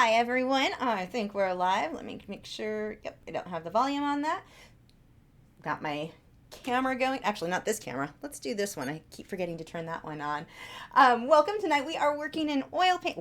Hi everyone, I think we're live. Let me make sure, yep, I don't have the volume on that. Got my camera going, actually not this camera, let's do this one. I keep forgetting to turn that one on. Welcome tonight, we are working in oil paint.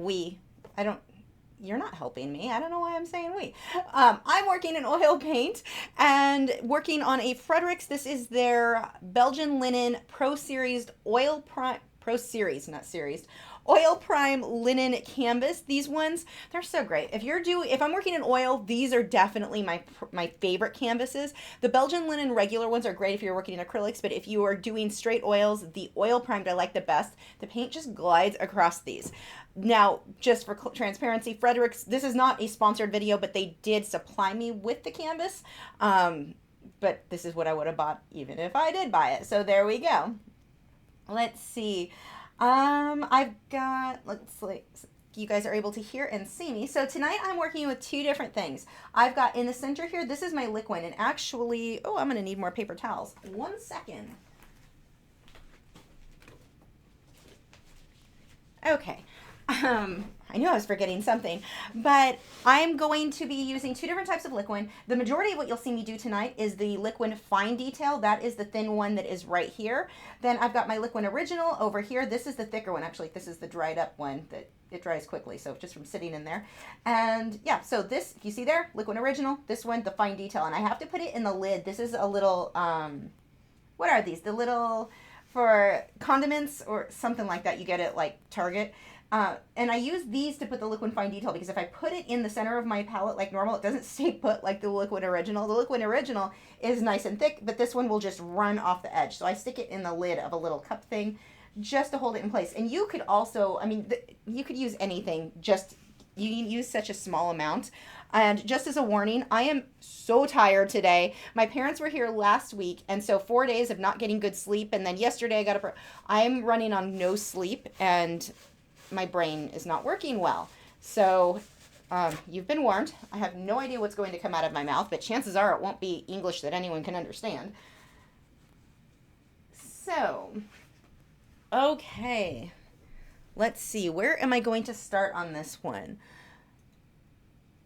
You're not helping me. I don't know why I'm saying we. I'm working in oil paint and working on a Fredrix. This is their Belgian linen Pro Series oil prime, Pro Series, not series, oil prime linen canvas. These ones, they're so great. If I'm working in oil, these are definitely my favorite canvases. The Belgian linen regular ones are great if you're working in acrylics, but if you are doing straight oils, the oil primed I like the best. The paint just glides across these. Now, just for transparency, Fredrix, this is not a sponsored video, but they did supply me with the canvas. But this is what I would have bought even if I did buy it. So there we go. Let's see. I've got, you guys are able to hear and see me. So tonight I'm working with two different things. I've got in the center here, this is my liquid, and actually, oh, I'm going to need more paper towels. 1 second. Okay. I knew I was forgetting something, but I'm going to be using two different types of liquid. The majority of what you'll see me do tonight is the liquid fine detail. That is the thin one that is right here. Then I've got my liquid original over here. This is the thicker one. Actually, this is the dried up one that it dries quickly, so just from sitting in there. And yeah, so this, if you see there, liquid original, this one, the fine detail. And I have to put it in the lid. This is a little, what are these? The little, for condiments or something like that. You get it like Target. And I use these to put the liquid fine detail because if I put it in the center of my palette like normal, it doesn't stay put like the liquid original. The liquid original is nice and thick, but this one will just run off the edge. So I stick it in the lid of a little cup thing just to hold it in place. And you could also, you could use anything, just you use such a small amount. And just as a warning, I am so tired today. My parents were here last week, and so 4 days of not getting good sleep. And then yesterday I got up. I'm running on no sleep, and my brain is not working well. So you've been warned. I have no idea what's going to come out of my mouth, but chances are it won't be English that anyone can understand. So, okay. Let's see. Where am I going to start on this one?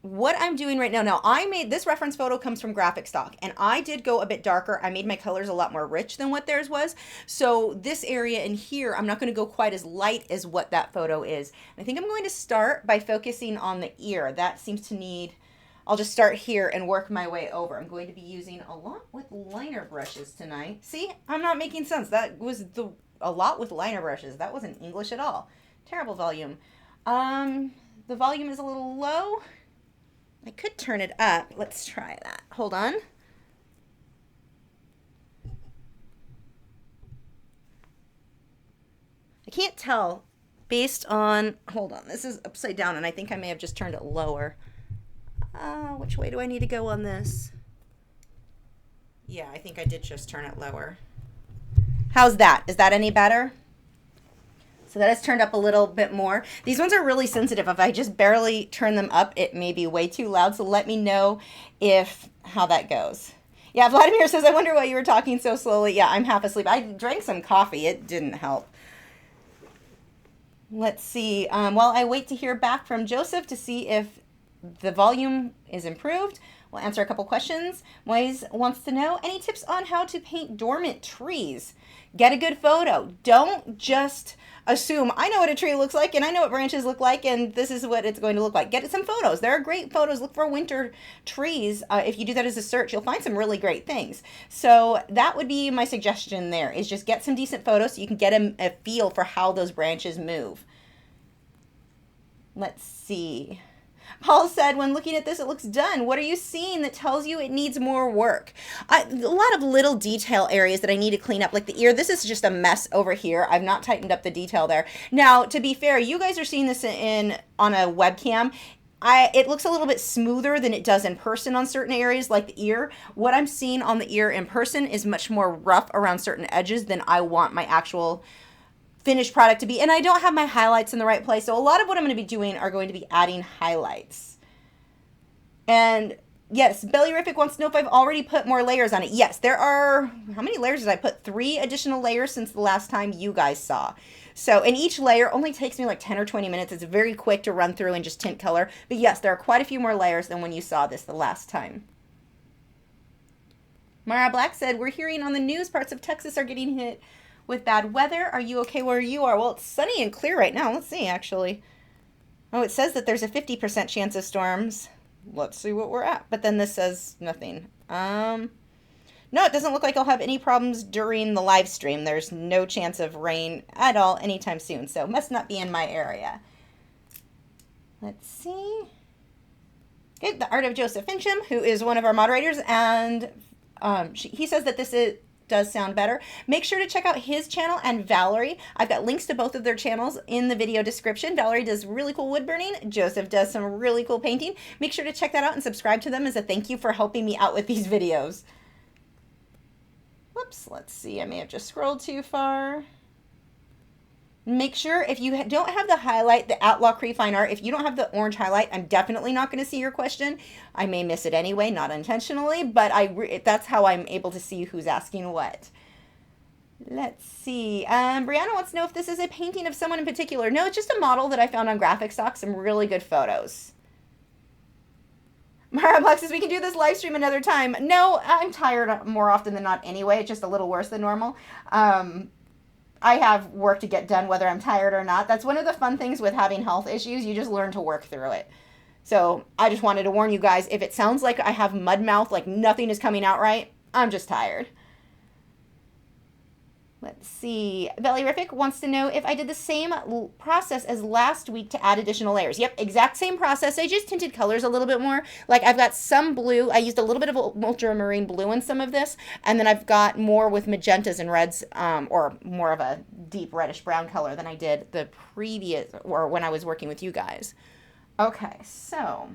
What I'm doing right now, I made this reference photo comes from Graphic Stock, and I did go a bit darker. I made my colors a lot more rich than what theirs was. So this area in here, I'm not going to go quite as light as what that photo is. I think I'm going to start by focusing on the ear. That seems to need, I'll just start here and work my way over. I'm going to be using a lot with liner brushes tonight. See, I'm not making sense. That was a lot with liner brushes. That wasn't English at all. Terrible volume. The volume is a little low. I could turn it up. Let's try that. Hold on. I can't tell based on, hold on, this is upside down and I think I may have just turned it lower. Which way do I need to go on this? Yeah, I think I did just turn it lower. How's that? Is that any better? So that has turned up a little bit more. These ones are really sensitive. If I just barely turn them up, it may be way too loud. So let me know how that goes. Yeah, Vladimir says, I wonder why you were talking so slowly. Yeah, I'm half asleep. I drank some coffee. It didn't help. Let's see. While I wait to hear back from Joseph to see if the volume is improved, we'll answer a couple questions. Moise wants to know, any tips on how to paint dormant trees? Get a good photo. Don't just assume, I know what a tree looks like and I know what branches look like and this is what it's going to look like. Get some photos. There are great photos. Look for winter trees. If you do that as a search, you'll find some really great things. So that would be my suggestion there, is just get some decent photos so you can get a feel for how those branches move. Let's see. Paul said, when looking at this, it looks done. What are you seeing that tells you it needs more work? A lot of little detail areas that I need to clean up, like the ear. This is just a mess over here. I've not tightened up the detail there. Now, to be fair, you guys are seeing this on a webcam. It looks a little bit smoother than it does in person on certain areas, like the ear. What I'm seeing on the ear in person is much more rough around certain edges than I want my actual finished product to be. And I don't have my highlights in the right place. So a lot of what I'm going to be doing are going to be adding highlights. And Yes, Bellyriffic wants to know if I've already put more layers on it. Yes, there are, how many layers did I put? 3 additional layers since the last time you guys saw. So, and each layer only takes me like 10 or 20 minutes. It's very quick to run through and just tint color. But yes, there are quite a few more layers than when you saw this the last time. Mara Black said, we're hearing on the news parts of Texas are getting hit with bad weather. Are you okay where you are? Well, it's sunny and clear right now. Let's see, actually. Oh, it says that there's a 50% chance of storms. Let's see what we're at. But then this says nothing. No, it doesn't look like I'll have any problems during the live stream. There's no chance of rain at all anytime soon. So must not be in my area. Let's see. Okay, the Art of Joseph Fincham, who is one of our moderators, and he says that does sound better. Make sure to check out his channel and Valerie. I've got links to both of their channels in the video description. Valerie does really cool wood burning. Joseph does some really cool painting. Make sure to check that out and subscribe to them as a thank you for helping me out with these videos. Whoops, let's see. I may have just scrolled too far. Make sure if you don't have the highlight, the Lachri Fine Art, if you don't have the orange highlight, I'm definitely not going to see your question. I may miss it anyway, not intentionally, but that's how I'm able to see who's asking what. Let's see. Brianna wants to know if this is a painting of someone in particular. No, it's just a model that I found on Graphic Stock, some really good photos. Mara Black says we can do this live stream another time. No, I'm tired more often than not anyway. It's just a little worse than normal. I have work to get done whether I'm tired or not. That's one of the fun things with having health issues. You just learn to work through it. So I just wanted to warn you guys, if it sounds like I have mud mouth, like nothing is coming out right, I'm just tired. Let's see. Bellyriffic wants to know if I did the same process as last week to add additional layers. Yep, exact same process. I just tinted colors a little bit more. Like I've got some blue. I used a little bit of ultramarine blue in some of this. And then I've got more with magentas and reds, or more of a deep reddish brown color than I did the previous, or when I was working with you guys. Okay, so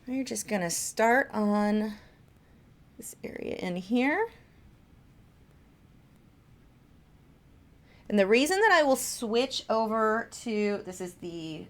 we're just going to start on this area in here. And the reason that I will switch over to, this is the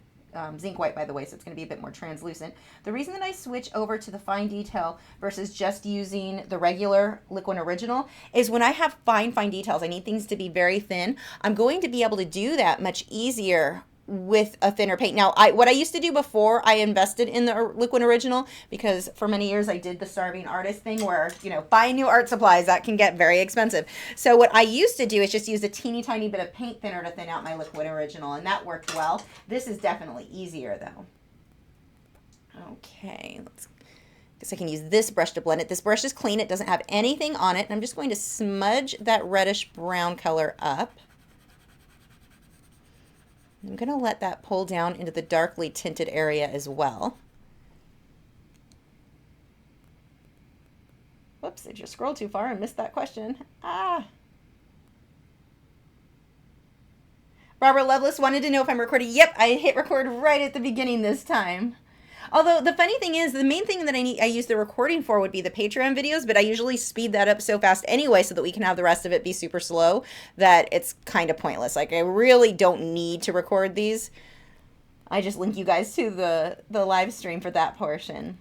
zinc white, by the way, so it's going to be a bit more translucent. The reason that I switch over to the fine detail versus just using the regular Liquid Original is when I have fine details, I need things to be very thin. I'm going to be able to do that much easier with a thinner paint. Now, what I used to do before I invested in the Liquid Original, because for many years I did the starving artist thing where, you know, buying new art supplies, that can get very expensive. So what I used to do is just use a teeny tiny bit of paint thinner to thin out my Liquid Original, and that worked well. This is definitely easier though. Okay, guess I can use this brush to blend it. This brush is clean, it doesn't have anything on it, and I'm just going to smudge that reddish brown color up. I'm going to let that pull down into the darkly tinted area as well. Whoops, I just scrolled too far and missed that question. Barbara Lovelace wanted to know if I'm recording. Yep, I hit record right at the beginning this time. Although the funny thing is, the main thing that I use the recording for would be the Patreon videos, but I usually speed that up so fast anyway so that we can have the rest of it be super slow that it's kind of pointless. Like, I really don't need to record these. I just link you guys to the live stream for that portion.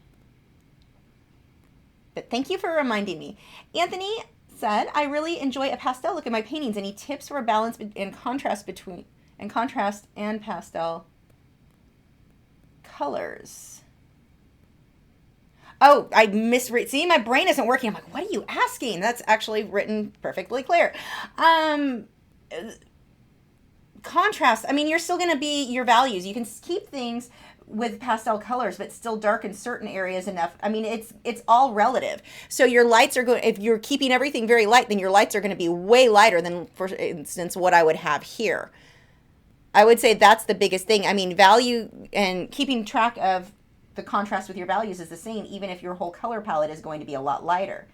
But thank you for reminding me. Anthony said, I really enjoy a pastel look at my paintings. Any tips for a balance and contrast and pastel colors? Oh, I misread. See, my brain isn't working. I'm like, what are you asking? That's actually written perfectly clear. Contrast. I mean, you're still going to be your values. You can keep things with pastel colors, but still darken certain areas enough. I mean, it's all relative. So your lights are going, if you're keeping everything very light, then your lights are going to be way lighter than, for instance, what I would have here. I would say that's the biggest thing. I mean, value and keeping track of the contrast with your values is the same, even if your whole color palette is going to be a lot lighter.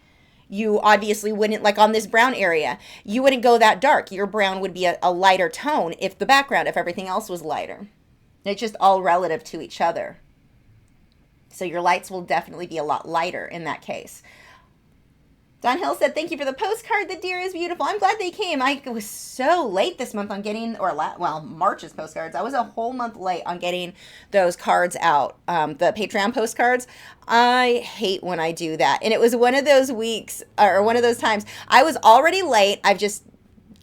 You obviously wouldn't, like on this brown area, you wouldn't go that dark. Your brown would be a lighter tone if the background, if everything else was lighter. It's just all relative to each other. So your lights will definitely be a lot lighter in that case. Don Hill said, thank you for the postcard. The deer is beautiful. I'm glad they came. I was so late this month on getting, March's postcards. I was a whole month late on getting those cards out, the Patreon postcards. I hate when I do that. And it was one of those weeks, or one of those times. I was already late. I've just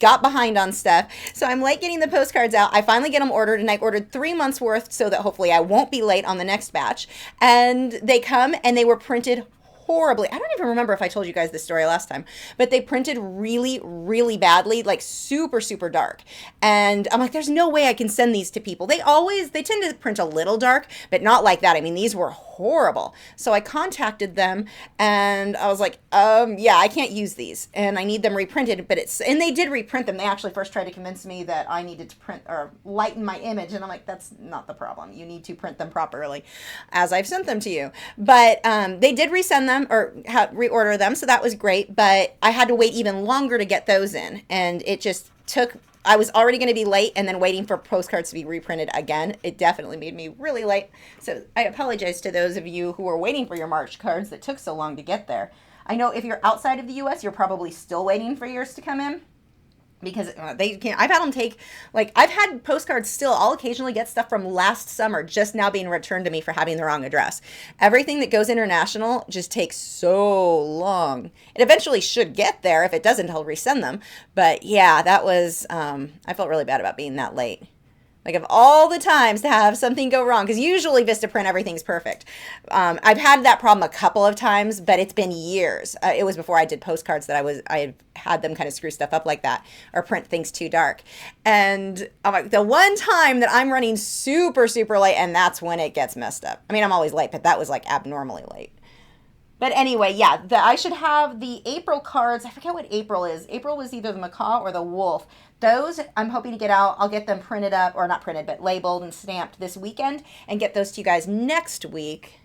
got behind on stuff. So I'm late getting the postcards out. I finally get them ordered, and I ordered 3 months worth so that hopefully I won't be late on the next batch. And they come, and they were printed horribly. I don't even remember if I told you guys this story last time, but they printed really, really badly, like super, super dark. And I'm like, there's no way I can send these to people. They tend to print a little dark, but not like that. I mean, these were horrible. So I contacted them and I was like, yeah, I can't use these and I need them reprinted, and they did reprint them. They actually first tried to convince me that I needed to print or lighten my image. And I'm like, that's not the problem. You need to print them properly as I've sent them to you. But they did resend them or reorder them. So that was great. But I had to wait even longer to get those in. And it just took, I was already going to be late and then waiting for postcards to be reprinted again. It definitely made me really late. So I apologize to those of you who were waiting for your March cards that took so long to get there. I know if you're outside of the US, you're probably still waiting for yours to come in. Because they can't, I've had them take, like, I've had postcards still. I'll occasionally get stuff from last summer just now being returned to me for having the wrong address. Everything that goes international just takes so long. It eventually should get there. If it doesn't, I'll resend them. But yeah, that was, I felt really bad about being that late. Like, of all the times to have something go wrong, because usually Vistaprint, everything's perfect. I've had that problem a couple of times, but it's been years. It was before I did postcards that I had them kind of screw stuff up like that or print things too dark. And I'm like, the one time that I'm running super, super late, and that's when it gets messed up. I mean, I'm always late, but that was like abnormally late. But anyway, yeah, I should have the April cards. I forget what April is. April was either the macaw or the wolf. Those I'm hoping to get out. I'll get them printed up, or not printed, but labeled and stamped this weekend and get those to you guys next week.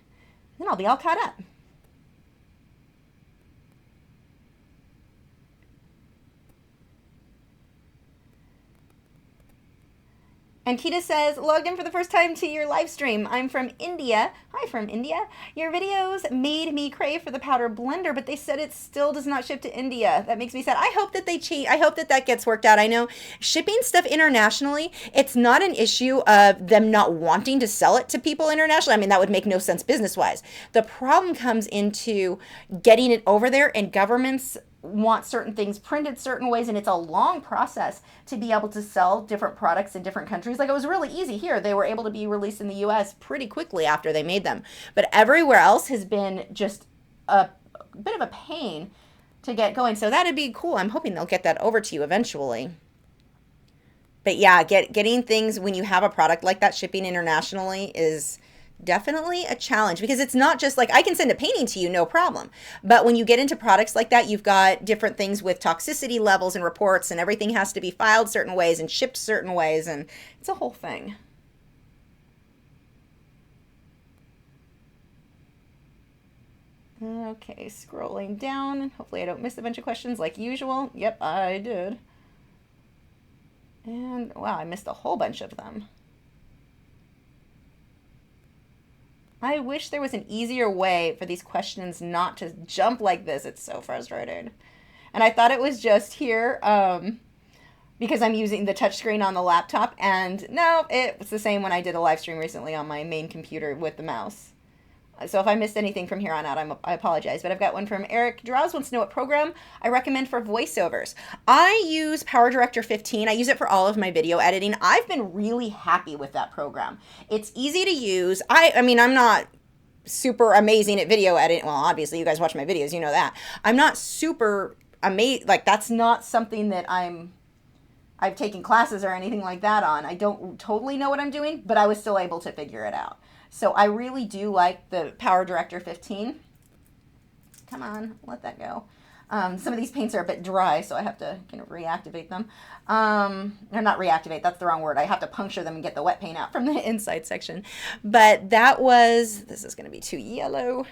Then I'll be all caught up. And Kita says, logged in for the first time to your live stream. I'm from India. Hi from India. Your videos made me crave for the powder blender, but they said it still does not ship to India. That makes me sad. I hope that they cheat. I hope that that gets worked out. I know shipping stuff internationally, it's not an issue of them not wanting to sell it to people internationally. I mean, that would make no sense business-wise. The problem comes into getting it over there, and governments want certain things printed certain ways, and it's a long process to be able to sell different products in different countries. Like, it was really easy here. They were able to be released in the US pretty quickly after they made them. But everywhere else has been just a bit of a pain to get going. So that'd be cool. I'm hoping they'll get that over to you eventually. But yeah, getting things when you have a product like that, shipping internationally is definitely a challenge, because it's not just like I can send a painting to you, no problem. But when you get into products like that, you've got different things with toxicity levels and reports, and everything has to be filed certain ways and shipped certain ways, and it's a whole thing. Okay, scrolling down. Hopefully I don't miss a bunch of questions like usual. Yep, I did. And wow, I missed a whole bunch of them. I wish there was an easier way for these questions not to jump like this. It's so frustrating. And I thought it was just here because I'm using the touchscreen on the laptop. And no, it was the same when I did a live stream recently on my main computer with the mouse. So if I missed anything from here on out, I apologize. But I've got one from Eric Draws, wants to know what program I recommend for voiceovers. I use PowerDirector 15. I use it for all of my video editing. I've been really happy with that program. It's easy to use. I mean, I'm not super amazing at video editing. Well, obviously, you guys watch my videos, you know that. I'm not super amazing. Like, that's not something that I've taken classes or anything like that on. I don't totally know what I'm doing, but I was still able to figure it out. So I really do like the PowerDirector 15. Come on, let that go. Some of these paints are a bit dry, so I have to kind of reactivate them. Or not reactivate, that's the wrong word. I have to puncture them and get the wet paint out from the inside section. But that was, this is going to be too yellow.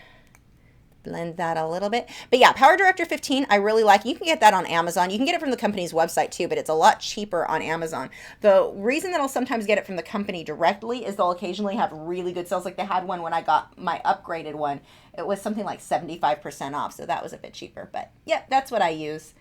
blend that a little bit. But yeah, Power Director 15, I really like. You can get that on Amazon. You can get it from the company's website too, but it's a lot cheaper on Amazon. The reason that I'll sometimes get it from the company directly is they'll occasionally have really good sales. Like they had one when I got my upgraded one. It was something like 75% off, so that was a bit cheaper. But yeah, that's what I use.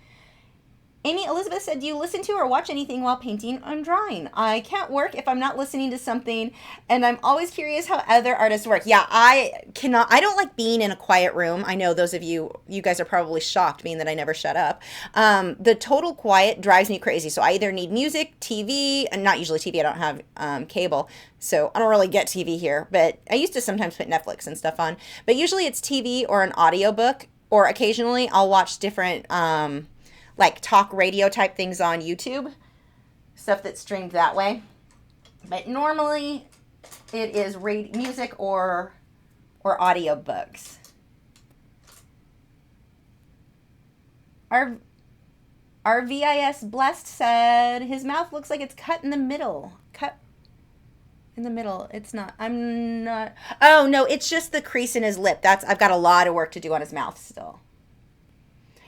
Amy Elizabeth said, do you listen to or watch anything while painting or drawing? I can't work if I'm not listening to something, and I'm always curious how other artists work. Yeah, I don't like being in a quiet room. I know those of you guys are probably shocked being that I never shut up. The total quiet drives me crazy. So I either need music, TV, and not usually TV. I don't have cable. So I don't really get TV here, but I used to sometimes put Netflix and stuff on. But usually it's TV or an audiobook, or occasionally I'll watch different like talk radio type things on YouTube, stuff that's streamed that way. But normally it is music or audiobooks. Our VIS Blessed said his mouth looks like it's cut in the middle. Cut in the middle. It's not. I'm not. Oh no, it's just the crease in his lip. I've got a lot of work to do on his mouth still.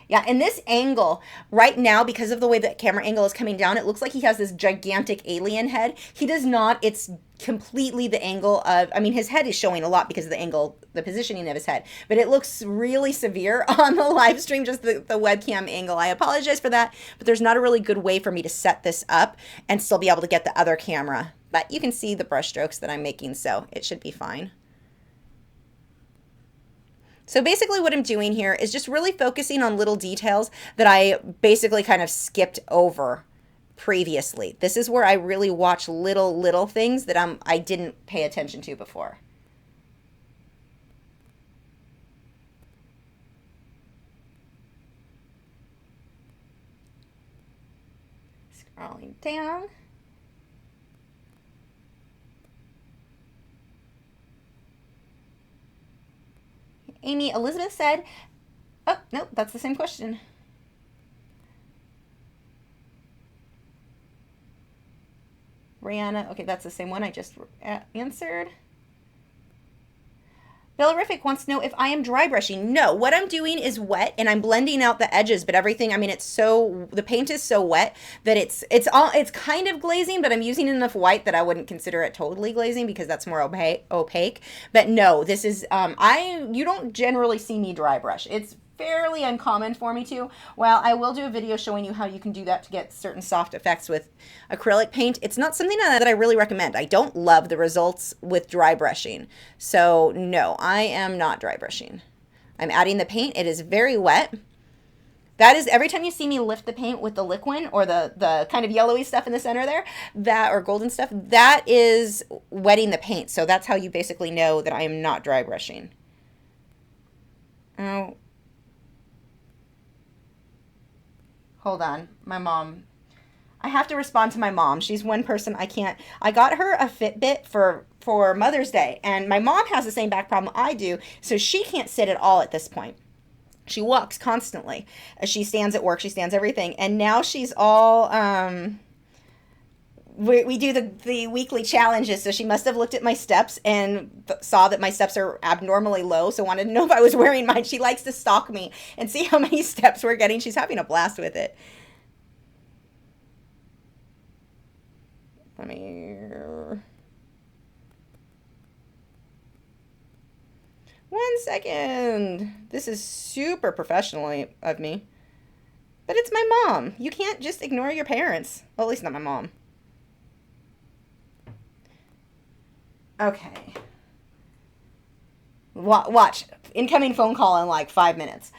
Yeah, and this angle right now, because of the way the camera angle is coming down, it looks like he has this gigantic alien head. He does not. It's completely the angle of, I mean, his head is showing a lot because of the angle, the positioning of his head, but it looks really severe on the live stream, just the webcam angle. I apologize for that, but there's not a really good way for me to set this up and still be able to get the other camera. But you can see the brush strokes that I'm making, so it should be fine. So basically what I'm doing here is just really focusing on little details that I basically kind of skipped over previously. This is where I really watch little things that I didn't pay attention to before. Scrolling down. Amy Elizabeth said, oh, no, that's the same question. Rihanna, okay, that's the same one I just answered. Bellarific wants to know if I am dry brushing. No, what I'm doing is wet and I'm blending out the edges, but everything, I mean, the paint is so wet that it's kind of glazing, but I'm using enough white that I wouldn't consider it totally glazing because that's more opaque. But no, this is, you don't generally see me dry brush. It's fairly uncommon for me to. Well, I will do a video showing you how you can do that to get certain soft effects with acrylic paint. It's not something that I really recommend. I don't love the results with dry brushing. So no, I am not dry brushing. I'm adding the paint. It is very wet. That is, every time you see me lift the paint with the liquid or the kind of yellowy stuff in the center there, or golden stuff, that is wetting the paint. So that's how you basically know that I am not dry brushing. Oh. Hold on, my mom. I have to respond to my mom. She's one person I can't. I got her a Fitbit for Mother's Day, and my mom has the same back problem I do, so she can't sit at all at this point. She walks constantly. She stands at work, she stands everything, and now she's all, we do the weekly challenges, so she must have looked at my steps and saw that my steps are abnormally low, so wanted to know if I was wearing mine. She likes to stalk me and see how many steps we're getting. She's having a blast with it. Let me... 1 second. This is super professional of me. But it's my mom. You can't just ignore your parents. Well, at least not my mom. Okay. Watch. Incoming phone call in like 5 minutes.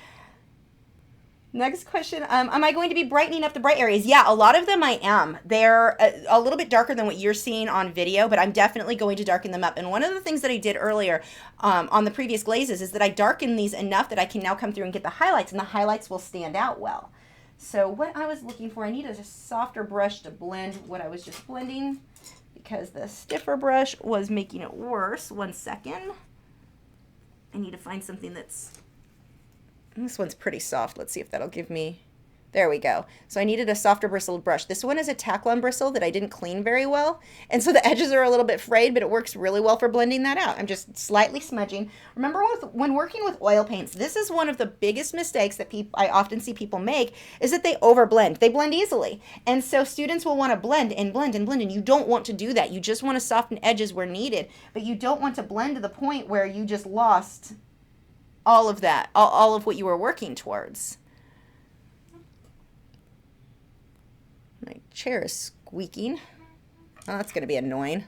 Next question. Am I going to be brightening up the bright areas? Yeah, a lot of them I am. They're a little bit darker than what you're seeing on video, but I'm definitely going to darken them up. And one of the things that I did earlier on the previous glazes is that I darkened these enough that I can now come through and get the highlights, and the highlights will stand out well. So what I was looking for, I need a softer brush to blend what I was just blending, because the stiffer brush was making it worse. 1 second. I need to find something that's... This one's pretty soft. Let's see if that'll give me... There we go. So I needed a softer bristled brush. This one is a Taklon bristle that I didn't clean very well. And so the edges are a little bit frayed, but it works really well for blending that out. I'm just slightly smudging. Remember when working with oil paints, this is one of the biggest mistakes that I often see people make, is that they overblend. They blend easily. And so students will want to blend and blend and blend, and you don't want to do that. You just want to soften edges where needed, but you don't want to blend to the point where you just lost all of that, all of what you were working towards. My chair is squeaking. Oh, that's going to be annoying.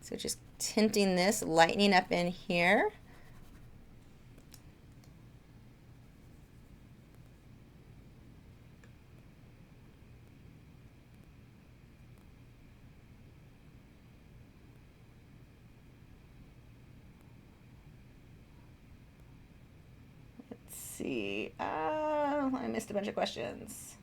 So just tinting this, lightening up in here. Let's see. I missed a bunch of questions.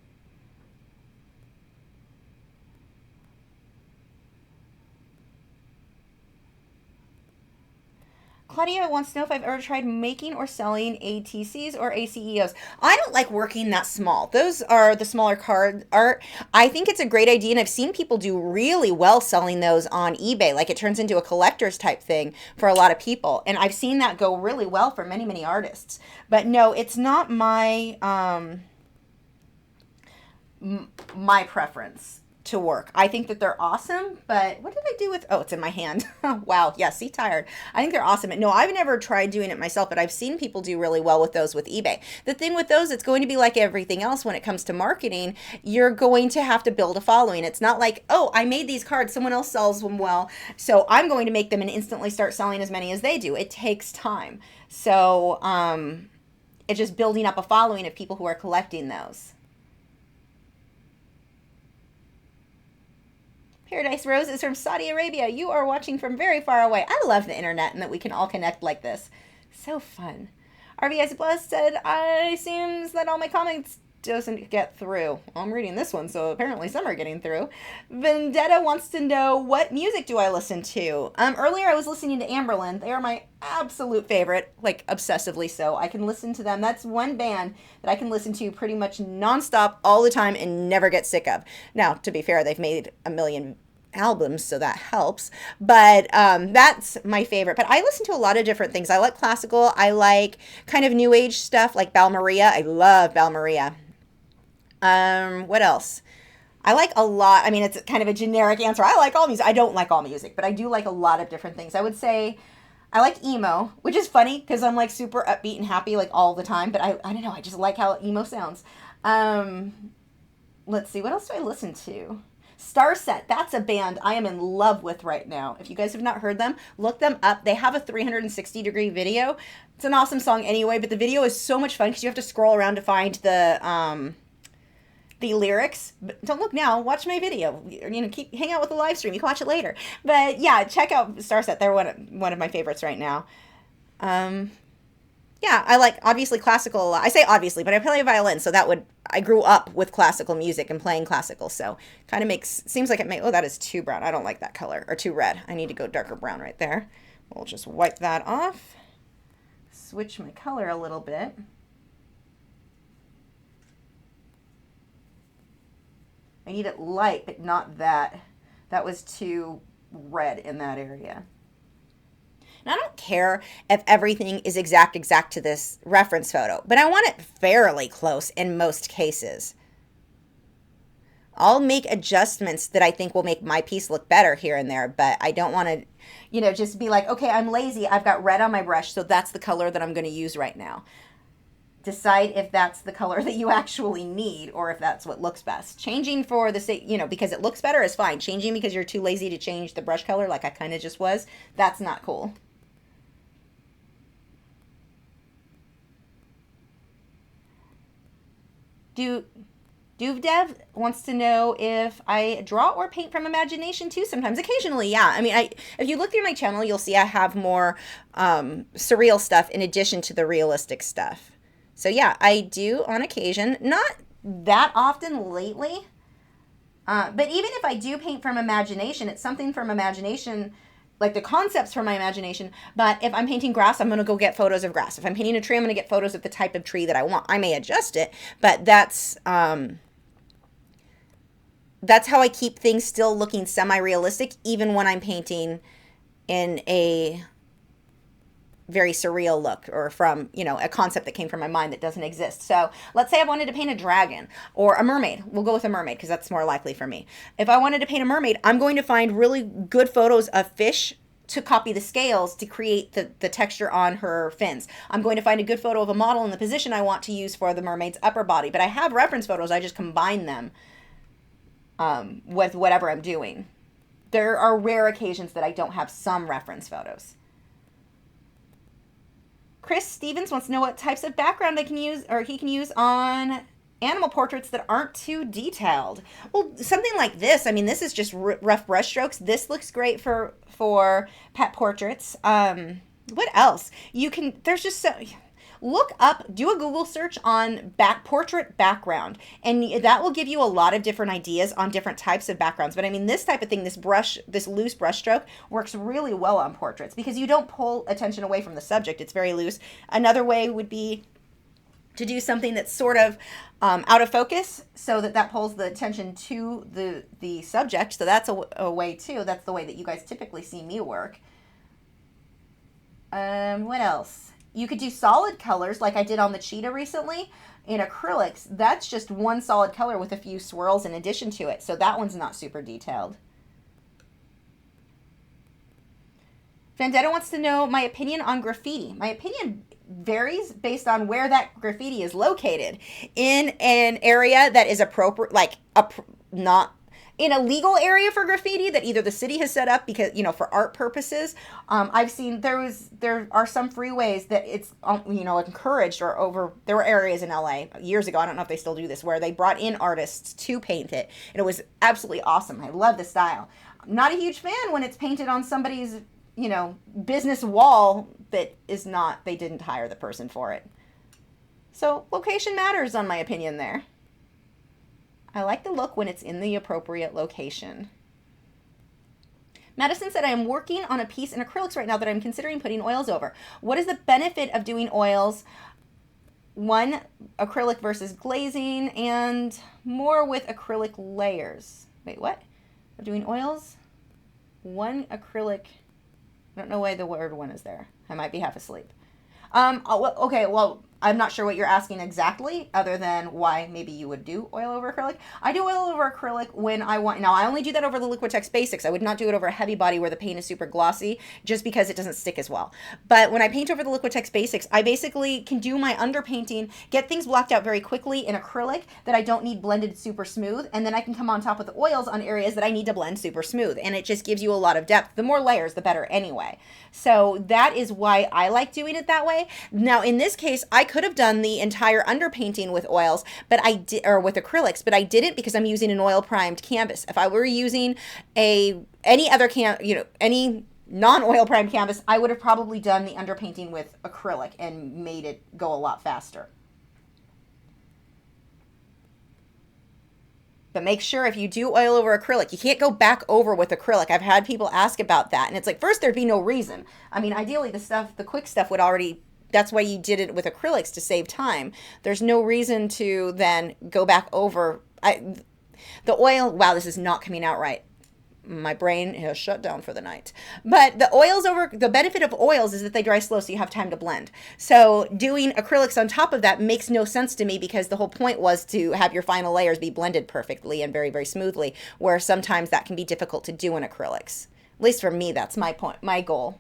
Claudia wants to know if I've ever tried making or selling ATCs or ACEOs. I don't like working that small. Those are the smaller card art. I think it's a great idea, and I've seen people do really well selling those on eBay. Like, it turns into a collector's type thing for a lot of people, and I've seen that go really well for many, many artists. But no, it's not my my preference to work. I think that they're awesome, but what did I do with, oh, it's in my hand. Wow. Yeah, see, tired. I think they're awesome. No, I've never tried doing it myself, but I've seen people do really well with those with eBay. The thing with those, it's going to be like everything else when it comes to marketing. You're going to have to build a following. It's not like, oh, I made these cards, someone else sells them well, so I'm going to make them and instantly start selling as many as they do. It takes time. So it's just building up a following of people who are collecting those. Paradise Rose is from Saudi Arabia. You are watching from very far away. I love the internet and that we can all connect like this. So fun. RVS Plus said, it seems that all my comments doesn't get through. Well, I'm reading this one, so apparently some are getting through. Vendetta wants to know, what music do I listen to? Earlier I was listening to Amberlin. They are my absolute favorite, like obsessively so. I can listen to them. That's one band that I can listen to pretty much nonstop all the time and never get sick of. Now, to be fair, they've made a million albums, so that helps, but that's my favorite. But I listen to a lot of different things. I like classical. I like kind of new age stuff like Bal Maria. I love Bal Maria. What else? I like a lot. I mean, it's kind of a generic answer. I like all music. I don't like all music, but I do like a lot of different things. I would say I like emo, which is funny because I'm like super upbeat and happy like all the time, but I don't know. I just like how emo sounds. Let's see. What else do I listen to? Starset, that's a band I am in love with right now. If you guys have not heard them, look them up. They have a 360-degree video. It's an awesome song anyway, but the video is so much fun because you have to scroll around to find the lyrics. But don't look now. Watch my video. Hang out with the live stream. You can watch it later. But yeah, check out Starset. They're one of my favorites right now. Yeah, I like, obviously, classical. I say obviously, but I play violin, so I grew up with classical music and playing classical, so kind of seems like it may, oh, that is too brown. I don't like that color, or too red. I need to go darker brown right there. We'll just wipe that off. Switch my color a little bit. I need it light, but not that. That was too red in that area. And I don't care if everything is exact to this reference photo, but I want it fairly close in most cases. I'll make adjustments that I think will make my piece look better here and there, but I don't want to, just be like, okay, I'm lazy. I've got red on my brush, so that's the color that I'm going to use right now. Decide if that's the color that you actually need or if that's what looks best. Changing for the sake, because it looks better is fine. Changing because you're too lazy to change the brush color like I kind of just was, that's not cool. Duvdev wants to know if I draw or paint from imagination too sometimes. Occasionally, yeah. I mean, if you look through my channel, you'll see I have more surreal stuff in addition to the realistic stuff. So yeah, I do on occasion. Not that often lately. But even if I do paint from imagination, it's something from imagination like the concepts from my imagination, but if I'm painting grass, I'm going to go get photos of grass. If I'm painting a tree, I'm going to get photos of the type of tree that I want. I may adjust it, but that's how I keep things still looking semi-realistic, even when I'm painting in a very surreal look, or from, you know, a concept that came from my mind that doesn't exist. So let's say I wanted to paint a dragon or a mermaid. We'll go with a mermaid because that's more likely for me. If I wanted to paint a mermaid, I'm going to find really good photos of fish to copy the scales to create the texture on her fins. I'm going to find a good photo of a model in the position I want to use for the mermaid's upper body. But I have reference photos. I just combine them with whatever I'm doing. There are rare occasions that I don't have some reference photos. Chris Stevens wants to know what types of background I can use, or he can use, on animal portraits that aren't too detailed. Well, something like this. I mean, this is just rough brush strokes. This looks great for pet portraits. What else? You can, there's just so, look up, do a Google search on portrait background, and that will give you a lot of different ideas on different types of backgrounds. But I mean, this type of thing, this loose brush stroke works really well on portraits because you don't pull attention away from the subject. It's very loose. Another way would be to do something that's sort of out of focus, so that pulls the attention to the subject. So that's a way too. That's the way that you guys typically see me work. What else? You could do solid colors like I did on the cheetah recently in acrylics. That's just one solid color with a few swirls in addition to it. So that one's not super detailed. Vendetta wants to know my opinion on graffiti. My opinion varies based on where that graffiti is located. In an area that is appropriate, like not in a legal area for graffiti that either the city has set up because, you know, for art purposes. I've seen there are some freeways that it's, you know, encouraged, or there were areas in LA years ago, I don't know if they still do this, where they brought in artists to paint it, and it was absolutely awesome. I love the style. I'm not a huge fan when it's painted on somebody's, you know, business wall that is not, they didn't hire the person for it. So location matters on my opinion there. I like the look when it's in the appropriate location. Madison said, I am working on a piece in acrylics right now that I'm considering putting oils over. What is the benefit of doing oils? One, acrylic versus glazing, and more with acrylic layers. Wait, what? Of doing oils? One acrylic. I don't know why the word one is there. I might be half asleep. Okay, well, I'm not sure what you're asking exactly, other than why maybe you would do oil over acrylic. I do oil over acrylic when I want, now I only do that over the Liquitex Basics. I would not do it over a heavy body where the paint is super glossy, just because it doesn't stick as well. But when I paint over the Liquitex Basics, I basically can do my underpainting, get things blocked out very quickly in acrylic that I don't need blended super smooth, and then I can come on top with the oils on areas that I need to blend super smooth, and it just gives you a lot of depth. The more layers, the better anyway. So that is why I like doing it that way. Now, in this case, I could have done the entire underpainting with oils, but I did, or with acrylics, but I didn't because I'm using an oil primed canvas. If I were using any other any non-oil primed canvas, I would have probably done the underpainting with acrylic and made it go a lot faster. But make sure if you do oil over acrylic, you can't go back over with acrylic. I've had people ask about that. And it's like, first, there'd be no reason. I mean, ideally, the quick stuff would already, that's why you did it with acrylics, to save time. There's no reason to then go back over. The oil, wow, this is not coming out right. My brain has shut down for the night. But the benefit of oils is that they dry slow, so you have time to blend. So doing acrylics on top of that makes no sense to me, because the whole point was to have your final layers be blended perfectly and very, very smoothly, where sometimes that can be difficult to do in acrylics. At least for me, that's my point, my goal.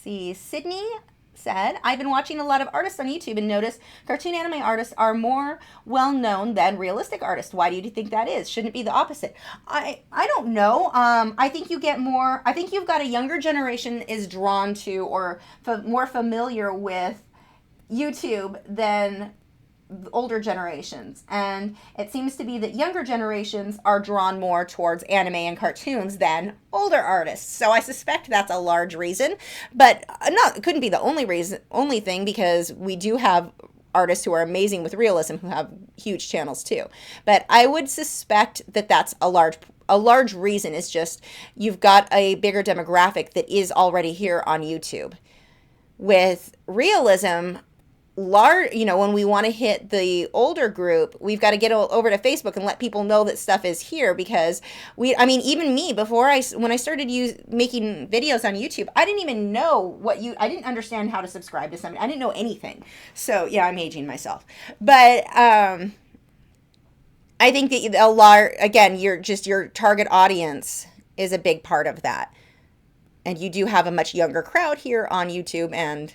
See, Sydney said, I've been watching a lot of artists on YouTube and noticed cartoon anime artists are more well known than realistic artists. Why do you think that is? Shouldn't it be the opposite? I don't know. I think you get more, I think you've got a younger generation is drawn to or more familiar with YouTube than older generations, and it seems to be that younger generations are drawn more towards anime and cartoons than older artists. So I suspect that's a large reason, but not it couldn't be the only thing, because we do have artists who are amazing with realism who have huge channels too. But I would suspect that that's a large reason is just you've got a bigger demographic that is already here on YouTube. With realism, when we want to hit the older group, we've got to get over to Facebook and let people know that stuff is here, because even me, when I started making videos on YouTube, I didn't even know I didn't understand how to subscribe to something. I didn't know anything. So yeah, I'm aging myself. But I think that again, your target audience is a big part of that. And you do have a much younger crowd here on YouTube, and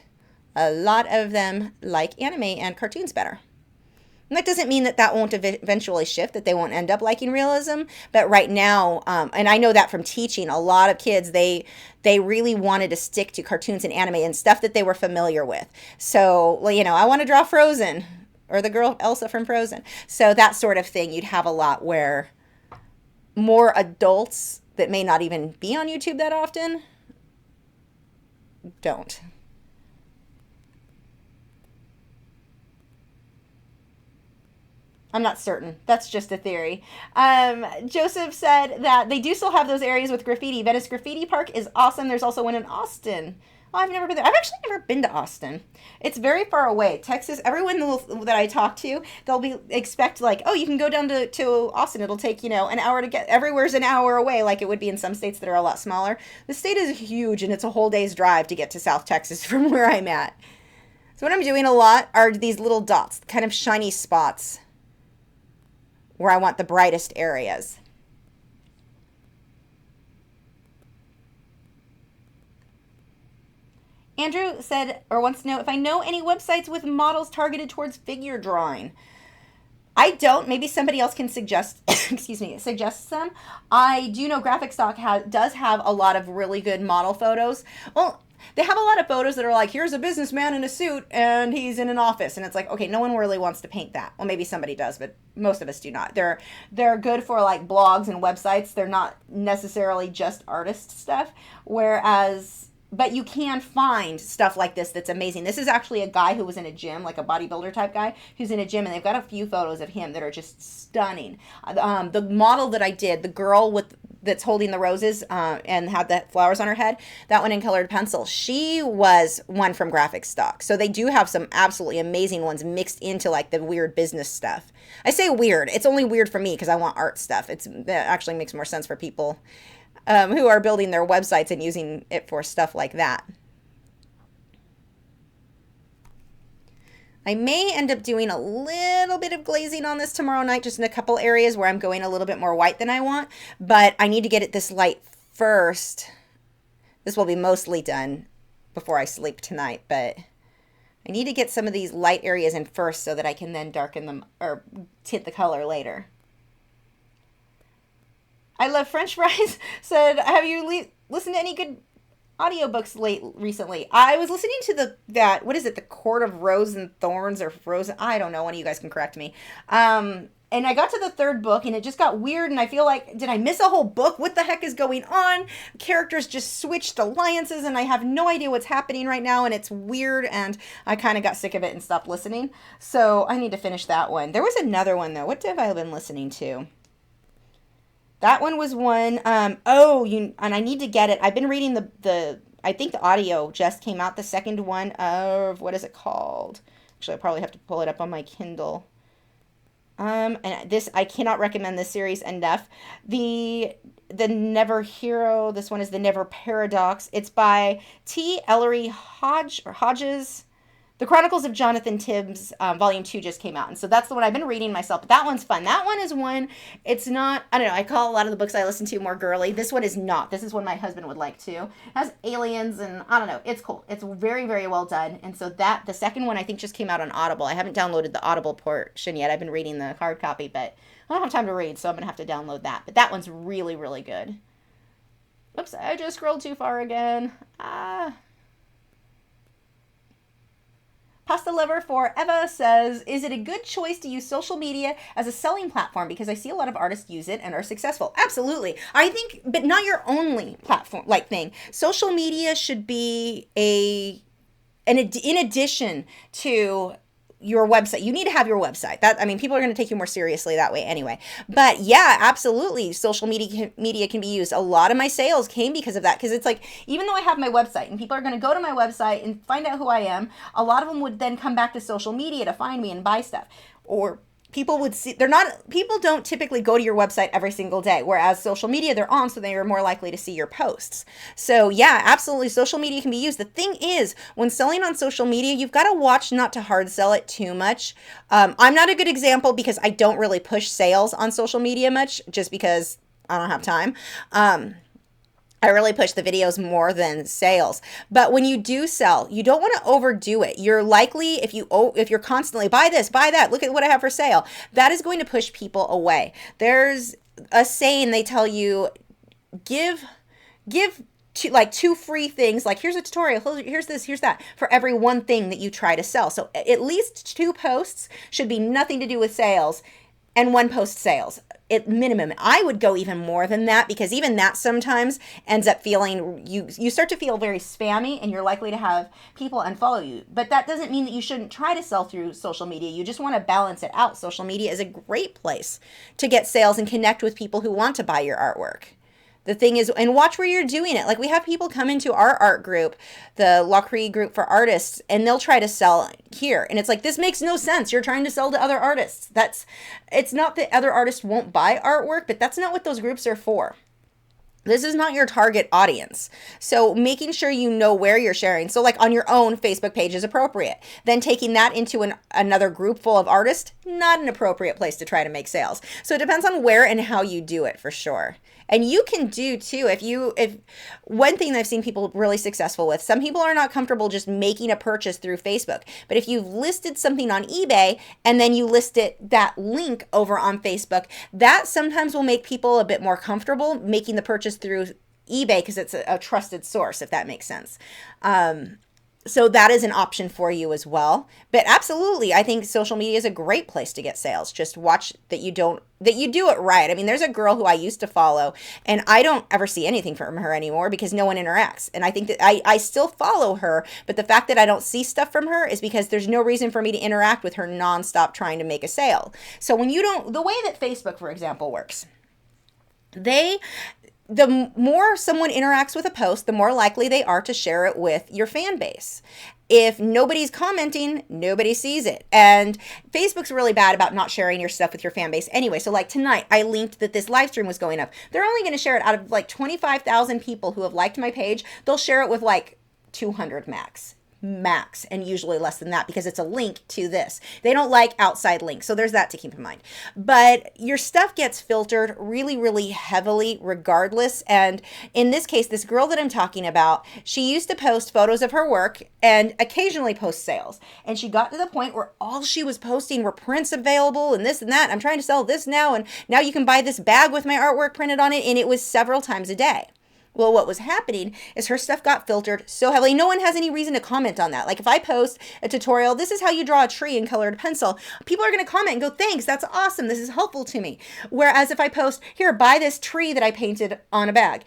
a lot of them like anime and cartoons better. And that doesn't mean that won't eventually shift, that they won't end up liking realism. But right now, and I know that from teaching, a lot of kids, they really wanted to stick to cartoons and anime and stuff that they were familiar with. So, I want to draw Frozen, or the girl Elsa from Frozen. So that sort of thing, you'd have a lot where more adults that may not even be on YouTube that often don't. I'm not certain. That's just a theory. Joseph said that they do still have those areas with graffiti. Venice Graffiti Park is awesome. There's also one in Austin. Oh, I've never been there. I've actually never been to Austin. It's very far away. Texas, everyone that I talk to, they'll expect oh, you can go down to Austin. It'll take, an hour to get. Everywhere's an hour away, like it would be in some states that are a lot smaller. The state is huge, and it's a whole day's drive to get to South Texas from where I'm at. So what I'm doing a lot are these little dots, kind of shiny spots, where I want the brightest areas. Andrew said, or wants to know, if I know any websites with models targeted towards figure drawing. I don't. Maybe somebody else can suggest some. I do know Graphic Stock does have a lot of really good model photos. Well, they have a lot of photos that are like, here's a businessman in a suit and he's in an office, and it's like, okay, no one really wants to paint that. Well, maybe somebody does, but most of us do not. They're good for like blogs and websites. They're not necessarily just artist stuff, but you can find stuff like this that's amazing. This is actually a guy who was in a gym, like a bodybuilder type guy, who's in a gym, and they've got a few photos of him that are just stunning. The model that I did, the girl that's holding the roses and had the flowers on her head, that one in colored pencil, she was one from Graphic Stock. So they do have some absolutely amazing ones mixed into like the weird business stuff. I say weird. It's only weird for me because I want art stuff. That actually makes more sense for people who are building their websites and using it for stuff like that. I may end up doing a little bit of glazing on this tomorrow night, just in a couple areas where I'm going a little bit more white than I want, but I need to get it this light first. This will be mostly done before I sleep tonight, but I need to get some of these light areas in first so that I can then darken them or tint the color later. I love French fries said, have you listened to any good audiobooks recently? I was listening to the Court of Rose and Thorns, or Frozen, I don't know, one of you guys can correct me. And I got to the third book and it just got weird, and I feel like, did I miss a whole book? What the heck is going on? Characters just switched alliances and I have no idea what's happening right now, and it's weird, and I kind of got sick of it and stopped listening. So I need to finish that one. There was another one though. What have I been listening to? That one was one, and I need to get it. I've been reading I think the audio just came out, the second one of, what is it called? Actually, I probably have to pull it up on my Kindle. And I cannot recommend this series enough. The Never Hero, this one is The Never Paradox. It's by T. Ellery Hodges. The Chronicles of Jonathan Tibbs, Volume 2 just came out, and so that's the one I've been reading myself, but that one's fun. That one is one, it's not, I don't know, I call a lot of the books I listen to more girly. This one is not. This is one my husband would like to. It has aliens, and I don't know, it's cool. It's very, very well done, and so the second one I think just came out on Audible. I haven't downloaded the Audible portion yet. I've been reading the hard copy, but I don't have time to read, so I'm going to have to download that. But that one's really, really good. Oops, I just scrolled too far again. Pasta Lover Forever says, is it a good choice to use social media as a selling platform? Because I see a lot of artists use it and are successful. Absolutely. I think, but not your only platform like thing. Social media should be in addition to your website. You need to have your website. That, I mean, people are going to take you more seriously that way anyway. But yeah, absolutely, social media can be used. A lot of my sales came because of that, because it's like, even though I have my website and people are going to go to my website and find out who I am, a lot of them would then come back to social media to find me and buy stuff. Or people would see, people don't typically go to your website every single day, whereas social media, they're on, so they are more likely to see your posts. So yeah, absolutely, social media can be used. The thing is, when selling on social media, you've got to watch not to hard sell it too much. I'm not a good example because I don't really push sales on social media much, just because I don't have time. I really push the videos more than sales. But when you do sell, you don't want to overdo it. You're likely, if you're constantly buy this, buy that, look at what I have for sale, that is going to push people away. There's a saying they tell you, give two free things, like here's a tutorial, here's this, here's that, for every one thing that you try to sell. So at least 2 posts should be nothing to do with sales, and 1 post sales at minimum. I would go even more than that, because even that sometimes ends up feeling, you start to feel very spammy, and you're likely to have people unfollow you. But that doesn't mean that you shouldn't try to sell through social media. You just want to balance it out. Social media is a great place to get sales and connect with people who want to buy your artwork. The thing is, and watch where you're doing it. Like, we have people come into our art group, the Lachri group for artists, and they'll try to sell here. And it's like, this makes no sense. You're trying to sell to other artists. It's not that other artists won't buy artwork, but that's not what those groups are for. This is not your target audience. So making sure you know where you're sharing. So like on your own Facebook page is appropriate. Then taking that into another group full of artists, not an appropriate place to try to make sales. So it depends on where and how you do it, for sure. And you can do too, if one thing I've seen people really successful with, some people are not comfortable just making a purchase through Facebook. But if you've listed something on eBay and then you list that link over on Facebook, that sometimes will make people a bit more comfortable making the purchase through eBay, because it's a trusted source, if that makes sense. So that is an option for you as well. But absolutely, I think social media is a great place to get sales. Just watch that you do it right. I mean, there's a girl who I used to follow, and I don't ever see anything from her anymore because no one interacts. And I think that I still follow her, but the fact that I don't see stuff from her is because there's no reason for me to interact with her nonstop trying to make a sale. So when the way that Facebook, for example, works, the more someone interacts with a post, the more likely they are to share it with your fan base. If nobody's commenting, nobody sees it. And Facebook's really bad about not sharing your stuff with your fan base anyway. So like tonight, I linked that this live stream was going up. They're only going to share it out of like 25,000 people who have liked my page. They'll share it with like 200 max, and usually less than that, because it's a link to this. They don't like outside links, so there's that to keep in mind. But your stuff gets filtered really, really heavily regardless. And in this case, this girl that I'm talking about, she used to post photos of her work and occasionally post sales. And she got to the point where all she was posting were prints available and this and that. I'm trying to sell this now, and now you can buy this bag with my artwork printed on it. And it was several times a day. Well, what was happening is her stuff got filtered so heavily. No one has any reason to comment on that. Like if I post a tutorial, this is how you draw a tree in colored pencil, people are going to comment and go, thanks, that's awesome, this is helpful to me. Whereas if I post, here, buy this tree that I painted on a bag,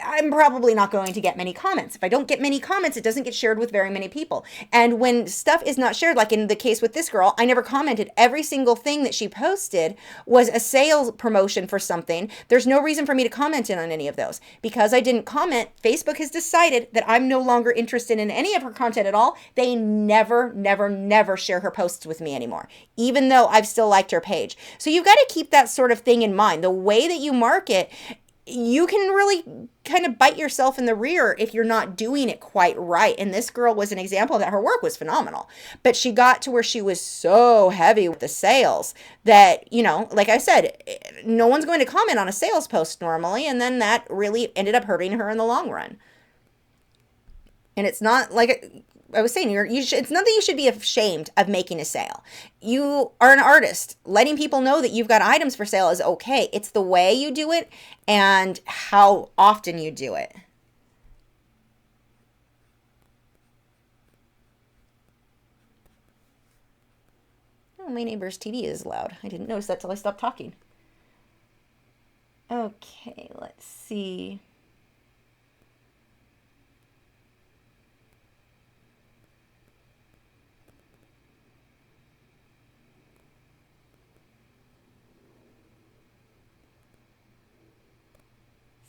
I'm probably not going to get many comments. If I don't get many comments, it doesn't get shared with very many people. And when stuff is not shared, like in the case with this girl, I never commented. Every single thing that she posted was a sales promotion for something. There's no reason for me to comment in on any of those. Because I didn't comment, Facebook has decided that I'm no longer interested in any of her content at all. They never, never, never share her posts with me anymore, even though I've still liked her page. So you've got to keep that sort of thing in mind. The way that you market, you can really kind of bite yourself in the rear if you're not doing it quite right. And this girl was an example that her work was phenomenal, but she got to where she was so heavy with the sales that, like I said, no one's going to comment on a sales post normally. And then that really ended up hurting her in the long run. And it's not like I was saying, it's nothing you should be ashamed of making a sale. You are an artist. Letting people know that you've got items for sale is okay. It's the way you do it and how often you do it. Oh, my neighbor's TV is loud. I didn't notice that till I stopped talking. Okay, let's see.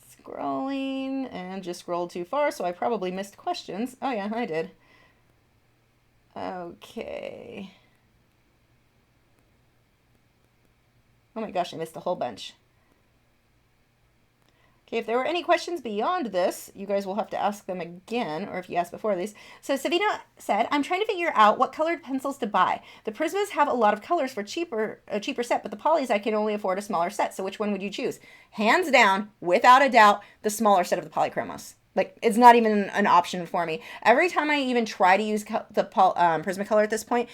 Scrolling, and just scrolled too far, so I probably missed questions. Oh yeah, I did. Okay. Oh my gosh, I missed a whole bunch. Okay, if there were any questions beyond this, you guys will have to ask them again, or if you asked before these. So Savina said, I'm trying to figure out what colored pencils to buy. The Prismas have a lot of colors for a cheaper set, but the polys I can only afford a smaller set. So which one would you choose? Hands down, without a doubt, the smaller set of the polychromos. Like, it's not even an option for me. Every time I even try to use the Prismacolor at this point,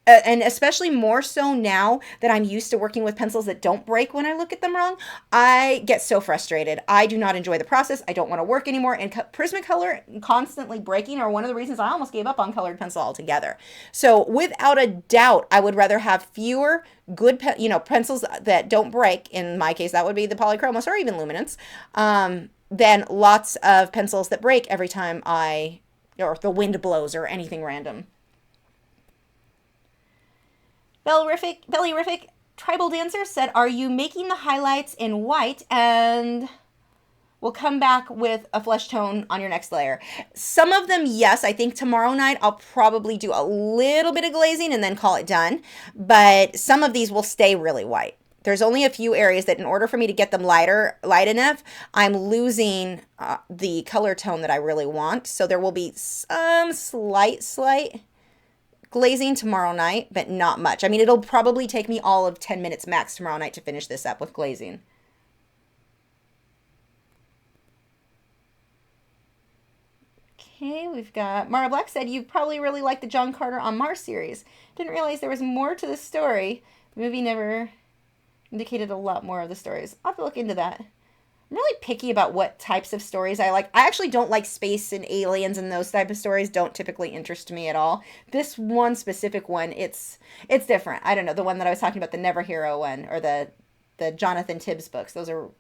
and especially more so now that I'm used to working with pencils that don't break when I look at them wrong, I get so frustrated. I do not enjoy the process. I don't want to work anymore. And Prismacolor constantly breaking are one of the reasons I almost gave up on colored pencil altogether. So without a doubt, I would rather have fewer good, pencils that don't break. In my case, that would be the Polychromos or even Luminance, than lots of pencils that break every time or the wind blows or anything random. Bellyrific Tribal Dancer said, are you making the highlights in white and we'll come back with a flesh tone on your next layer? Some of them, yes. I think tomorrow night I'll probably do a little bit of glazing and then call it done. But some of these will stay really white. There's only a few areas that in order for me to get them light enough, I'm losing the color tone that I really want. So there will be some slight glazing tomorrow night, but not much. I mean, it'll probably take me all of 10 minutes max tomorrow night to finish this up with glazing. Okay, we've got Mara Black said, you probably really like the John Carter on Mars series. Didn't realize there was more to the story. The movie never indicated a lot more of the stories. I'll have to look into that. I'm really picky about what types of stories I like. I actually don't like space and aliens, and those type of stories don't typically interest me at all. This one specific one, it's different. I don't know, the one that I was talking about, the Never Hero one, or the Jonathan Tibbs books. They're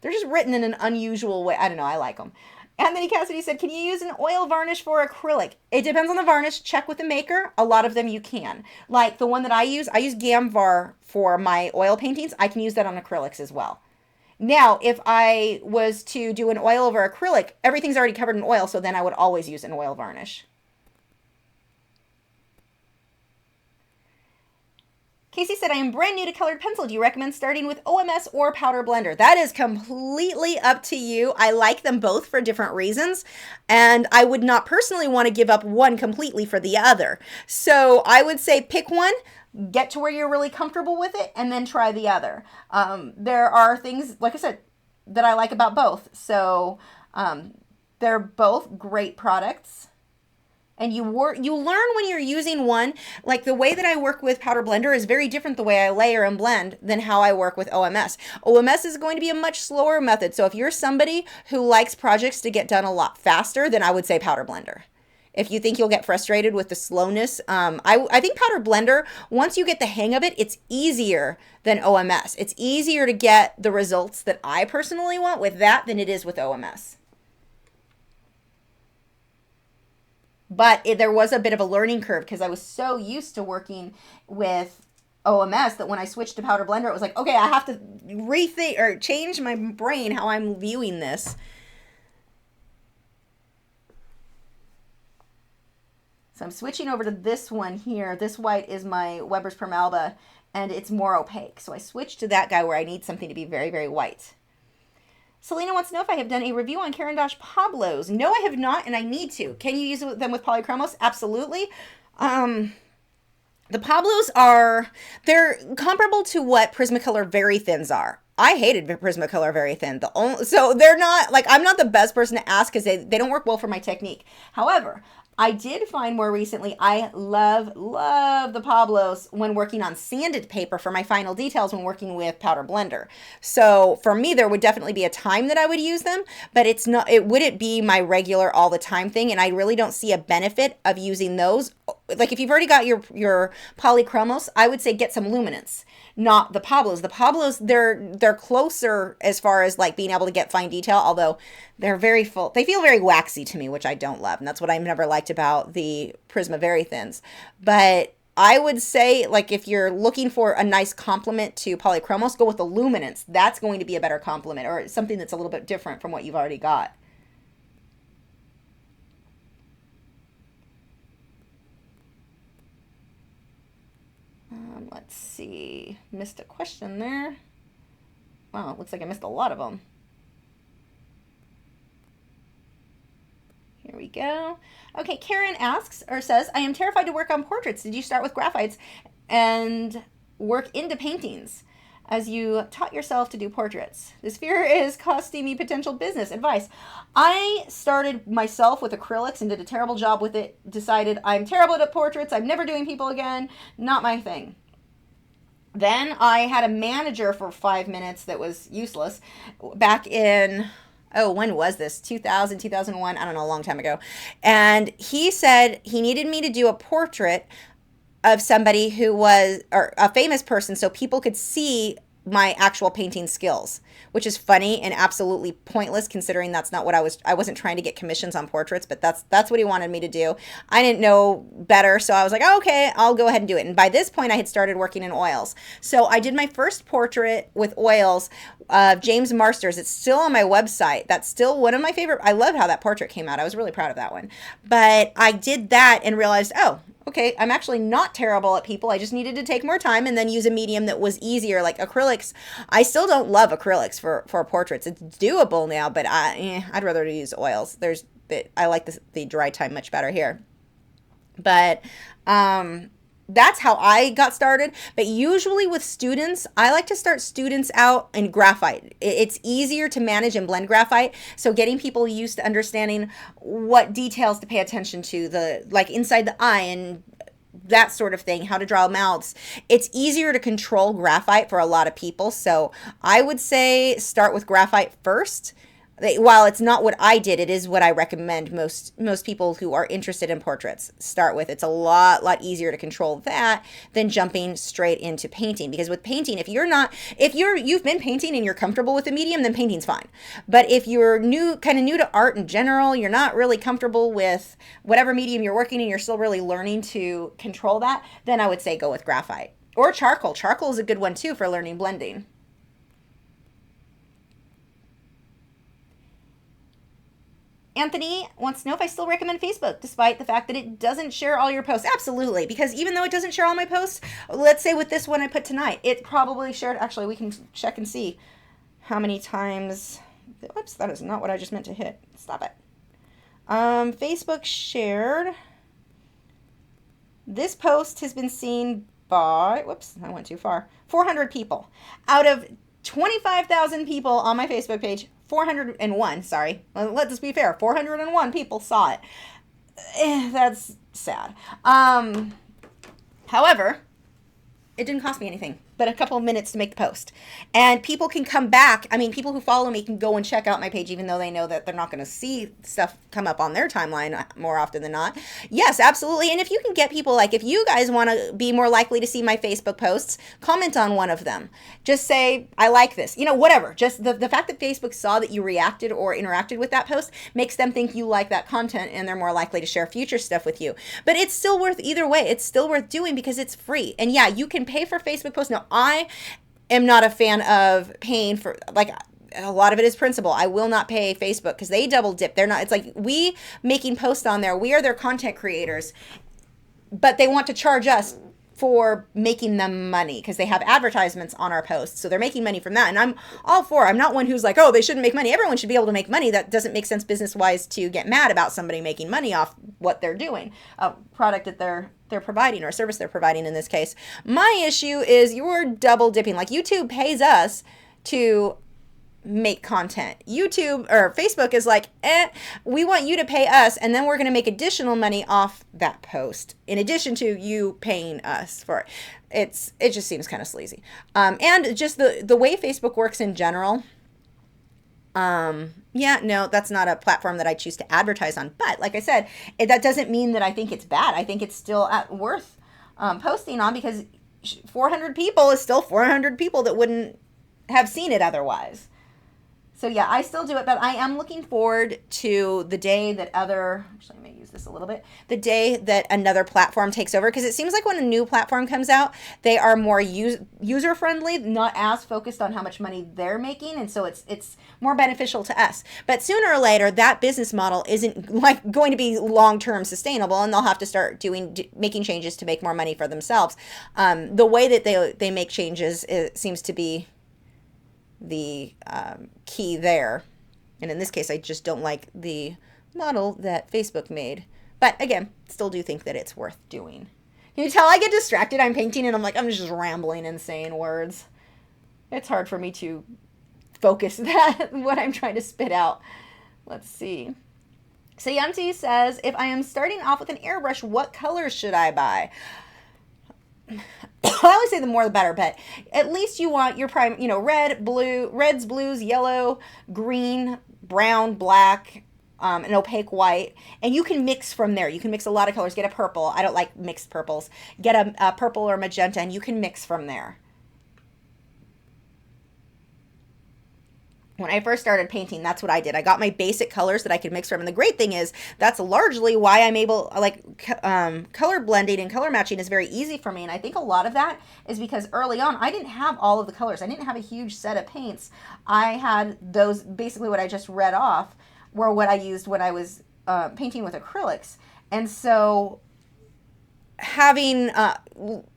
just written in an unusual way. I don't know, I like them. Anthony Cassidy said, can you use an oil varnish for acrylic? It depends on the varnish. Check with the maker. A lot of them you can. Like the one that I use Gamvar for my oil paintings. I can use that on acrylics as well. Now, if I was to do an oil over acrylic, everything's already covered in oil, so then I would always use an oil varnish. Casey said, I am brand new to colored pencil. Do you recommend starting with OMS or powder blender? That is completely up to you. I like them both for different reasons, and I would not personally want to give up one completely for the other. So I would say pick one, get to where you're really comfortable with it, and then try the other. There are things, like I said, that I like about both. So they're both great products. And you learn when you're using one. Like the way that I work with Powder Blender is very different the way I layer and blend than how I work with OMS. OMS is going to be a much slower method. So if you're somebody who likes projects to get done a lot faster, then I would say Powder Blender. If you think you'll get frustrated with the slowness, I think Powder Blender, once you get the hang of it, it's easier than OMS. It's easier to get the results that I personally want with that than it is with OMS. But there was a bit of a learning curve because I was so used to working with OMS that when I switched to Powder Blender, it was like, okay, I have to rethink or change my brain how I'm viewing this. So I'm switching over to this one here. This white is my Weber's Permalba, and it's more opaque. So I switched to that guy where I need something to be very, very white. Selena wants to know if I have done a review on Caran d'Ache Pablos. No, I have not, and I need to. Can you use them with polychromos? Absolutely. The Pablos they're comparable to what Prismacolor Very Thins are. I hated Prismacolor Very Thin. So they're not, like, I'm not the best person to ask because they don't work well for my technique. However, I did find more recently, I love the Pablos when working on sanded paper for my final details when working with Powder Blender. So for me, there would definitely be a time that I would use them, but it wouldn't be my regular all the time thing. And I really don't see a benefit of using those like if you've already got your polychromos, I would say get some luminance, not the Pablos. The Pablos, they're closer as far as like being able to get fine detail, although they're very full. They feel very waxy to me, which I don't love, and that's what I've never liked about the Prisma Very Thins. But I would say, like, if you're looking for a nice complement to polychromos, go with the luminance. That's going to be a better complement, or something that's a little bit different from what you've already got. Let's see. Missed a question there. Wow, it looks like I missed a lot of them. Here we go. Okay, Karen asks or says, I am terrified to work on portraits. Did you start with graphites and work into paintings as you taught yourself to do portraits? This fear is costing me potential business advice. I started myself with acrylics and did a terrible job with it. Decided I'm terrible at portraits. I'm never doing people again. Not my thing. Then I had a manager for 5 minutes that was useless back in, oh, when was this? 2000, 2001, I don't know, a long time ago. And he said he needed me to do a portrait of somebody who was, or a famous person, so people could see my actual painting skills, which is funny and absolutely pointless considering that's not what I wasn't trying to get commissions on portraits, but that's what he wanted me to do. I didn't know better, so I was like, oh, okay, I'll go ahead and do it. And by this point I had started working in oils. So I did my first portrait with oils of James Marsters. It's still on my website. That's still one of my favorite. I love how that portrait came out. I was really proud of that one. But I did that and realized, oh, okay, I'm actually not terrible at people. I just needed to take more time and then use a medium that was easier, like acrylics. I still don't love acrylics for portraits. It's doable now, but I'd rather use oils. I like the dry time much better here. But that's how I got started. But usually with students, I like to start students out in graphite. It's easier to manage and blend graphite. So getting people used to understanding what details to pay attention to, like inside the eye and that sort of thing, how to draw mouths. It's easier to control graphite for a lot of people. So I would say start with graphite first. While it's not what I did, it is what I recommend most people who are interested in portraits start with. It's a lot easier to control that than jumping straight into painting. Because with painting, if you've been painting and you're comfortable with the medium, then painting's fine. But if you're kind of new to art in general, you're not really comfortable with whatever medium you're working in, you're still really learning to control that, then I would say go with graphite. Or charcoal. Charcoal is a good one too for learning blending. Anthony wants to know if I still recommend Facebook, despite the fact that it doesn't share all your posts. Absolutely, because even though it doesn't share all my posts, let's say with this one I put tonight, it probably shared, actually we can check and see how many times, whoops, that is not what I just meant to hit. Stop it. Facebook shared, this post has been seen by, whoops, I went too far, 400 people. Out of 25,000 people on my Facebook page, 401, sorry, let's be fair, 401 people saw it. That's sad. However, it didn't cost me anything but a couple of minutes to make the post. And people can come back. I mean, people who follow me can go and check out my page, even though they know that they're not going to see stuff come up on their timeline more often than not. Yes, absolutely. And if you can get people, like if you guys want to be more likely to see my Facebook posts, comment on one of them. Just say, I like this, whatever. Just the fact that Facebook saw that you reacted or interacted with that post makes them think you like that content and they're more likely to share future stuff with you. But it's still worth either way. It's still worth doing because it's free. And yeah, you can pay for Facebook posts. Now, I am not a fan of paying for, like, a lot of it is principle. I will not pay Facebook because they double dip. They're not, it's like we making posts on there. We are their content creators, but they want to charge us for making them money because they have advertisements on our posts. So they're making money from that. And I'm all for, I'm not one who's like, oh, they shouldn't make money. Everyone should be able to make money. That doesn't make sense business-wise to get mad about somebody making money off what they're doing, a product that they're providing or a service they're providing in this case. My issue is you're double dipping. Like YouTube pays us to make content. YouTube or Facebook is like, we want you to pay us and then we're going to make additional money off that post in addition to you paying us for it. It just seems kind of sleazy. And just the way Facebook works in general, Yeah, no, that's not a platform that I choose to advertise on. But like I said, that doesn't mean that I think it's bad. I think it's still worth posting on, because 400 people is still 400 people that wouldn't have seen it otherwise. So yeah, I still do it, but I am looking forward to the day that actually, I may use this a little bit, the day that another platform takes over, because it seems like when a new platform comes out, they are more user-friendly, not as focused on how much money they're making, and so it's more beneficial to us. But sooner or later, that business model isn't like going to be long-term sustainable, and they'll have to start making changes to make more money for themselves. The way that they make changes, it seems to be the key there. And in this case, I just don't like the model that Facebook made. But again, still do think that it's worth doing. Can you tell I get distracted? I'm painting and I'm just rambling and saying words. It's hard for me to focus what I'm trying to spit out. Let's see. Sayanti says, if I am starting off with an airbrush, what colors should I buy? I always say the more the better, but at least you want your prime, red, blue, reds, blues, yellow, green, brown, black, an opaque white, and you can mix from there. You can mix a lot of colors. Get a purple. I don't like mixed purples. Get a purple or magenta, and you can mix from there. When I first started painting, that's what I did. I got my basic colors that I could mix from. And the great thing is that's largely why I'm able, color blending and color matching is very easy for me. And I think a lot of that is because early on, I didn't have all of the colors. I didn't have a huge set of paints. I had those, basically what I just read off, were what I used when I was painting with acrylics. And so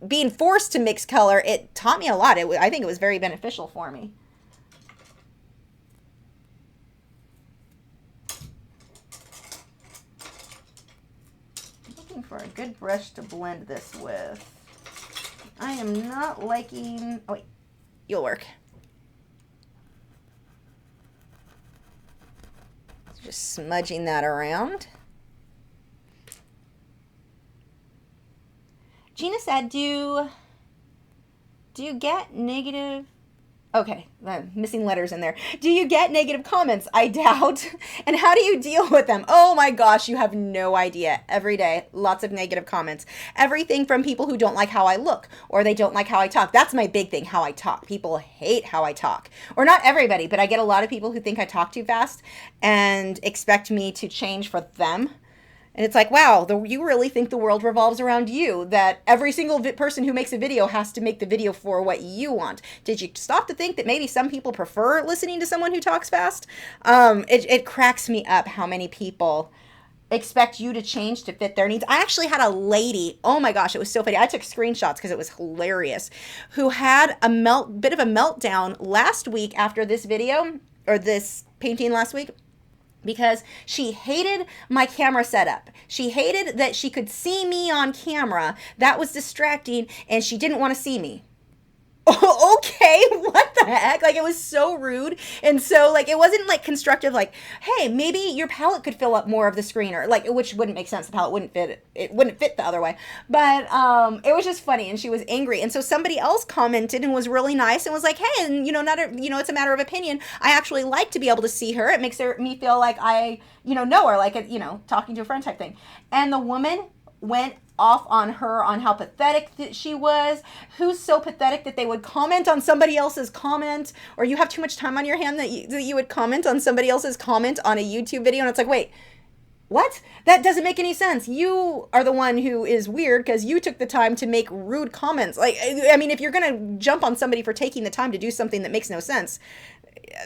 being forced to mix color, it taught me a lot. I think it was very beneficial for me. For a good brush to blend this with. I am not liking, oh wait, you'll work. So just smudging that around. Gina said, do you get negative, okay, I'm missing letters in there. Do you get negative comments? I doubt. And how do you deal with them? Oh my gosh, you have no idea. Every day, lots of negative comments. Everything from people who don't like how I look, or they don't like how I talk. That's my big thing, how I talk. People hate how I talk. Or not everybody, but I get a lot of people who think I talk too fast and expect me to change for them. And it's like, wow, you really think the world revolves around you, that every single person who makes a video has to make the video for what you want. Did you stop to think that maybe some people prefer listening to someone who talks fast? It cracks me up how many people expect you to change to fit their needs. I actually had a lady, oh my gosh, it was so funny. I took screenshots because it was hilarious, who had a bit of a meltdown last week after this video, or this painting last week, because she hated my camera setup. She hated that she could see me on camera. That was distracting, and she didn't want to see me. Okay, what the heck? Like, it was so rude. And so, like, it wasn't like constructive, like, hey, maybe your palette could fill up more of the screen, or like, which wouldn't make sense. The palette wouldn't fit it wouldn't fit the other way. But it was just funny, and she was angry. And so somebody else commented and was really nice and was like, hey, and it's a matter of opinion. I actually like to be able to see her. It makes me feel like I know her, like talking to a friend type thing. And the woman went off on her on how pathetic that she was. Who's so pathetic that they would comment on somebody else's comment, or you have too much time on your hand that you would comment on somebody else's comment on a YouTube video. And it's like, wait, what? That doesn't make any sense. You are the one who is weird because you took the time to make rude comments. Like, I mean, if you're going to jump on somebody for taking the time to do something that makes no sense,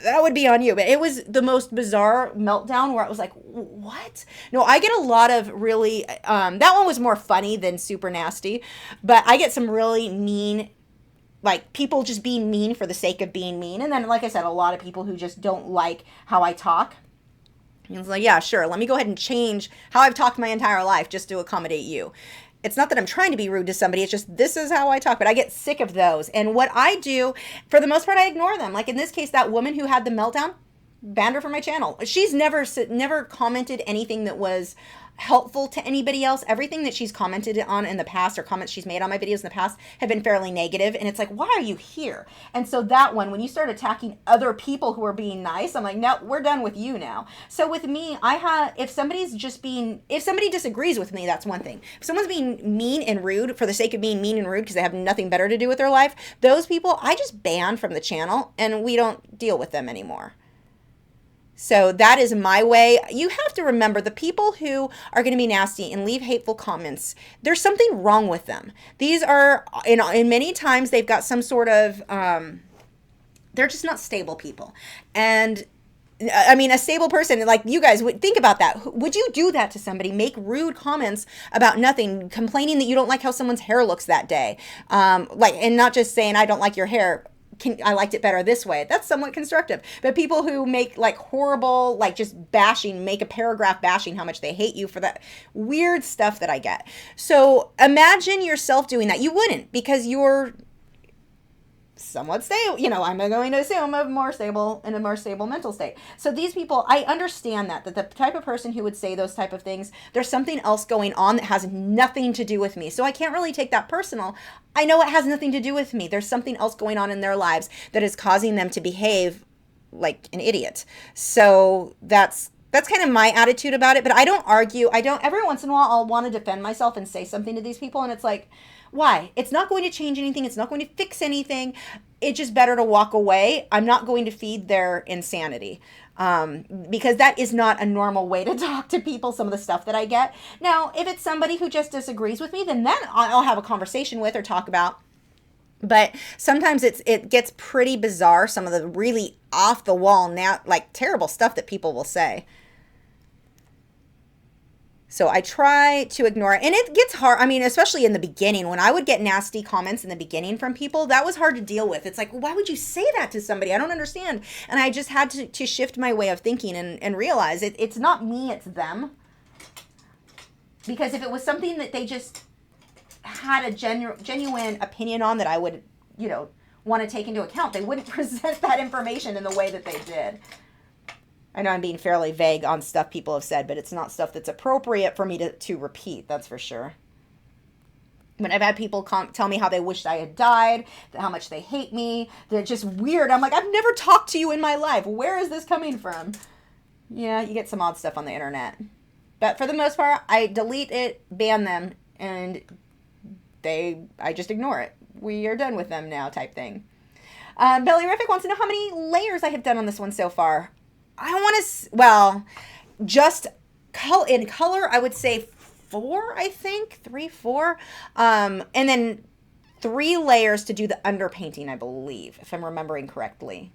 that would be on you. But it was the most bizarre meltdown where I was like, what? No, I get a lot of really, that one was more funny than super nasty, but I get some really mean, like, people just being mean for the sake of being mean. And then, like I said, a lot of people who just don't like how I talk. And it's like, yeah, sure, let me go ahead and change how I've talked my entire life just to accommodate you. It's not that I'm trying to be rude to somebody. It's just, this is how I talk. But I get sick of those. And what I do, for the most part, I ignore them. Like in this case, that woman who had the meltdown, banned her from my channel. She's never commented anything that was helpful to anybody else. Everything that she's commented on in the past, or comments she's made on my videos in the past, have been fairly negative. And it's like, why are you here? And so that one, when you start attacking other people who are being nice, I'm like, no, we're done with you now. So with me, if somebody disagrees with me, that's one thing. If someone's being mean and rude for the sake of being mean and rude because they have nothing better to do with their life, those people I just ban from the channel and we don't deal with them anymore. So that is my way. You have to remember, the people who are going to be nasty and leave hateful comments, there's something wrong with them. These are, in many times, they've got some sort of, they're just not stable people. And I mean, a stable person, like you guys, would think about that. Would you do that to somebody? Make rude comments about nothing, complaining that you don't like how someone's hair looks that day. And not just saying, I don't like your hair. I liked it better this way. That's somewhat constructive. But people who make like horrible, like just bashing, make a paragraph bashing how much they hate you for that weird stuff that I get. So imagine yourself doing that. You wouldn't, because you're somewhat stable. I'm going to assume in a more stable mental state. So these people, I understand that the type of person who would say those type of things, there's something else going on that has nothing to do with me. So I can't really take that personal. I know it has nothing to do with me. There's something else going on in their lives that is causing them to behave like an idiot. So that's kind of my attitude about it. But I don't argue. Every once in a while, I'll want to defend myself and say something to these people. And it's like, why? It's not going to change anything. It's not going to fix anything. It's just better to walk away. I'm not going to feed their insanity, because that is not a normal way to talk to people, some of the stuff that I get. Now, if it's somebody who just disagrees with me, then I'll have a conversation with or talk about. But sometimes it gets pretty bizarre, some of the really off the wall, now like terrible stuff that people will say. So I try to ignore it. And it gets hard. I mean, especially in the beginning, when I would get nasty comments in the beginning from people, that was hard to deal with. It's like, why would you say that to somebody? I don't understand. And I just had to shift my way of thinking and realize it's not me, it's them. Because if it was something that they just had a genuine opinion on that I would, want to take into account, they wouldn't present that information in the way that they did. I know I'm being fairly vague on stuff people have said, but it's not stuff that's appropriate for me to repeat, that's for sure. When I've had people tell me how they wished I had died, how much they hate me, they're just weird. I'm like, I've never talked to you in my life. Where is this coming from? Yeah, you get some odd stuff on the internet. But for the most part, I delete it, ban them, and I just ignore it. We are done with them now type thing. Bellyrific wants to know how many layers I have done on this one so far. I want to, just in color, I would say 4, I think. 3, 4. And then 3 layers to do the underpainting, I believe, if I'm remembering correctly.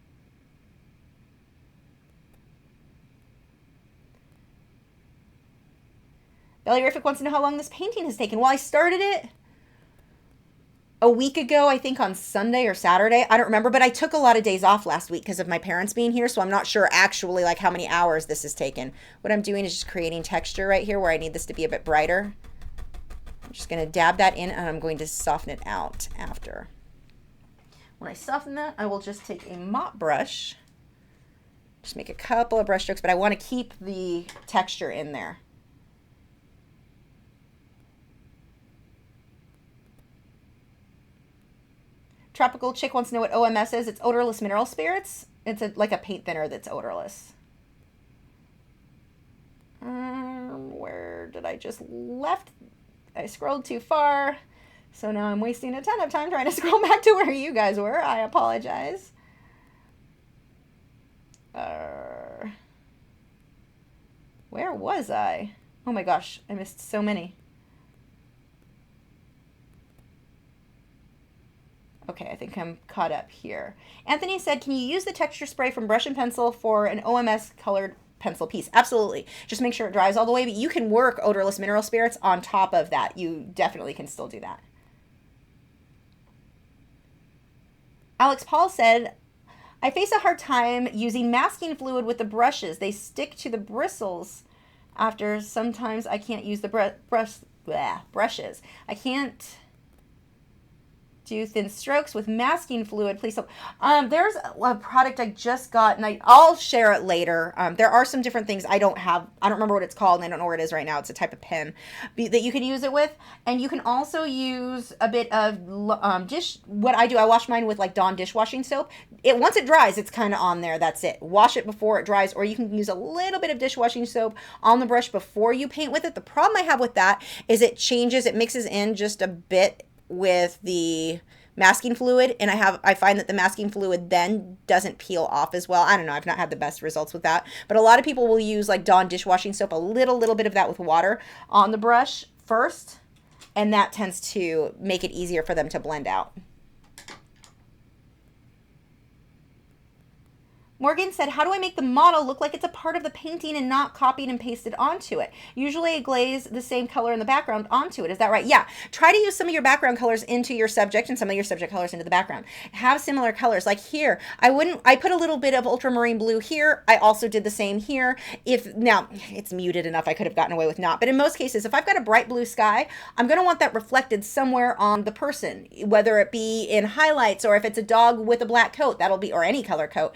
Bellyrific wants to know how long this painting has taken. Well, I started it a week ago, I think on Sunday or Saturday. I don't remember, but I took a lot of days off last week because of my parents being here, so I'm not sure actually like how many hours this has taken. What I'm doing is just creating texture right here where I need this to be a bit brighter. I'm just going to dab that in, and I'm going to soften it out after. When I soften that, I will just take a mop brush, just make a couple of brush strokes, but I want to keep the texture in there. Tropical Chick wants to know what OMS is. It's odorless mineral spirits. It's like a paint thinner that's odorless. Where did I just left? I scrolled too far. So now I'm wasting a ton of time trying to scroll back to where you guys were. I apologize. Where was I? Oh my gosh, I missed so many. Okay, I think I'm caught up here. Anthony said, can you use the texture spray from Brush and Pencil for an OMS colored pencil piece? Absolutely. Just make sure it dries all the way, but you can work odorless mineral spirits on top of that. You definitely can still do that. Alex Paul said, I face a hard time using masking fluid with the brushes. They stick to the bristles after. Sometimes I can't use the brushes. I can't do thin strokes with masking fluid, please help. There's a product I just got, and I'll share it later. There are some different things I don't remember what it's called, and I don't know where it is right now. It's a type of pen that you can use it with, and you can also use a bit of what I do, I wash mine with like Dawn dishwashing soap. Once it dries, it's kind of on there. That's it. Wash it before it dries, or you can use a little bit of dishwashing soap on the brush before you paint with it. The problem I have with that is it mixes in just a bit with the masking fluid, and I find that the masking fluid then doesn't peel off as well. I don't know, I've not had the best results with that, but a lot of people will use like Dawn dishwashing soap, a little bit of that with water on the brush first, and that tends to make it easier for them to blend out. Morgan said, how do I make the model look like it's a part of the painting and not copied and pasted onto it? Usually I glaze the same color in the background onto it. Is that right? Yeah. Try to use some of your background colors into your subject and some of your subject colors into the background. Have similar colors. Like here, I put a little bit of ultramarine blue here. I also did the same here. Now, it's muted enough I could have gotten away with not, but in most cases, if I've got a bright blue sky, I'm going to want that reflected somewhere on the person, whether it be in highlights or if it's a dog with a black coat, or any color coat,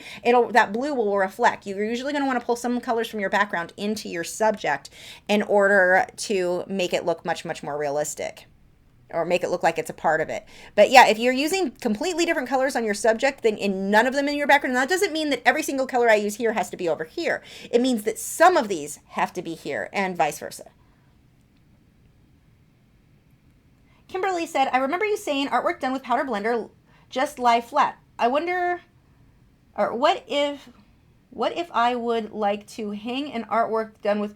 that blue will reflect. You're usually going to want to pull some colors from your background into your subject in order to make it look much, much more realistic, or make it look like it's a part of it. But yeah, if you're using completely different colors on your subject and none of them in your background, that doesn't mean that every single color I use here has to be over here. It means that some of these have to be here and vice versa. Kimberly said, I remember you saying artwork done with powder blender just lie flat. I wonder, or what if I would like to hang an artwork done with,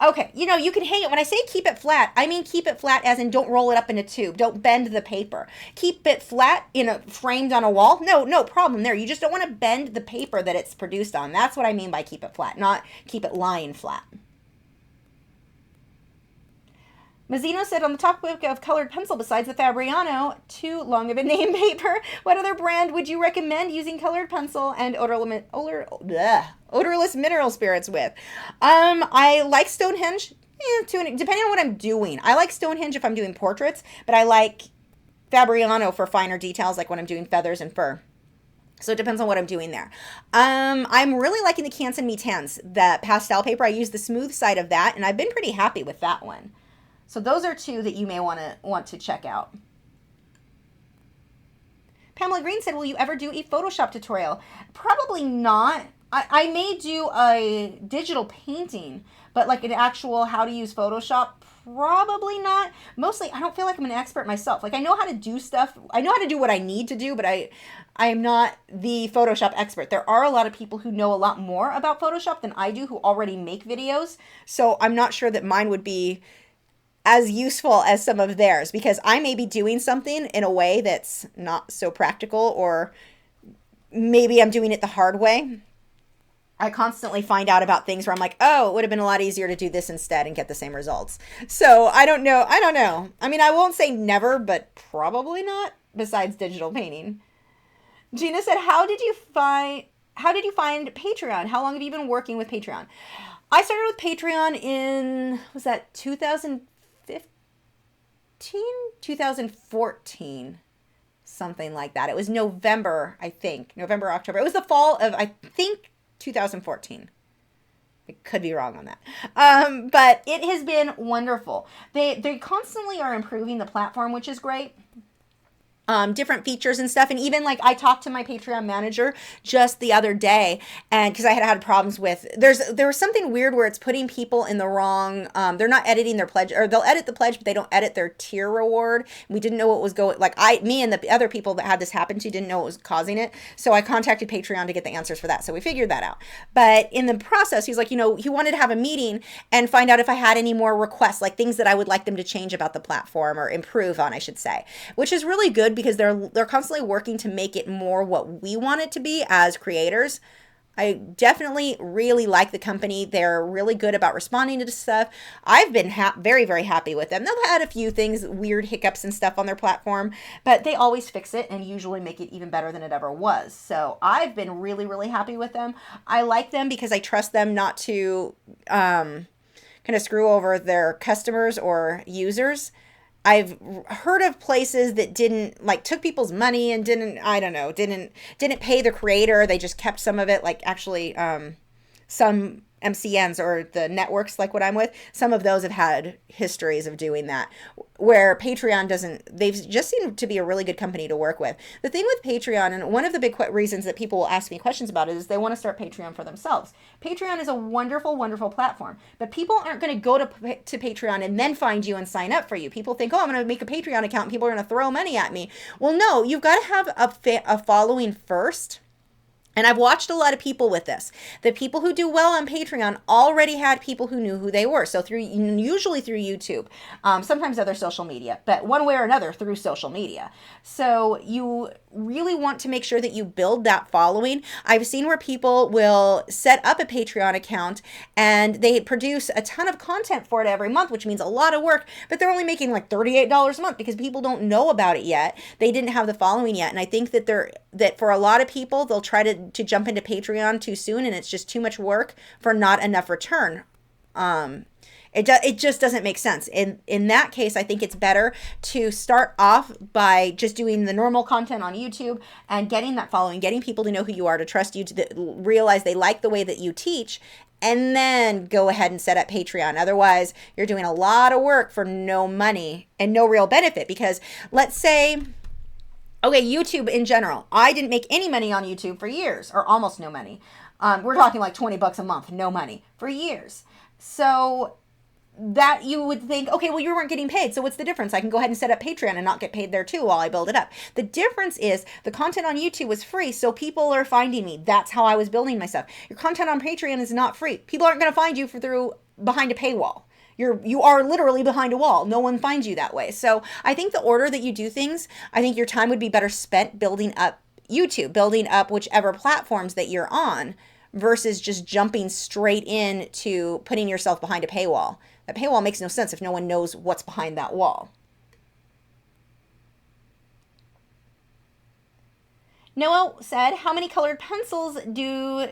okay, you can hang it. When I say keep it flat, I mean keep it flat as in don't roll it up in a tube. Don't bend the paper. Keep it flat framed on a wall. No problem there. You just don't want to bend the paper that it's produced on. That's what I mean by keep it flat, not keep it lying flat. Mazzino said, on the topic of colored pencil, besides the Fabriano, too long of a name paper, what other brand would you recommend using colored pencil and odorless mineral spirits with? I like Stonehenge, depending on what I'm doing. I like Stonehenge if I'm doing portraits, but I like Fabriano for finer details, like when I'm doing feathers and fur. So it depends on what I'm doing there. I'm really liking the Canson Inktense, that pastel paper. I use the smooth side of that, and I've been pretty happy with that one. So those are two that you may want to check out. Pamela Green said, will you ever do a Photoshop tutorial? Probably not. I may do a digital painting, but like an actual how to use Photoshop, probably not. Mostly, I don't feel like I'm an expert myself. Like I know how to do stuff. I know how to do what I need to do, but I am not the Photoshop expert. There are a lot of people who know a lot more about Photoshop than I do who already make videos. So I'm not sure that mine would be as useful as some of theirs, because I may be doing something in a way that's not so practical, or maybe I'm doing it the hard way. I constantly find out about things where I'm like, oh, it would have been a lot easier to do this instead and get the same results. So I don't know. I mean, I won't say never, but probably not, besides digital painting. Gina said, how did you find Patreon? How long have you been working with Patreon? I started with Patreon in, was that 2015? 2014, something like that. It was November, I think. November, October. It was the fall of, I think, 2014. I could be wrong on that. But it has been wonderful. They constantly are improving the platform, which is great. Different features and stuff. And even like I talked to my Patreon manager just the other day, and because I had problems with, there was something weird where it's putting people in the wrong, they're not editing their pledge, or they'll edit the pledge, but they don't edit their tier reward. We didn't know what was going, like me and the other people that had this happen to didn't know what was causing it. So I contacted Patreon to get the answers for that. So we figured that out. But in the process, he's like, he wanted to have a meeting and find out if I had any more requests, like things that I would like them to change about the platform, or improve on, I should say, which is really good, because they're constantly working to make it more what we want it to be as creators. I definitely really like the company. They're really good about responding to stuff. I've been very, very happy with them. They've had a few things, weird hiccups and stuff on their platform, but they always fix it and usually make it even better than it ever was. So I've been really, really happy with them. I like them because I trust them not to kind of screw over their customers or users. I've heard of places that didn't like took people's money and didn't, I don't know, didn't pay the creator. They just kept some of it. Like actually, some MCNs or the networks like what I'm with, some of those have had histories of doing that, where Patreon doesn't. They've just seemed to be a really good company to work with. The thing with Patreon, and one of the big reasons that people will ask me questions about it, is they want to start Patreon for themselves. Patreon is a wonderful, wonderful platform, but people aren't going to go to Patreon and then find you and sign up for you. People think, oh, I'm going to make a Patreon account and people are going to throw money at me. Well, no, you've got to have a following first. And I've watched a lot of people with this. The people who do well on Patreon already had people who knew who they were. So usually through YouTube, sometimes other social media, but one way or another through social media. So you really want to make sure that you build that following. I've seen where people will set up a Patreon account and they produce a ton of content for it every month, which means a lot of work, but they're only making like $38 a month because people don't know about it yet. They didn't have the following yet. And I think that for a lot of people, they'll try to jump into Patreon too soon, and it's just too much work for not enough return. It just doesn't make sense. In that case, I think it's better to start off by just doing the normal content on YouTube and getting that following, getting people to know who you are, to trust you, to realize they like the way that you teach, and then go ahead and set up Patreon. Otherwise, you're doing a lot of work for no money and no real benefit. Because let's say, okay, YouTube in general. I didn't make any money on YouTube for years, or almost no money. We're talking like $20 a month, no money for years. So that you would think, okay, well, you weren't getting paid. So what's the difference? I can go ahead and set up Patreon and not get paid there too while I build it up. The difference is the content on YouTube was free. So people are finding me. That's how I was building myself. Your content on Patreon is not free. People aren't going to find you through behind a paywall. You are literally behind a wall. No one finds you that way. So I think the order that you do things, I think your time would be better spent building up YouTube, building up whichever platforms that you're on, versus just jumping straight into putting yourself behind a paywall. That paywall makes no sense if no one knows what's behind that wall. Noah said, how many colored pencils do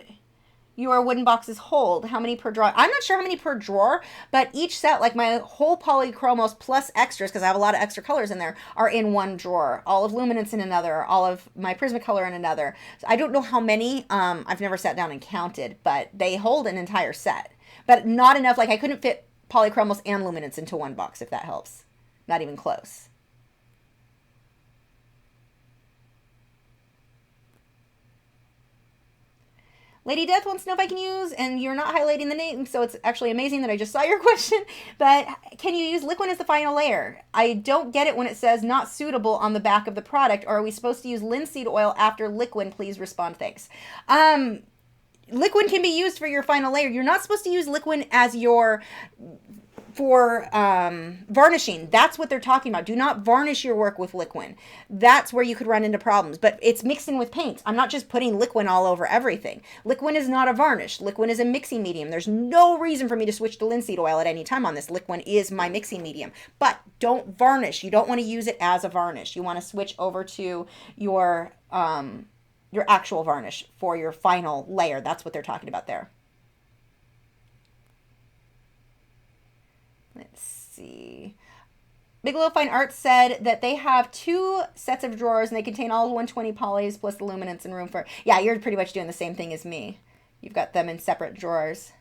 your wooden boxes hold? How many per drawer? I'm not sure how many per drawer, but each set, like my whole polychromos plus extras, because I have a lot of extra colors in there, are in one drawer. All of luminance in another, all of my Prismacolor in another. So I don't know how many. I've never sat down and counted, but they hold an entire set. But not enough. Like I couldn't fit polychromos and luminance into one box, if that helps. Not even close. Lady Death wants to know if I can use, and you're not highlighting the name, so it's actually amazing that I just saw your question, but can you use liquid as the final layer? I don't get it when it says not suitable on the back of the product, or are we supposed to use linseed oil after liquid? Please respond, thanks. Liquid can be used for your final layer. You're not supposed to use liquid as for varnishing. That's what they're talking about. Do not varnish your work with liquid. That's where you could run into problems. But it's mixed in with paint. I'm not just putting liquid all over everything. Liquid is not a varnish. Liquid is a mixing medium. There's no reason for me to switch to linseed oil at any time on this. Liquid is my mixing medium. But don't varnish. You don't want to use it as a varnish. You want to switch over to your actual varnish for your final layer. That's what they're talking about there. Let's see. Bigelow Fine Arts said that they have 2 sets of drawers and they contain all 120 polys plus the luminance and room for... Yeah, you're pretty much doing the same thing as me. You've got them in separate drawers.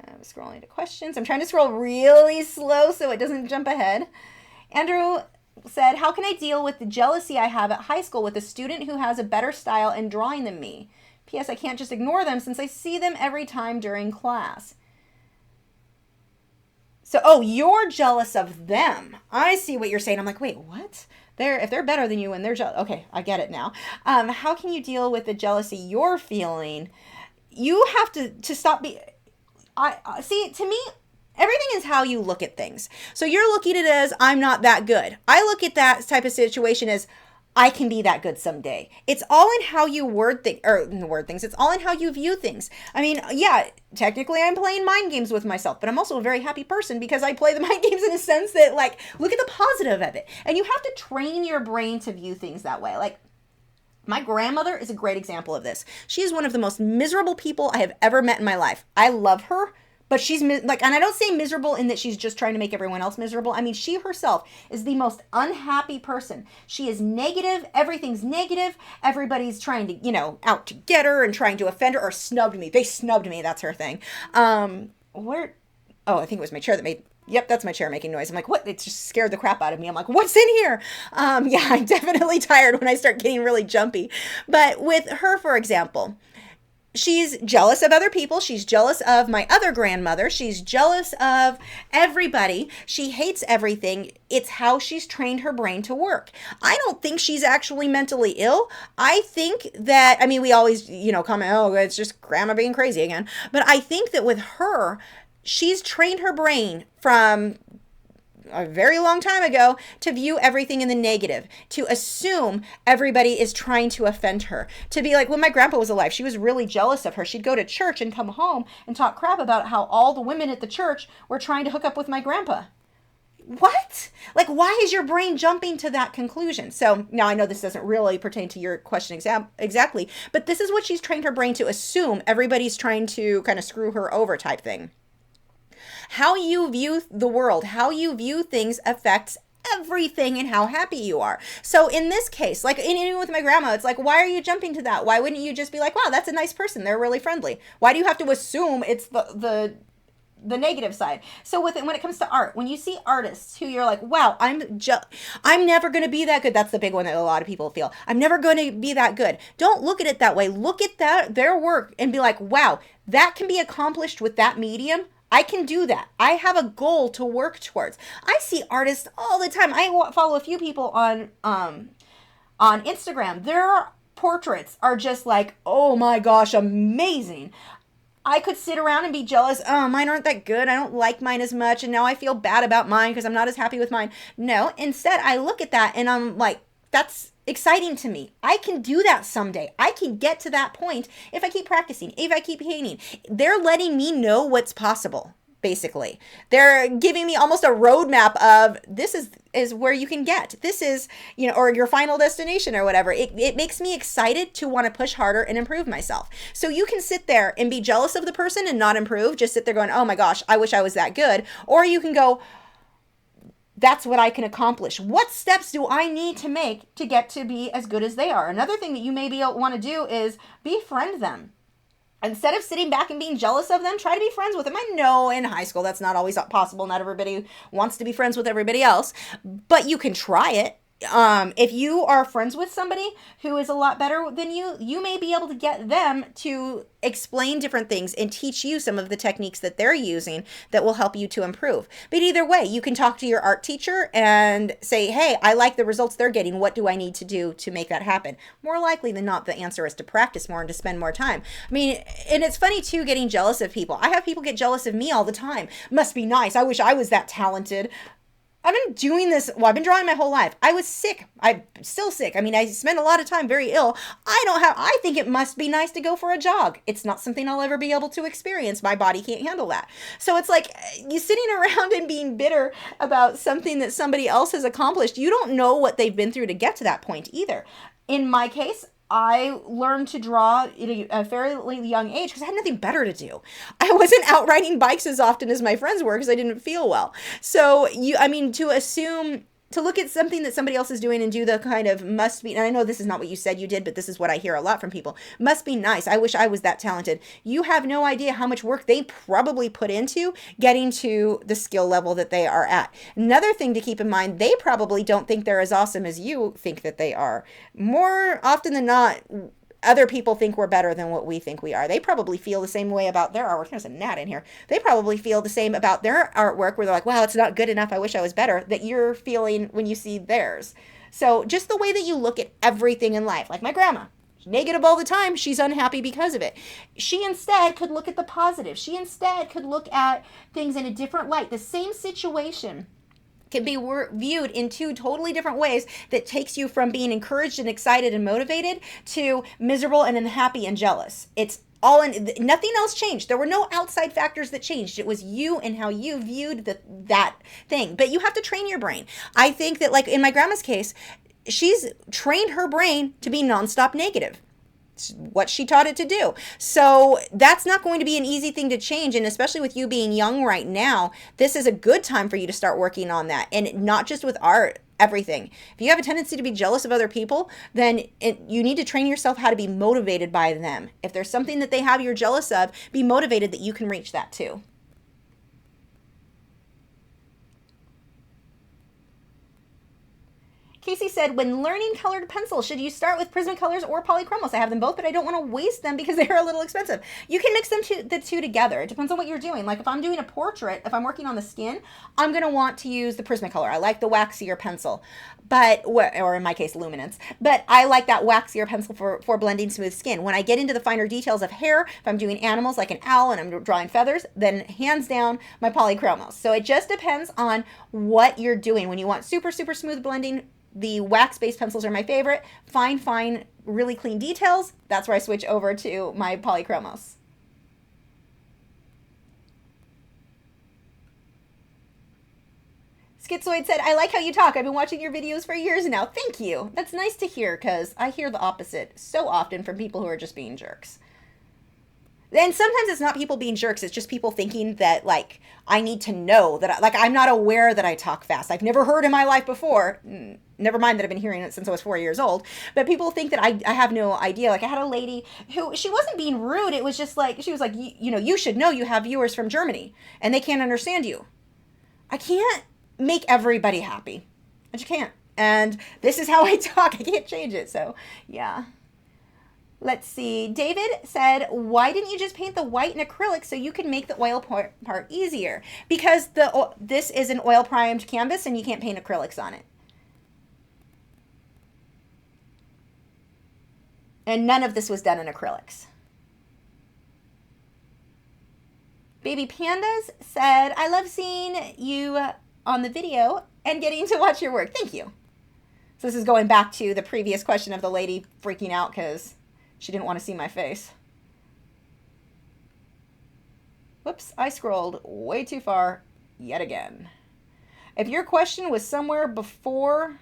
I'm scrolling to questions. I'm trying to scroll really slow so it doesn't jump ahead. Andrew said, how can I deal with the jealousy I have at high school with a student who has a better style in drawing than me? P.S. I can't just ignore them since I see them every time during class. So, oh, you're jealous of them. I see what you're saying. I'm like, wait, what? If they're better than you and they're jealous. Okay, I get it now. How can you deal with the jealousy you're feeling? You have to stop being... See, to me, everything is how you look at things. So you're looking at it as, I'm not that good. I look at that type of situation as, I can be that good someday. It's all in how you word things. It's all in how you view things. I mean, yeah, technically I'm playing mind games with myself, but I'm also a very happy person because I play the mind games in a sense that, like, look at the positive of it. And you have to train your brain to view things that way. Like, my grandmother is a great example of this. She is one of the most miserable people I have ever met in my life. I love her, But she's like, and I don't say miserable in that she's just trying to make everyone else miserable. I mean, she herself is the most unhappy person. She is negative. Everything's negative. Everybody's trying to, out to get her and trying to offend her or snubbed me. They snubbed me. That's her thing. Where? Oh, I think it was my chair that made. Yep, that's my chair making noise. I'm like, what? It just scared the crap out of me. I'm like, what's in here? Yeah, I'm definitely tired when I start getting really jumpy. But with her, for example, she's jealous of other people. She's jealous of my other grandmother. She's jealous of everybody. She hates everything. It's how she's trained her brain to work. I don't think she's actually mentally ill. I think that, I mean, we always, comment, oh, it's just grandma being crazy again. But I think that with her, she's trained her brain from a very long time ago to view everything in the negative, to assume everybody is trying to offend her, to be like, when my grandpa was alive, she was really jealous of her. She'd go to church and come home and talk crap about how all the women at the church were trying to hook up with my grandpa. What? Like, why is your brain jumping to that conclusion? So now I know this doesn't really pertain to your question exactly, but this is what she's trained her brain to assume everybody's trying to kind of screw her over type thing. How you view the world, how you view things affects everything and how happy you are. So in this case, like even with my grandma, it's like, why are you jumping to that? Why wouldn't you just be like, wow, that's a nice person. They're really friendly. Why do you have to assume it's the negative side? So with it, when it comes to art, when you see artists who you're like, wow, I'm never going to be that good. That's the big one that a lot of people feel. I'm never going to be that good. Don't look at it that way. Look at their work and be like, wow, that can be accomplished with that medium. I can do that. I have a goal to work towards. I see artists all the time. I follow a few people on Instagram. Their portraits are just like, oh my gosh, amazing. I could sit around and be jealous. Oh, mine aren't that good. I don't like mine as much. And now I feel bad about mine because I'm not as happy with mine. No, instead I look at that and I'm like, that's exciting to me. I can do that someday. I can get to that point if I keep practicing, if I keep painting. They're letting me know what's possible, basically. They're giving me almost a roadmap of this is where you can get. This is, or your final destination or whatever. It makes me excited to want to push harder and improve myself. So you can sit there and be jealous of the person and not improve. Just sit there going, oh my gosh, I wish I was that good. Or you can go, that's what I can accomplish. What steps do I need to make to get to be as good as they are? Another thing that you maybe want to do is befriend them. Instead of sitting back and being jealous of them, try to be friends with them. I know in high school that's not always possible. Not everybody wants to be friends with everybody else, but you can try it. If you are friends with somebody who is a lot better than you, you may be able to get them to explain different things and teach you some of the techniques that they're using that will help you to improve. But either way, you can talk to your art teacher and say, hey, I like the results they're getting. What do I need to do to make that happen? More likely than not, the answer is to practice more and to spend more time. I mean, and it's funny too, getting jealous of people. I have people get jealous of me all the time. Must be nice. I wish I was that talented. I've been doing this, I've been drawing my whole life. I was sick. I'm still sick. I mean, I spent a lot of time very ill. I think it must be nice to go for a jog. It's not something I'll ever be able to experience. My body can't handle that. So it's like you sitting around and being bitter about something that somebody else has accomplished. You don't know what they've been through to get to that point either. In my case, I learned to draw at a fairly young age because I had nothing better to do. I wasn't out riding bikes as often as my friends were because I didn't feel well. So to look at something that somebody else is doing and do the kind of must be, and I know this is not what you said you did, but this is what I hear a lot from people, must be nice. I wish I was that talented. You have no idea how much work they probably put into getting to the skill level that they are at. Another thing to keep in mind, they probably don't think they're as awesome as you think that they are. More often than not, other people think we're better than what we think we are. They probably feel the same way about their artwork. There's a gnat in here. They probably feel the same about their artwork where they're like, wow, it's not good enough. I wish I was better, that you're feeling when you see theirs. So just the way that you look at everything in life, like my grandma, negative all the time. She's unhappy because of it. She instead could look at the positive. She instead could look at things in a different light. The same situation can be viewed in two totally different ways that takes you from being encouraged and excited and motivated to miserable and unhappy and jealous. It's all in, nothing else changed. There were no outside factors that changed. It was you and how you viewed that thing. But you have to train your brain. I think that, like in my grandma's case, she's trained her brain to be nonstop negative. what she taught it to do. So that's not going to be an easy thing to change. And especially with you being young right now, this is a good time for you to start working on that. And not just with art, everything. If you have a tendency to be jealous of other people, then you need to train yourself how to be motivated by them. If there's something that they have you're jealous of, be motivated that you can reach that too. Casey said, when learning colored pencils, should you start with Prismacolors or polychromos? I have them both, but I don't want to waste them because they're a little expensive. You can mix them the two together. It depends on what you're doing. Like if I'm doing a portrait, if I'm working on the skin, I'm going to want to use the Prismacolor. I like the waxier pencil, but, or in my case, luminance, but I like that waxier pencil for blending smooth skin. When I get into the finer details of hair, if I'm doing animals like an owl and I'm drawing feathers, then hands down my polychromos. So it just depends on what you're doing. When you want super, super smooth blending, the wax-based pencils are my favorite. Fine, really clean details. That's where I switch over to my polychromos. Schizoid said, I like how you talk. I've been watching your videos for years now. Thank you. That's nice to hear because I hear the opposite so often from people who are just being jerks. And sometimes it's not people being jerks. It's just people thinking that, like, I need to know that, I'm not aware that I talk fast. I've never heard in my life before. Never mind that I've been hearing it since I was 4 years old. But people think that I have no idea. Like, I had a lady who, she wasn't being rude. It was just like, she was like, you know, you should know you have viewers from Germany and they can't understand you. I can't make everybody happy. I just can't. And this is how I talk. I can't change it. So, yeah. Let's see. David said, why didn't you just paint the white in acrylic so you could make the oil part easier? Because this is an oil primed canvas and you can't paint acrylics on it. And none of this was done in acrylics. Baby Pandas said, I love seeing you on the video and getting to watch your work. Thank you. So this is going back to the previous question of the lady freaking out because she didn't want to see my face. Whoops, I scrolled way too far yet again. If your question was somewhere before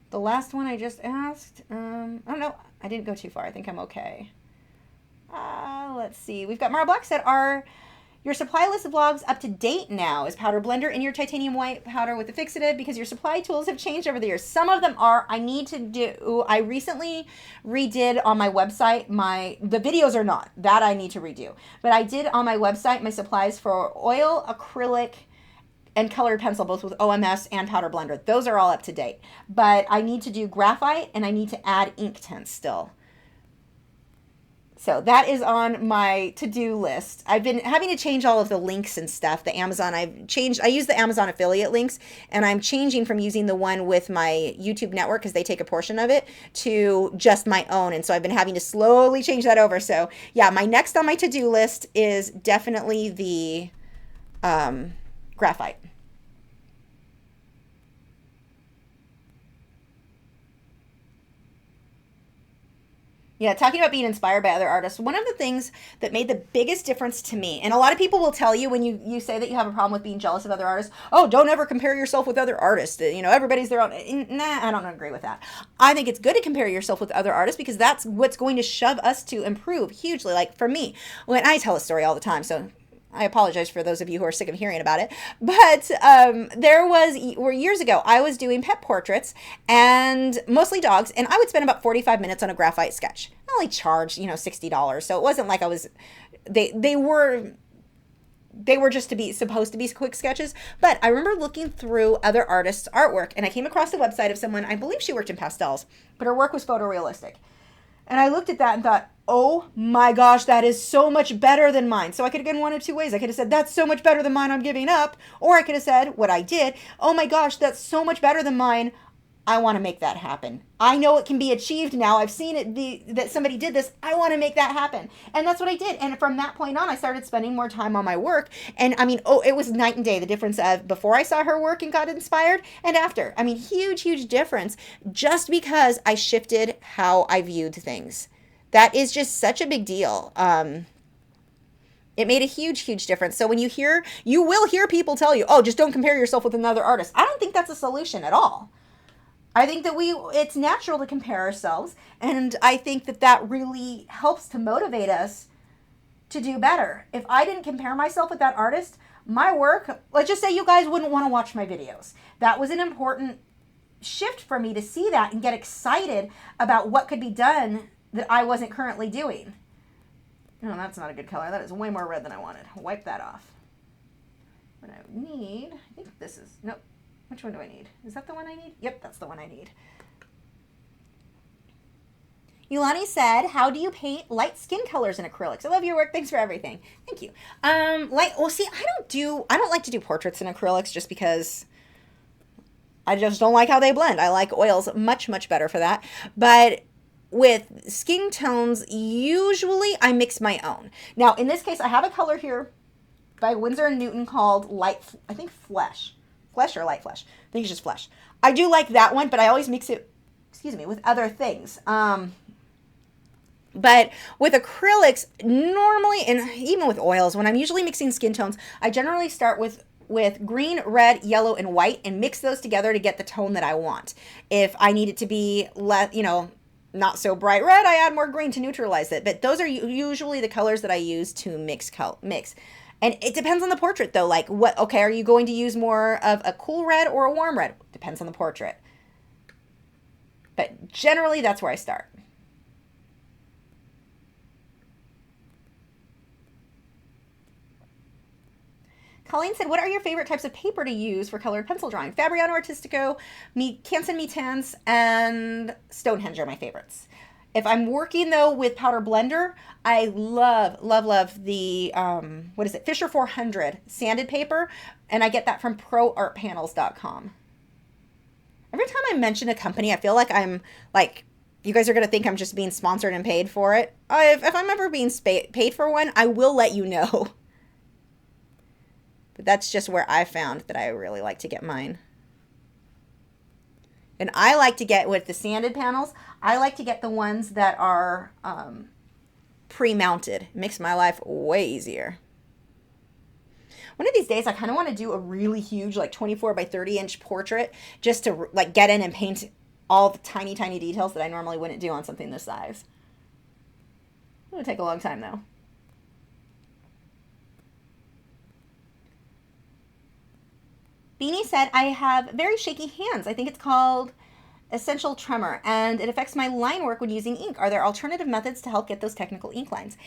the last one I just asked, I don't know. I didn't go too far. I think I'm okay. Let's see. We've got Mara Black said, are your supply list of blogs up to date now? Is Powder Blender in your titanium white powder with the fixative? Because your supply tools have changed over the years. Some of them are. I recently redid on my website, the videos are not. That I need to redo. But I did on my website my supplies for oil, acrylic, and colored pencil, both with OMS and Powder Blender. Those are all up to date. But I need to do graphite and I need to add Inktense still. So that is on my to-do list. I've been having to change all of the links and stuff. The Amazon, I use the Amazon affiliate links, and I'm changing from using the one with my YouTube network because they take a portion of it to just my own. And so I've been having to slowly change that over. So yeah, my next on my to-do list is definitely the graphite. Yeah, talking about being inspired by other artists, one of the things that made the biggest difference to me, and a lot of people will tell you when you say that you have a problem with being jealous of other artists, oh, don't ever compare yourself with other artists. You know, everybody's their own. Nah, I don't agree with that. I think it's good to compare yourself with other artists because that's what's going to shove us to improve hugely. Like for me, when I tell a story all the time, so I apologize for those of you who are sick of hearing about it, but were years ago, I was doing pet portraits and mostly dogs, and I would spend about 45 minutes on a graphite sketch. I only charged, $60, so it wasn't like I was, they were just supposed to be quick sketches. But I remember looking through other artists' artwork, and I came across the website of someone, I believe she worked in pastels, but her work was photorealistic. And I looked at that and thought, oh my gosh, that is so much better than mine. So I could have gone one of two ways. I could have said, that's so much better than mine, I'm giving up. Or I could have said what I did, oh my gosh, that's so much better than mine, I want to make that happen. I know it can be achieved now. I've seen it that somebody did this. I want to make that happen. And that's what I did. And from that point on, I started spending more time on my work. And I mean, it was night and day, the difference of before I saw her work and got inspired and after. I mean, huge, huge difference just because I shifted how I viewed things. That is just such a big deal. It made a huge, huge difference. So when you will hear people tell you, oh, just don't compare yourself with another artist. I don't think that's a solution at all. I think that it's natural to compare ourselves, and I think that that really helps to motivate us to do better. If I didn't compare myself with that artist, my work, let's just say you guys wouldn't want to watch my videos. That was an important shift for me to see that and get excited about what could be done that I wasn't currently doing. No, that's not a good color. That is way more red than I wanted. Wipe that off. What I need, I think this is, nope. Which one do I need? Is that the one I need? Yep, that's the one I need. Yulani said, how do you paint light skin colors in acrylics? I love your work. Thanks for everything. Thank you. Well, see, I don't like to do portraits in acrylics just because I just don't like how they blend. I like oils much, much better for that. But with skin tones, usually I mix my own. Now, in this case, I have a color here by Winsor & Newton called Light, I think Flesh. Flesh or Light Flesh. I think it's just Flesh. I do like that one, but I always mix it, with other things. But with acrylics, normally, and even with oils, when I'm usually mixing skin tones, I generally start with green, red, yellow, and white and mix those together to get the tone that I want. If I need it to be not so bright red, I add more green to neutralize it. But those are usually the colors that I use to mix. And it depends on the portrait, though. Like, are you going to use more of a cool red or a warm red? Depends on the portrait. But generally, that's where I start. Colleen said, what are your favorite types of paper to use for colored pencil drawing? Fabriano Artistico, Canson Inktense, and Stonehenge are my favorites. If I'm working, though, with Powder Blender, I love, love, love the, Fisher 400 sanded paper, and I get that from proartpanels.com. Every time I mention a company, I feel like I'm, you guys are going to think I'm just being sponsored and paid for it. If I'm ever being paid for one, I will let you know. But that's just where I found that I really like to get mine. And I like to get, with the sanded panels, I like to get the ones that are pre-mounted. It makes my life way easier. One of these days, I kind of want to do a really huge, 24 by 30 inch portrait just to get in and paint all the tiny, tiny details that I normally wouldn't do on something this size. It would take a long time, though. Beanie said, I have very shaky hands. I think it's called essential tremor, and it affects my line work when using ink. Are there alternative methods to help get those technical ink lines?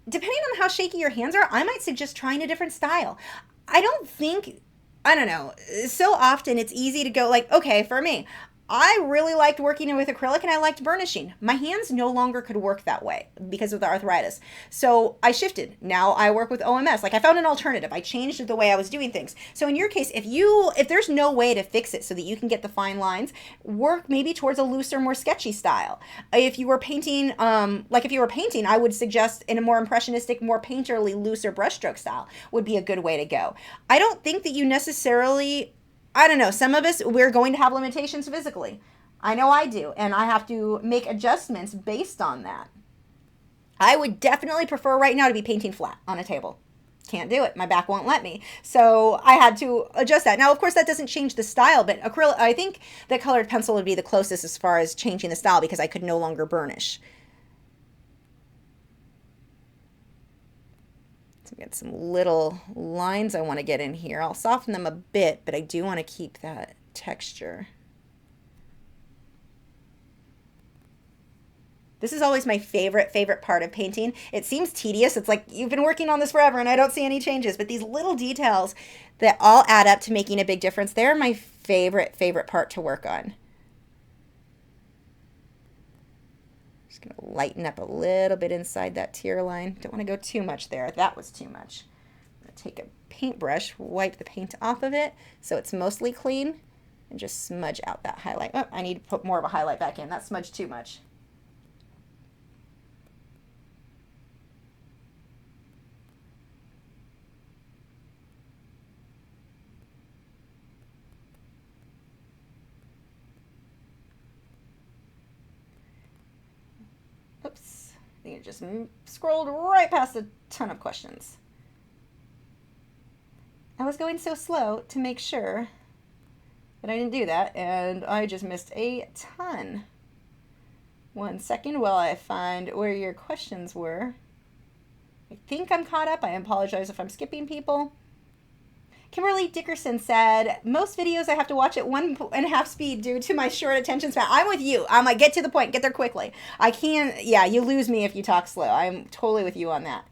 Depending on how shaky your hands are, I might suggest trying a different style. I don't know. So often it's easy to go okay, for me, I really liked working with acrylic and I liked burnishing. My hands no longer could work that way because of the arthritis. So I shifted. Now I work with OMS. I found an alternative. I changed the way I was doing things. So in your case, if there's no way to fix it so that you can get the fine lines, work maybe towards a looser, more sketchy style. If you were painting, I would suggest in a more impressionistic, more painterly, looser brushstroke style would be a good way to go. I don't think that you necessarily, some of us, we're going to have limitations physically. I know I do, and I have to make adjustments based on that. I would definitely prefer right now to be painting flat on a table. Can't do it. My back won't let me. So I had to adjust that. Now, of course, that doesn't change the style, but acrylic, I think that colored pencil would be the closest as far as changing the style because I could no longer burnish. Get some little lines I want to get in here. I'll soften them a bit, but I do want to keep that texture. This is always my favorite part of painting. It seems tedious. It's like you've been working on this forever and I don't see any changes, but these little details that all add up to making a big difference, they're my favorite part to work on. Going to lighten up a little bit inside that tear line. Don't want to go too much there. That was too much. I'm going to take a paintbrush, wipe the paint off of it so it's mostly clean, and just smudge out that highlight. Oh, I need to put more of a highlight back in. That smudged too much. Oops, I think it just scrolled right past a ton of questions. I was going so slow to make sure but I didn't do that, and I just missed a ton. 1 second while I find where your questions were. I think I'm caught up. I apologize if I'm skipping people. Kimberly Dickerson said, most videos I have to watch at 1.5 speed due to my short attention span. I'm with you. I'm like, get to the point, get there quickly. I can't, yeah, you lose me if you talk slow. I'm totally with you on that.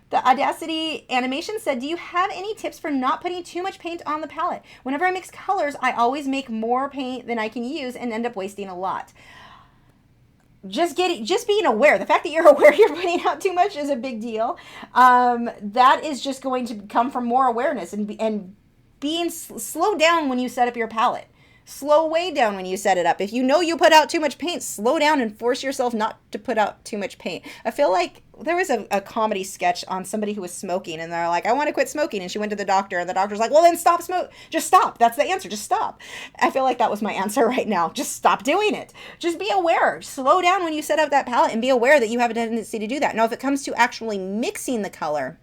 The Audacity animation said, do you have any tips for not putting too much paint on the palette? Whenever I mix colors, I always make more paint than I can use and end up wasting a lot. Just being aware. The fact that you're aware you're putting out too much is a big deal. That is just going to come from more awareness and being slow down when you set up your palette. Slow way down when you set it up. If you know you put out too much paint, slow down and force yourself not to put out too much paint. I feel like there was a comedy sketch on somebody who was smoking, and they're like, I want to quit smoking. And she went to the doctor, and the doctor's like, well, then stop smoke. Just stop. That's the answer. Just stop. I feel like that was my answer right now. Just stop doing it. Just be aware. Slow down when you set up that palette and be aware that you have a tendency to do that. Now, if it comes to actually mixing the color,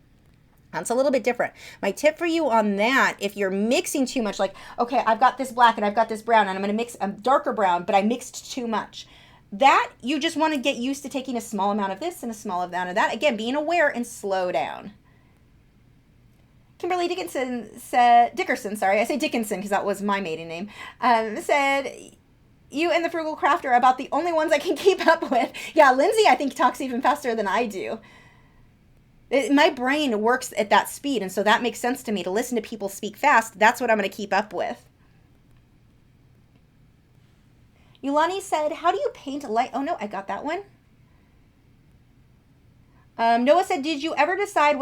that's a little bit different. My tip for you on that, if you're mixing too much, like, okay, I've got this black and I've got this brown, and I'm going to mix a darker brown, but I mixed too much. That, you just want to get used to taking a small amount of this and a small amount of that. Again, being aware and slow down. Kimberly Dickerson said, I say Dickinson because that was my maiden name, said, you and the Frugal Crafter are about the only ones I can keep up with. Yeah, Lindsay, I think, talks even faster than I do. My brain works at that speed, and so that makes sense to me to listen to people speak fast. That's what I'm going to keep up with. Yulani said, how do you paint light? Oh, no, I got that one. Noah said, did you ever decide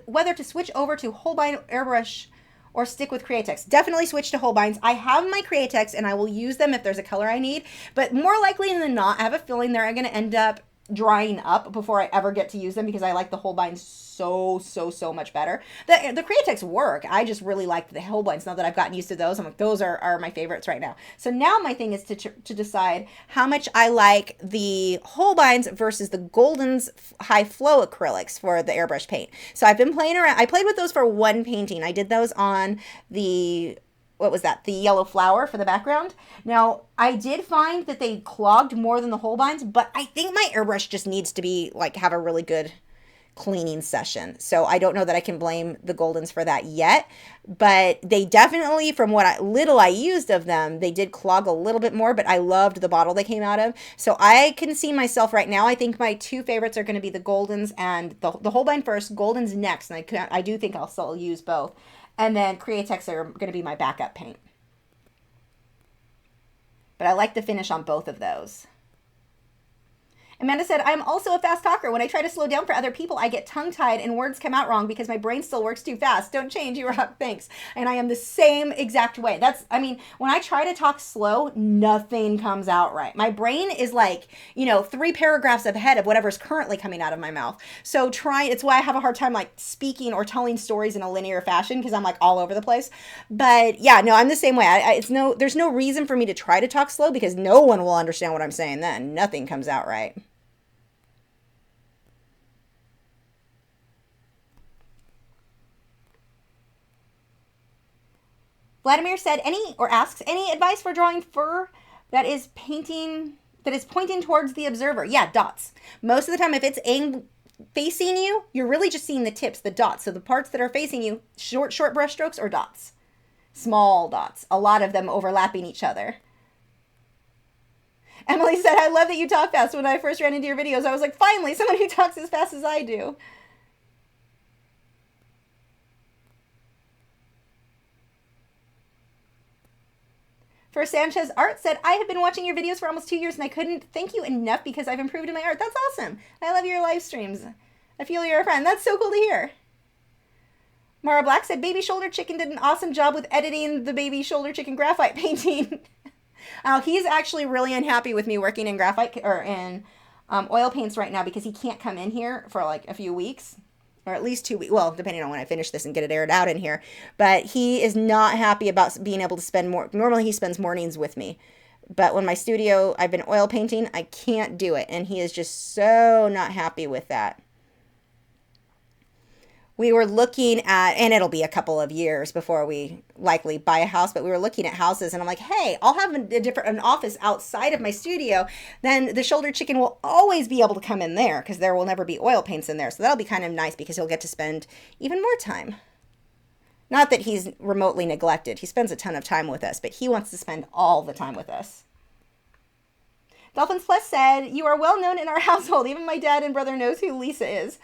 whether to switch over to Holbein airbrush or stick with Createx? Definitely switch to Holbeins. I have my Createx, and I will use them if there's a color I need, but more likely than not, I have a feeling they're going to end up drying up before I ever get to use them, because I like the Holbeins so much better. The Createx work. I just really like the Holbeins now that I've gotten used to those. I'm like, those are my favorites right now. So now my thing is to decide how much I like the Holbeins versus the Golden's high flow acrylics for the airbrush paint. So I've been playing around. I played with those for one painting. I did those on the, what was that? The yellow flower for the background. Now, I did find that they clogged more than the Holbeins, but I think my airbrush just needs to be, like, have a really good cleaning session. So I don't know that I can blame the Goldens for that yet, but they definitely, from what little I used of them, they did clog a little bit more, but I loved the bottle they came out of. So I can see myself right now. I think my two favorites are going to be the Goldens and the Holbein first, Goldens next. And I do think I'll still use both. And then Createx are going to be my backup paint. But I like the finish on both of those. Amanda said, I'm also a fast talker. When I try to slow down for other people, I get tongue-tied and words come out wrong because my brain still works too fast. Don't change, you rock, thanks. And I am the same exact way. When I try to talk slow, nothing comes out right. My brain is like, 3 paragraphs ahead of whatever's currently coming out of my mouth. So it's why I have a hard time like speaking or telling stories in a linear fashion, because I'm like all over the place. But yeah, no, I'm the same way. There's no reason for me to try to talk slow because no one will understand what I'm saying then. Nothing comes out right. Vladimir said, asks any advice for drawing fur that is pointing towards the observer? Yeah, dots. Most of the time, if it's facing you, you're really just seeing the tips, the dots. So the parts that are facing you, short brush strokes or dots. Small dots. A lot of them overlapping each other. Emily said, I love that you talk fast. When I first ran into your videos, I was like, finally, someone who talks as fast as I do. For Sanchez Art said, I have been watching your videos for almost 2 years and I couldn't thank you enough because I've improved in my art. That's awesome. I love your live streams. I feel you're a friend. That's so cool to hear. Mara Black said, Baby Shoulder Chicken did an awesome job with editing the Baby Shoulder Chicken graphite painting. He's actually really unhappy with me working in graphite or in oil paints right now because he can't come in here for like a few weeks. Or at least 2 weeks, well, depending on when I finish this and get it aired out in here. But he is not happy about being able to spend more. Normally he spends mornings with me. But when my studio, I've been oil painting, I can't do it. And he is just so not happy with that. we were looking at, and it'll be a couple of years before we likely buy a house, but we were looking at houses and I'm like, hey, I'll have an office outside of my studio. Then the shoulder chicken will always be able to come in there because there will never be oil paints in there. So that'll be kind of nice because he'll get to spend even more time. Not that he's remotely neglected. He spends a ton of time with us, but he wants to spend all the time with us. Dolphins Plus said, you are well known in our household. Even my dad and brother knows who Lisa is.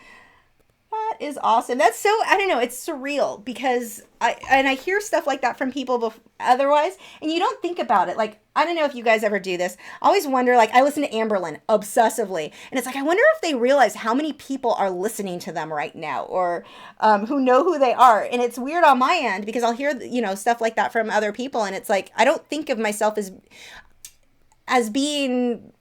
That is awesome. That's so, I don't know, it's surreal because I hear stuff like that from people otherwise, and you don't think about it. Like, I don't know if you guys ever do this. I always wonder, like, I listen to Amberlynn obsessively, and it's like, I wonder if they realize how many people are listening to them right now or who know who they are. And it's weird on my end because I'll hear, you know, stuff like that from other people, and it's like, I don't think of myself as being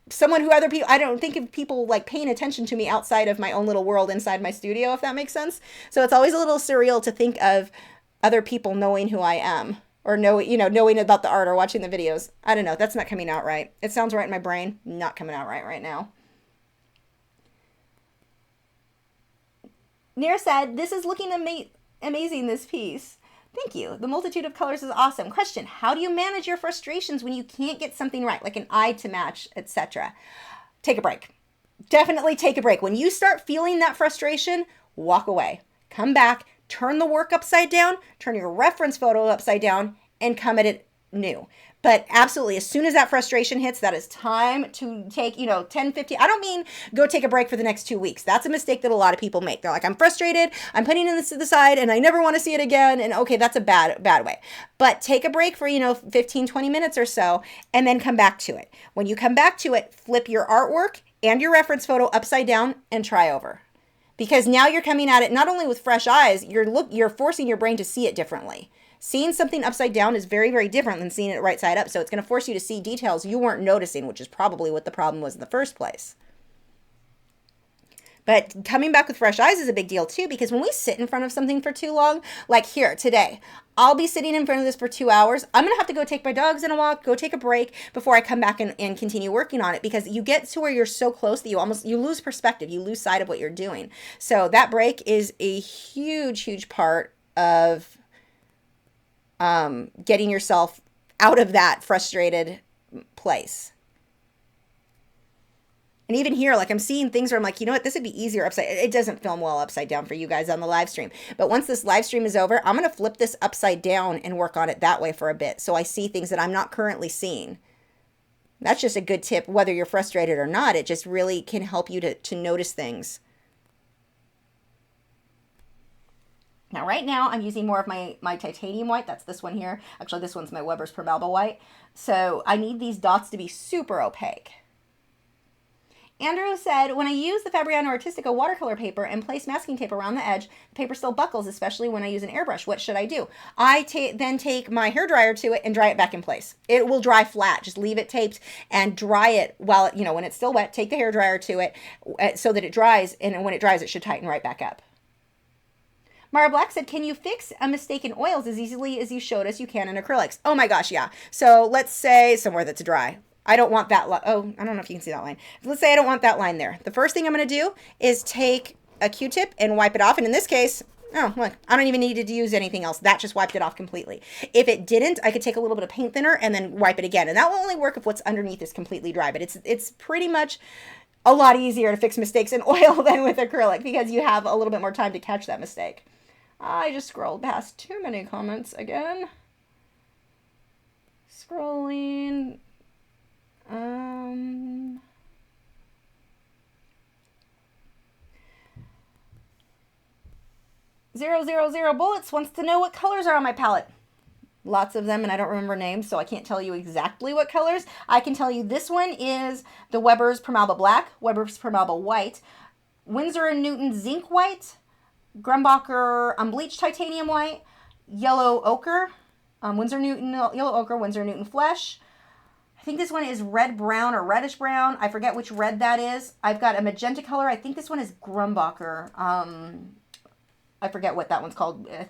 someone who other people, I don't think of people like paying attention to me outside of my own little world inside my studio, if that makes sense. So it's always a little surreal to think of other people knowing who I am or knowing about the art or watching the videos. I don't know. That's not coming out right. It sounds right in my brain. Not coming out right now. Nair said, this is looking amazing, this piece. Thank you. The multitude of colors is awesome. Question, how do you manage your frustrations when you can't get something right, like an eye to match, etc.? Take a break. Definitely take a break. When you start feeling that frustration, walk away. Come back, turn the work upside down, turn your reference photo upside down, and come at it new. But absolutely, as soon as that frustration hits, that is time to take, 10, 15. I don't mean go take a break for the next 2 weeks. That's a mistake that a lot of people make. They're like, I'm frustrated. I'm putting this to the side and I never want to see it again. And okay, that's a bad way. But take a break for, 15, 20 minutes or so and then come back to it. When you come back to it, flip your artwork and your reference photo upside down and try over. Because now you're coming at it not only with fresh eyes, you're forcing your brain to see it differently. Seeing something upside down is very, very different than seeing it right side up. So it's going to force you to see details you weren't noticing, which is probably what the problem was in the first place. But coming back with fresh eyes is a big deal too, because when we sit in front of something for too long, like here today, I'll be sitting in front of this for 2 hours. I'm going to have to go take my dogs on a walk, go take a break before I come back and continue working on it, because you get to where you're so close that you lose perspective. You lose sight of what you're doing. So that break is a huge, huge part of getting yourself out of that frustrated place. And even here, like I'm seeing things where I'm like, you know what, this would be easier upside. It doesn't film well upside down for you guys on the live stream. But once this live stream is over, I'm going to flip this upside down and work on it that way for a bit. So I see things that I'm not currently seeing. That's just a good tip, whether you're frustrated or not. It just really can help you to notice things. Now, right now, I'm using more of my titanium white. That's this one here. Actually, this one's my Weber's Per Malba white. So I need these dots to be super opaque. Andrew said, when I use the Fabriano Artistica watercolor paper and place masking tape around the edge, the paper still buckles, especially when I use an airbrush. What should I do? I then take my hairdryer to it and dry it back in place. It will dry flat. Just leave it taped and dry it while, when it's still wet. Take the hairdryer to it so that it dries, and when it dries, it should tighten right back up. Mara Black said, can you fix a mistake in oils as easily as you showed us you can in acrylics? Oh my gosh, yeah. So let's say somewhere that's dry. I don't want that line. Oh, I don't know if you can see that line. Let's say I don't want that line there. The first thing I'm going to do is take a Q-tip and wipe it off. And in this case, oh, look, I don't even need to use anything else. That just wiped it off completely. If it didn't, I could take a little bit of paint thinner and then wipe it again. And that will only work if what's underneath is completely dry. But it's pretty much a lot easier to fix mistakes in oil than with acrylic because you have a little bit more time to catch that mistake. I just scrolled past too many comments again. Scrolling. 000 Bullets wants to know what colors are on my palette. Lots of them, and I don't remember names, so I can't tell you exactly what colors. I can tell you this one is the Weber's Per Malba Black, Weber's Per Malba White, Winsor & Newton Zinc White, Grumbacher Unbleached Titanium White, Yellow Ochre, Winsor & Newton Yellow Ochre, Winsor & Newton Flesh. I think this one is red brown or reddish brown. I forget which red that is. I've got a magenta color. I think this one is Grumbacher. I forget what that one's called. I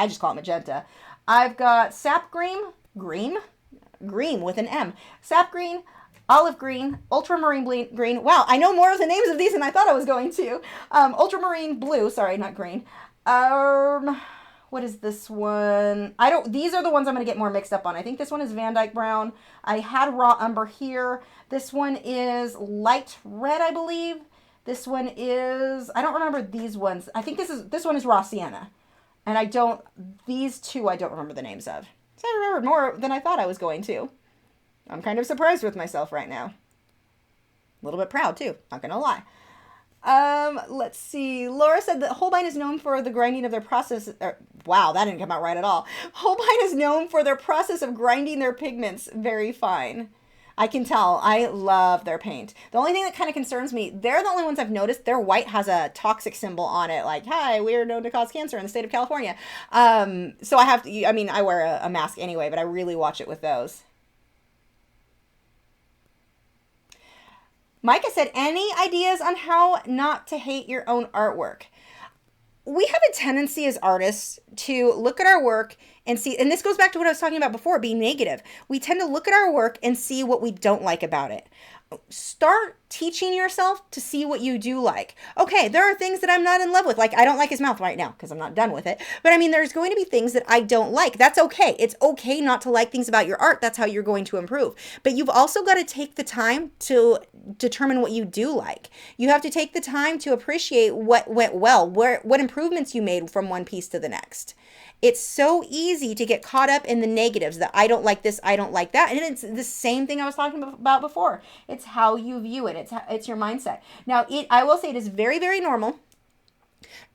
just call it magenta. I've got sap green with an M. Sap green, olive green, ultramarine green. Wow, I know more of the names of these than I thought I was going to. Ultramarine blue. Sorry, not green. What is this one? I don't. These are the ones I'm going to get more mixed up on. I think this one is Van Dyke brown. I had raw umber here. This one is light red, I believe. This one is. I don't remember these ones. I think this one is raw sienna, and I don't. These two I don't remember the names of. So I remembered more than I thought I was going to. I'm kind of surprised with myself right now. A little bit proud too, not gonna lie. Let's see. Laura said that Holbein is known for the grinding of their process. Wow, that didn't come out right at all. Holbein is known for their process of grinding their pigments very fine. I can tell. I love their paint. The only thing that kind of concerns me, they're the only ones I've noticed, their white has a toxic symbol on it. Like, hi, we're known to cause cancer in the state of California. So I have to, I mean, I wear a mask anyway, but I really watch it with those. Micah said, any ideas on how not to hate your own artwork? We have a tendency as artists to look at our work and see, and this goes back to what I was talking about before, being negative. We tend to look at our work and see what we don't like about it. Start teaching yourself to see what you do like. Okay, there are things that I'm not in love with. Like, I don't like his mouth right now because I'm not done with it. But I mean, there's going to be things that I don't like. That's okay. It's okay not to like things about your art. That's how you're going to improve. But you've also got to take the time to determine what you do like. You have to take the time to appreciate what went well, what improvements you made from one piece to the next. It's so easy to get caught up in the negatives, that I don't like this, I don't like that. And it's the same thing I was talking about before. It's how you view it. It's your mindset. Now, I will say it is very, very normal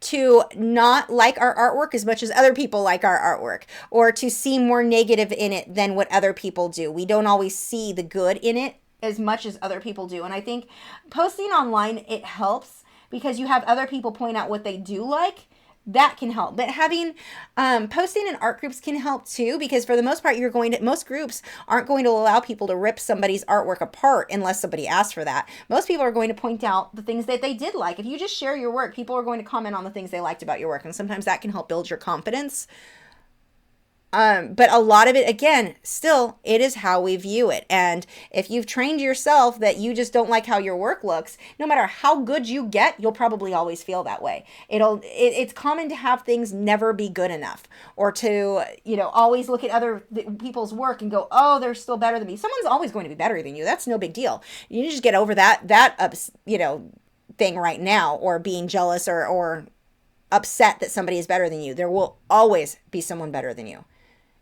to not like our artwork as much as other people like our artwork, or to see more negative in it than what other people do. We don't always see the good in it as much as other people do. And I think posting online, it helps because you have other people point out what they do like. That can help. But having posting in art groups can help too, because for the most part, most groups aren't going to allow people to rip somebody's artwork apart unless somebody asks for that. Most people are going to point out the things that they did like. If you just share your work, people are going to comment on the things they liked about your work, and sometimes that can help build your confidence. But a lot of it, again, still, it is how we view it. And if you've trained yourself that you just don't like how your work looks, no matter how good you get, you'll probably always feel that way. It's common to have things never be good enough, or to, always look at other people's work and go, oh, they're still better than me. Someone's always going to be better than you. That's no big deal. You just get over that thing right now, or being jealous or upset that somebody is better than you. There will always be someone better than you.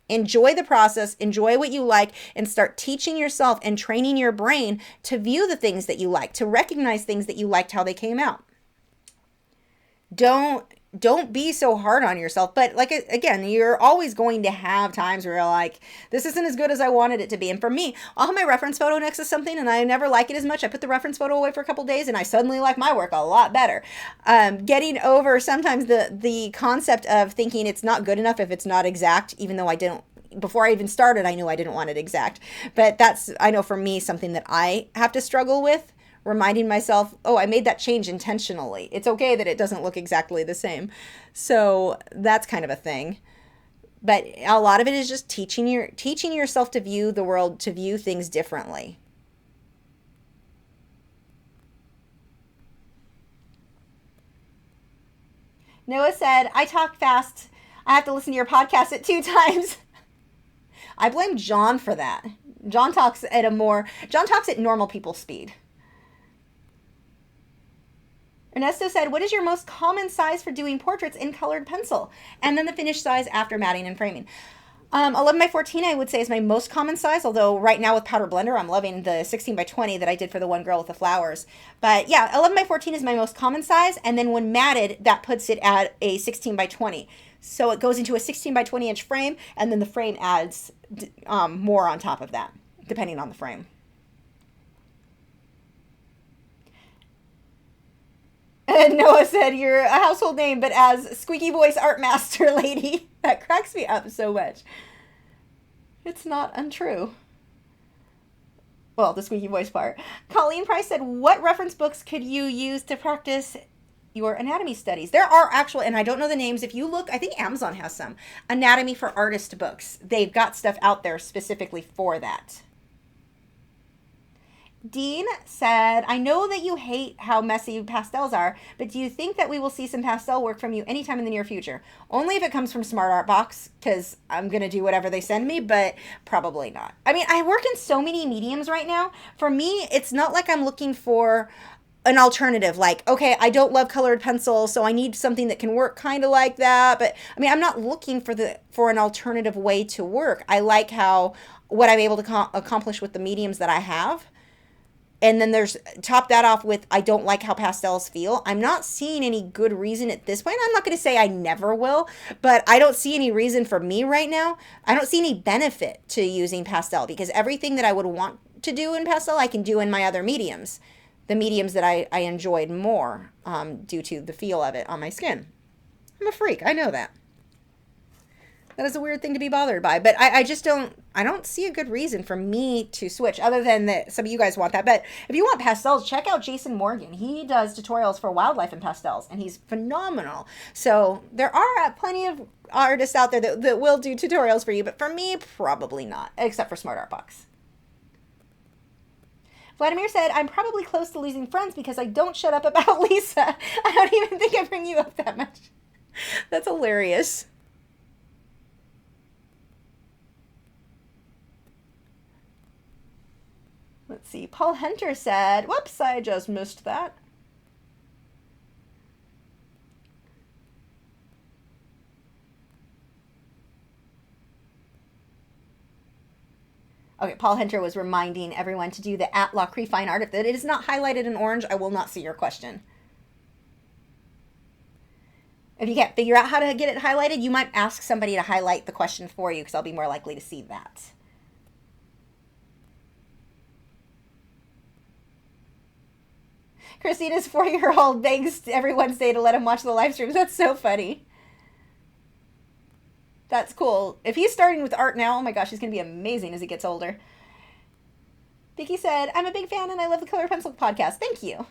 Enjoy the process, enjoy what you like, and start teaching yourself and training your brain to view the things that you like, to recognize things that you liked how they came out. Don't be so hard on yourself. But again, you're always going to have times where you're like, this isn't as good as I wanted it to be. And for me, I'll have my reference photo next to something and I never like it as much. I put the reference photo away for a couple days and I suddenly like my work a lot better. Getting over sometimes the concept of thinking it's not good enough if it's not exact, even though before I even started, I knew I didn't want it exact. But that's, I know for me, something that I have to struggle with. Reminding myself, oh, I made that change intentionally. It's okay that it doesn't look exactly the same. So that's kind of a thing. But a lot of it is just teaching yourself to view the world, to view things differently. Noah said, I talk fast. I have to listen to your podcast at 2 times. I blame John for that. John talks at normal people speed. Ernesto said, what is your most common size for doing portraits in colored pencil? And then the finished size after matting and framing. 11 by 14, I would say, is my most common size. Although right now with Powder Blender, I'm loving the 16 by 20 that I did for the one girl with the flowers. But yeah, 11 by 14 is my most common size. And then when matted, that puts it at a 16 by 20. So it goes into a 16 by 20 inch frame. And then the frame adds more on top of that, depending on the frame. And Noah said, you're a household name, but as Squeaky Voice Art Master Lady. That cracks me up so much. It's not untrue. Well, the squeaky voice part. Colleen Price said, what reference books could you use to practice your anatomy studies? There are actual, and I don't know the names. If you look, I think Amazon has some anatomy for artist books. They've got stuff out there specifically for that. Dean said, I know that you hate how messy pastels are, but do you think that we will see some pastel work from you anytime in the near future? Only if it comes from Smart Art Box, because I'm going to do whatever they send me, but probably not. I mean, I work in so many mediums right now. For me, it's not like I'm looking for an alternative, like, okay, I don't love colored pencils, so I need something that can work kind of like that. But I mean, I'm not looking for an alternative way to work. I like how what I'm able to accomplish with the mediums that I have. And then there's top that off with I don't like how pastels feel. I'm not seeing any good reason at this point. I'm not going to say I never will, but I don't see any reason for me right now. I don't see any benefit to using pastel because everything that I would want to do in pastel I can do in my other mediums, the mediums that I enjoyed more due to the feel of it on my skin. I'm a freak. I know that. That is a weird thing to be bothered by, but I just don't see a good reason for me to switch other than that some of you guys want that. But if you want pastels, check out Jason Morgan. He does tutorials for wildlife and pastels, and he's phenomenal. So there are plenty of artists out there that will do tutorials for you, but for me, probably not, except for Smart Art Box. Vladimir said, I'm probably close to losing friends because I don't shut up about Lisa. I don't even think I bring you up that much. That's hilarious. Let's see. Paul Hunter said, whoops, I just missed that. Okay, Paul Hunter was reminding everyone to do the @Lachri fine art. If it is not highlighted in orange, I will not see your question. If you can't figure out how to get it highlighted, you might ask somebody to highlight the question for you because I'll be more likely to see that. Christina's 4-year-old begs every Wednesday to let him watch the live streams. That's so funny. That's cool. If he's starting with art now, oh my gosh, he's going to be amazing as he gets older. Vicky said, I'm a big fan and I love the Color Pencil podcast. Thank you.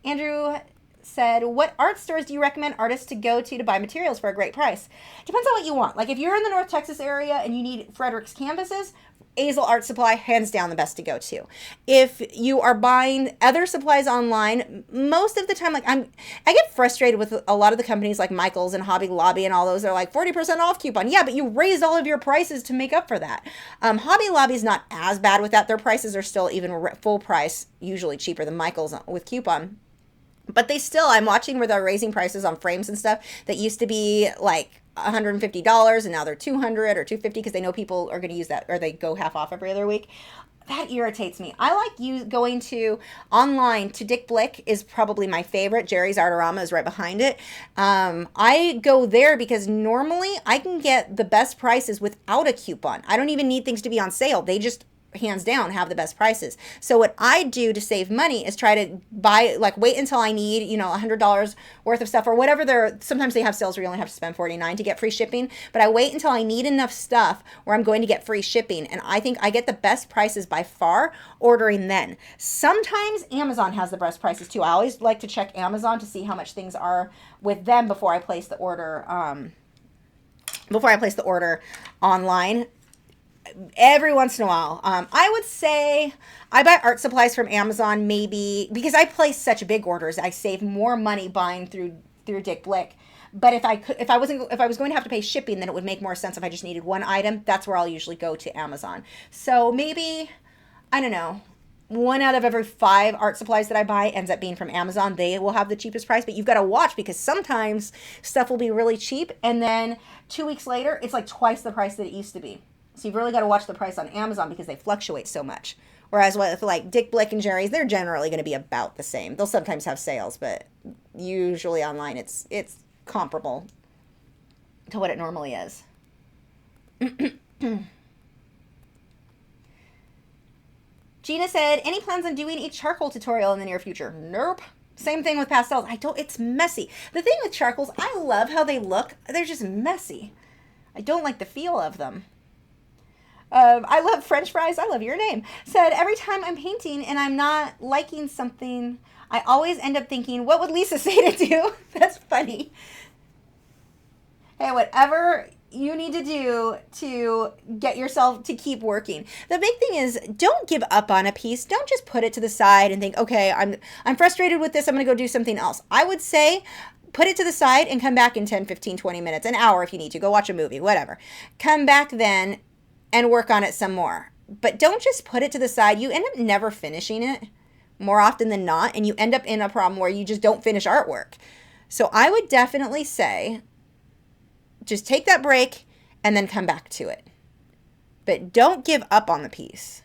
Andrew said, what art stores do you recommend artists to go to buy materials for a great price? Depends on what you want. Like if you're in the North Texas area and you need Fredrix canvases, Azel Art Supply, hands down the best to go to. If you are buying other supplies online, most of the time, like I get frustrated with a lot of the companies like Michaels and Hobby Lobby and all those. They're like 40% off coupon. Yeah, but you raised all of your prices to make up for that. Hobby Lobby's not as bad with that. Their prices are still even full price, usually cheaper than Michaels with coupon. But they still, I'm watching where they're raising prices on frames and stuff that used to be like $150 and now they're $200 or $250 because they know people are going to use that or they go half off every other week. That irritates me. I like going to online to Dick Blick is probably my favorite. Jerry's Artorama is right behind it. I go there because normally I can get the best prices without a coupon. I don't even need things to be on sale. They just hands down have the best prices. So what I do to save money is try to buy, like wait until I need, $100 worth of stuff or whatever. Sometimes they have sales where you only have to spend $49 to get free shipping, but I wait until I need enough stuff where I'm going to get free shipping. And I think I get the best prices by far ordering then. Sometimes Amazon has the best prices too. I always like to check Amazon to see how much things are with them before I place the order, online. Every once in a while. I would say I buy art supplies from Amazon maybe because I place such big orders. I save more money buying through Dick Blick. But if I was going to have to pay shipping, then it would make more sense if I just needed one item. That's where I'll usually go to Amazon. So maybe, I don't know, 1 out of every 5 art supplies that I buy ends up being from Amazon. They will have the cheapest price, but you've got to watch because sometimes stuff will be really cheap and then 2 weeks later, it's like twice the price that it used to be. So you've really got to watch the price on Amazon because they fluctuate so much. Whereas with like Dick Blick and Jerry's, they're generally going to be about the same. They'll sometimes have sales, but usually online it's comparable to what it normally is. Gina said, any plans on doing a charcoal tutorial in the near future? Nope. Same thing with pastels. It's messy. The thing with charcoals, I love how they look. They're just messy. I don't like the feel of them. I love French fries. I love your name. Said, every time I'm painting and I'm not liking something, I always end up thinking, what would Lisa say to do? That's funny. Hey, whatever you need to do to get yourself to keep working. The big thing is, don't give up on a piece. Don't just put it to the side and think, okay, I'm frustrated with this, I'm going to go do something else. I would say put it to the side and come back in 10, 15, 20 minutes, an hour if you need to. Go watch a movie, whatever. Come back then and work on it some more. But don't just put it to the side. You end up never finishing it more often than not, and you end up in a problem where you just don't finish artwork. So I would definitely say just take that break and then come back to it. But don't give up on the piece.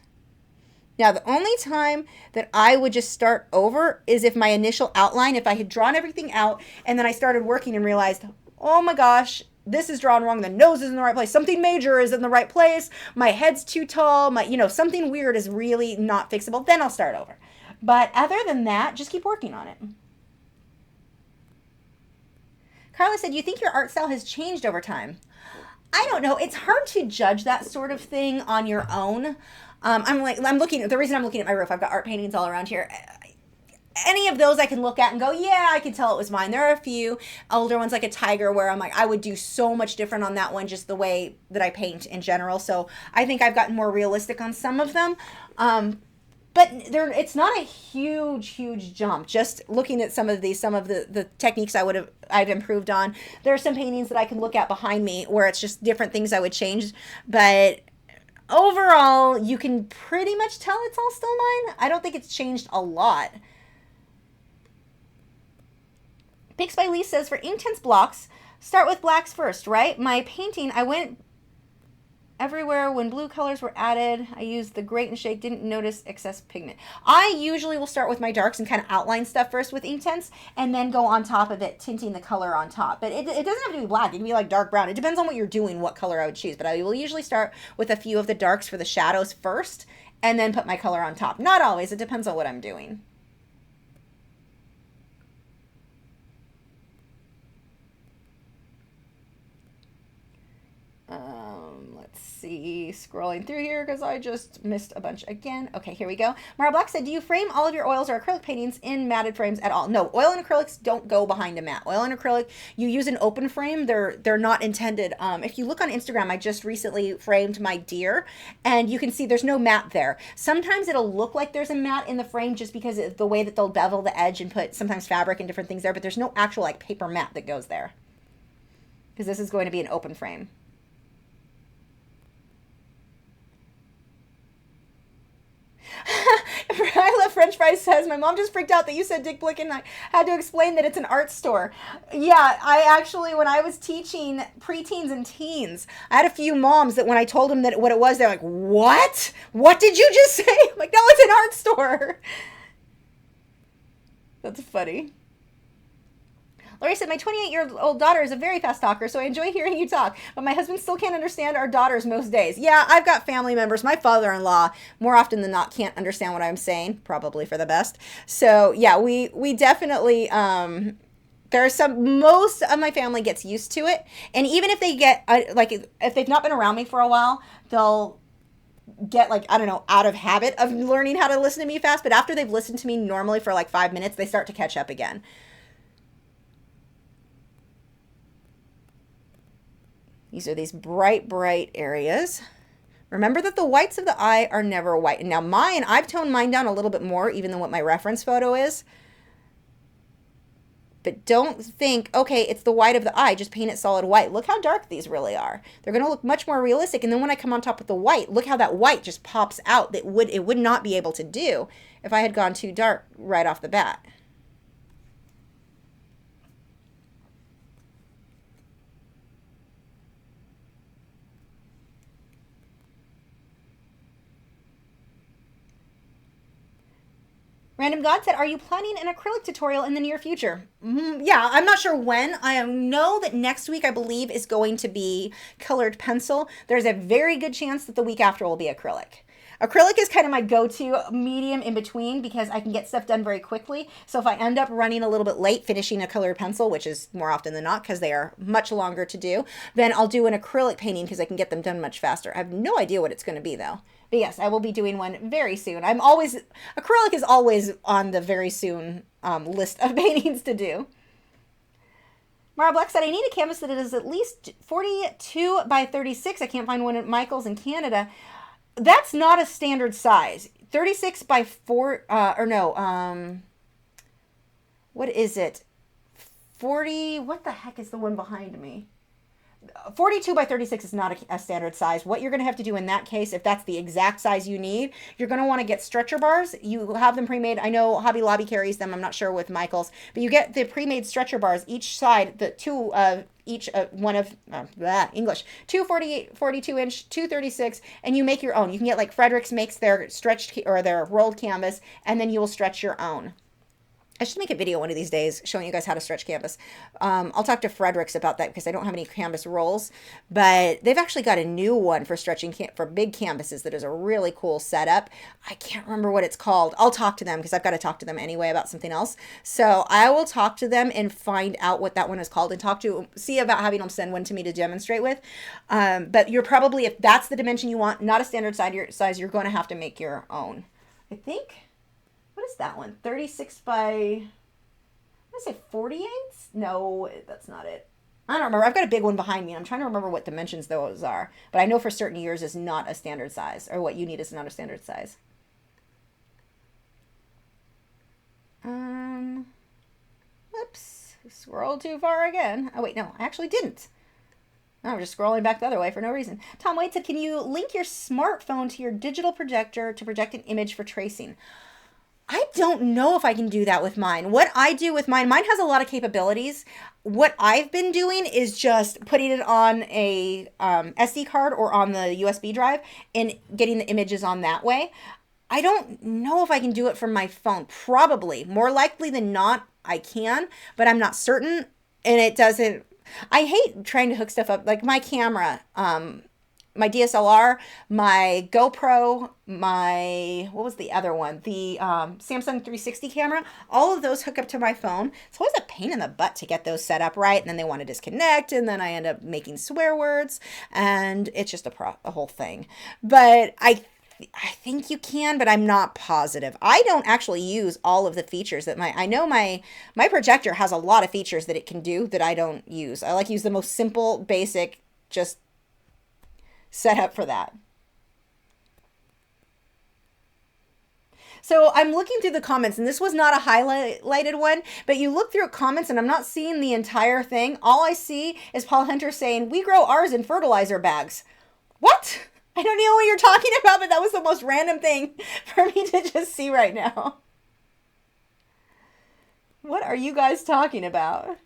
Now, the only time that I would just start over is if my initial outline, if I had drawn everything out and then I started working and realized, oh my gosh, this is drawn wrong. The nose is in the right place. Something major is in the right place. My head's too tall. Something weird is really not fixable. Then I'll start over. But other than that, just keep working on it. Carla said, you think your art style has changed over time? I don't know. It's hard to judge that sort of thing on your own. The reason I'm looking at my roof, I've got art paintings all around here. Any of those I can look at and go, yeah, I can tell it was mine. There are a few older ones like a tiger where I'm like, I would do so much different on that one, just the way that I paint in general. So I think I've gotten more realistic on some of them. But it's not a huge jump. Just looking at some of the techniques I've improved on. There are some paintings that I can look at behind me where it's just different things I would change. But overall, you can pretty much tell it's all still mine. I don't think it's changed a lot. Pix by Lee says, for Inktense blocks, start with blacks first, right? My painting, I went everywhere when blue colors were added. I used the grate and shake, didn't notice excess pigment. I usually will start with my darks and kind of outline stuff first with Inktense and then go on top of it, tinting the color on top. But it doesn't have to be black. It can be like dark brown. It depends on what you're doing, what color I would choose. But I will usually start with a few of the darks for the shadows first and then put my color on top. Not always. It depends on what I'm doing. Let's see, scrolling through here because I just missed a bunch again. Okay, here we go. Mara Black said, do you frame all of your oils or acrylic paintings in matted frames at all? No, oil and acrylics don't go behind a mat. Oil and acrylic, you use an open frame. They're not intended. If you look on Instagram, I just recently framed my deer and you can see there's no mat there. Sometimes it'll look like there's a mat in the frame just because of the way that they'll bevel the edge and put sometimes fabric and different things there, but there's no actual like paper mat that goes there because this is going to be an open frame. I love French fries says, my mom just freaked out that you said Dick Blick and I had to explain that it's an art store. Yeah, I actually, when I was teaching preteens and teens, I had a few moms that when I told them that what it was, they're like, what? What did you just say? I'm like, no, it's an art store. That's funny. Lori said, my 28-year-old daughter is a very fast talker, so I enjoy hearing you talk, but my husband still can't understand our daughters most days. Yeah, I've got family members. My father-in-law, more often than not, can't understand what I'm saying, probably for the best. So, yeah, we definitely, most of my family gets used to it, and even if they get, if they've not been around me for a while, they'll get out of habit of learning how to listen to me fast, but after they've listened to me normally for 5 minutes, they start to catch up again. These are these bright areas. Remember that the whites of the eye are never white. Now mine, I've toned mine down a little bit more even than what my reference photo is. But don't think, okay, it's the white of the eye, just paint it solid white. Look how dark these really are. They're going to look much more realistic. And then when I come on top with the white, look how that white just pops out that it would not be able to do if I had gone too dark right off the bat. Random God said, are you planning an acrylic tutorial in the near future? Yeah, I'm not sure when. I know that next week, I believe, is going to be colored pencil. There's a very good chance that the week after will be acrylic. Acrylic is kind of my go-to medium in between because I can get stuff done very quickly. So if I end up running a little bit late finishing a colored pencil, which is more often than not because they are much longer to do, then I'll do an acrylic painting because I can get them done much faster. I have no idea what it's going to be though. But yes, I will be doing one very soon. Acrylic is always on the very soon list of paintings to do. Mara Black said, I need a canvas that is at least 42 by 36. I can't find one at Michael's in Canada. That's not a standard size. 36 by 4, or no, what is it? 40, what the heck is the one behind me? 42 by 36 is not a standard size. What you're going to have to do in that case, if that's the exact size you need, you're going to want to get stretcher bars. You have them pre-made. I know Hobby Lobby carries them. I'm not sure with Michael's, but you get the pre-made stretcher bars each side, the two each one of English, two 42 inch, two 36, and you make your own. You can get like Fredrix makes their stretched or their rolled canvas, and then you will stretch your own. I should make a video one of these days showing you guys how to stretch canvas. I'll talk to Fredrix about that because I don't have any canvas rolls, but they've actually got a new one for stretching for big canvases that is a really cool setup. I can't remember what it's called. I'll talk to them because I've got to talk to them anyway about something else. So I will talk to them and find out what that one is called and see about having them send one to me to demonstrate with. But you're probably, if that's the dimension you want, not a standard size, you're going to have to make your own. I think. What is that one? 36 by, I say 48? No, that's not it. I don't remember. I've got a big one behind me. I'm trying to remember what dimensions those are. But I know for certain yours is not a standard size, or what you need is not a standard size. Whoops. Scrolled too far again. Oh, wait, no, I actually didn't. I'm just scrolling back the other way for no reason. Tom Wade said, can you link your smartphone to your digital projector to project an image for tracing? I don't know if I can do that with mine. What I do with mine has a lot of capabilities. What I've been doing is just putting it on a SD card or on the USB drive and getting the images on that way. I don't know if I can do it from my phone. Probably. More likely than not, I can, but I'm not certain. And it doesn't... I hate trying to hook stuff up. Like my camera, my DSLR, my GoPro, what was the other one? The Samsung 360 camera. All of those hook up to my phone. It's always a pain in the butt to get those set up right. And then they want to disconnect. And then I end up making swear words. And it's just a whole thing. But I think you can, but I'm not positive. I don't actually use all of the features that I know my projector has a lot of features that it can do that I don't use. I like to use the most simple, basic, just set up for that. So I'm looking through the comments, and this was not a highlighted one, but you look through comments and I'm not seeing the entire thing. All I see is Paul Hunter saying, we grow ours in fertilizer bags. What? I don't know what you're talking about, but that was the most random thing for me to just see right now. What are you guys talking about?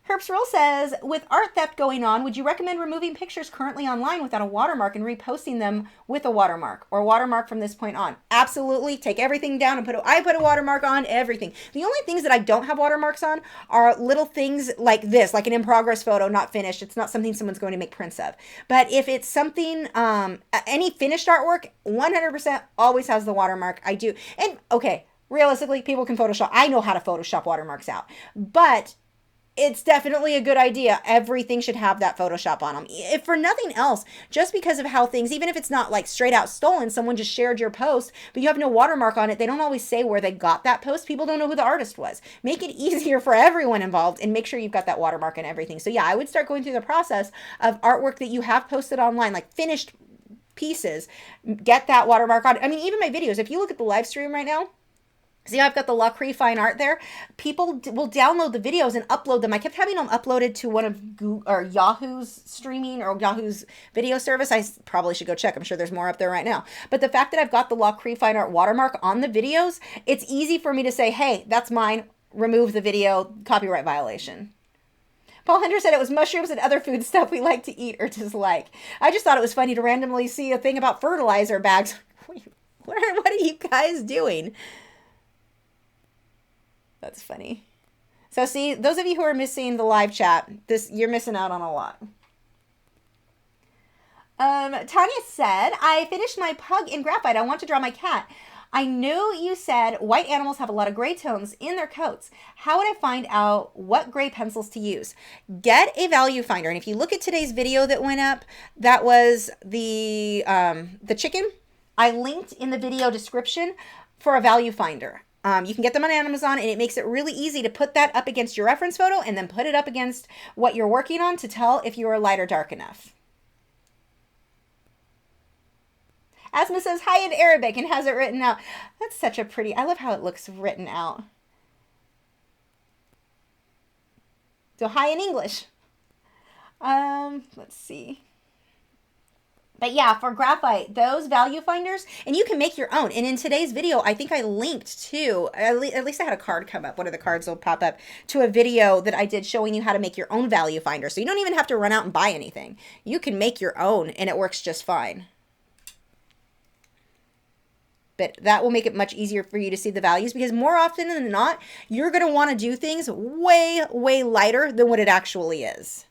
Herbs Roll says, with art theft going on, would you recommend removing pictures currently online without a watermark and reposting them with a watermark or watermark from this point on? Absolutely. Take everything down and I put a watermark on everything. The only things that I don't have watermarks on are little things like this, like an in progress photo, not finished. It's not something someone's going to make prints of. But if it's something, any finished artwork, 100% always has the watermark. I do. And okay, realistically, people can Photoshop. I know how to Photoshop watermarks out, but it's definitely a good idea. Everything should have that Photoshop on them. If for nothing else, just because of how things, even if it's not like straight out stolen, someone just shared your post, but you have no watermark on it, they don't always say where they got that post. People don't know who the artist was. Make it easier for everyone involved and make sure you've got that watermark and everything. So yeah, I would start going through the process of artwork that you have posted online, like finished pieces, get that watermark on. I mean, even my videos, if you look at the live stream right now, see how I've got the Lachri fine art there? People will download the videos and upload them. I kept having them uploaded to one of Yahoo's streaming or Yahoo's video service. I probably should go check. I'm sure there's more up there right now. But the fact that I've got the Lachri fine art watermark on the videos, it's easy for me to say, hey, that's mine. Remove the video. Copyright violation. Paul Hunter said it was mushrooms and other food stuff we like to eat or dislike. I just thought it was funny to randomly see a thing about fertilizer bags. What are you guys doing? That's funny. So see, those of you who are missing the live chat, you're missing out on a lot. Tanya said, I finished my pug in graphite. I want to draw my cat. I know you said white animals have a lot of gray tones in their coats. How would I find out what gray pencils to use? Get a value finder. And if you look at today's video that went up, that was the chicken. I linked in the video description for a value finder. You can get them on Amazon, and it makes it really easy to put that up against your reference photo and then put it up against what you're working on to tell if you are light or dark enough. Asma says hi in Arabic and has it written out. That's such a pretty, I love how it looks written out. So hi in English. Let's see. But yeah, for graphite, those value finders, and you can make your own. And in today's video, I think I linked to, at least I had a card come up. One of the cards will pop up to a video that I did showing you how to make your own value finder. So you don't even have to run out and buy anything. You can make your own and it works just fine. But that will make it much easier for you to see the values, because more often than not, you're going to want to do things way, way lighter than what it actually is.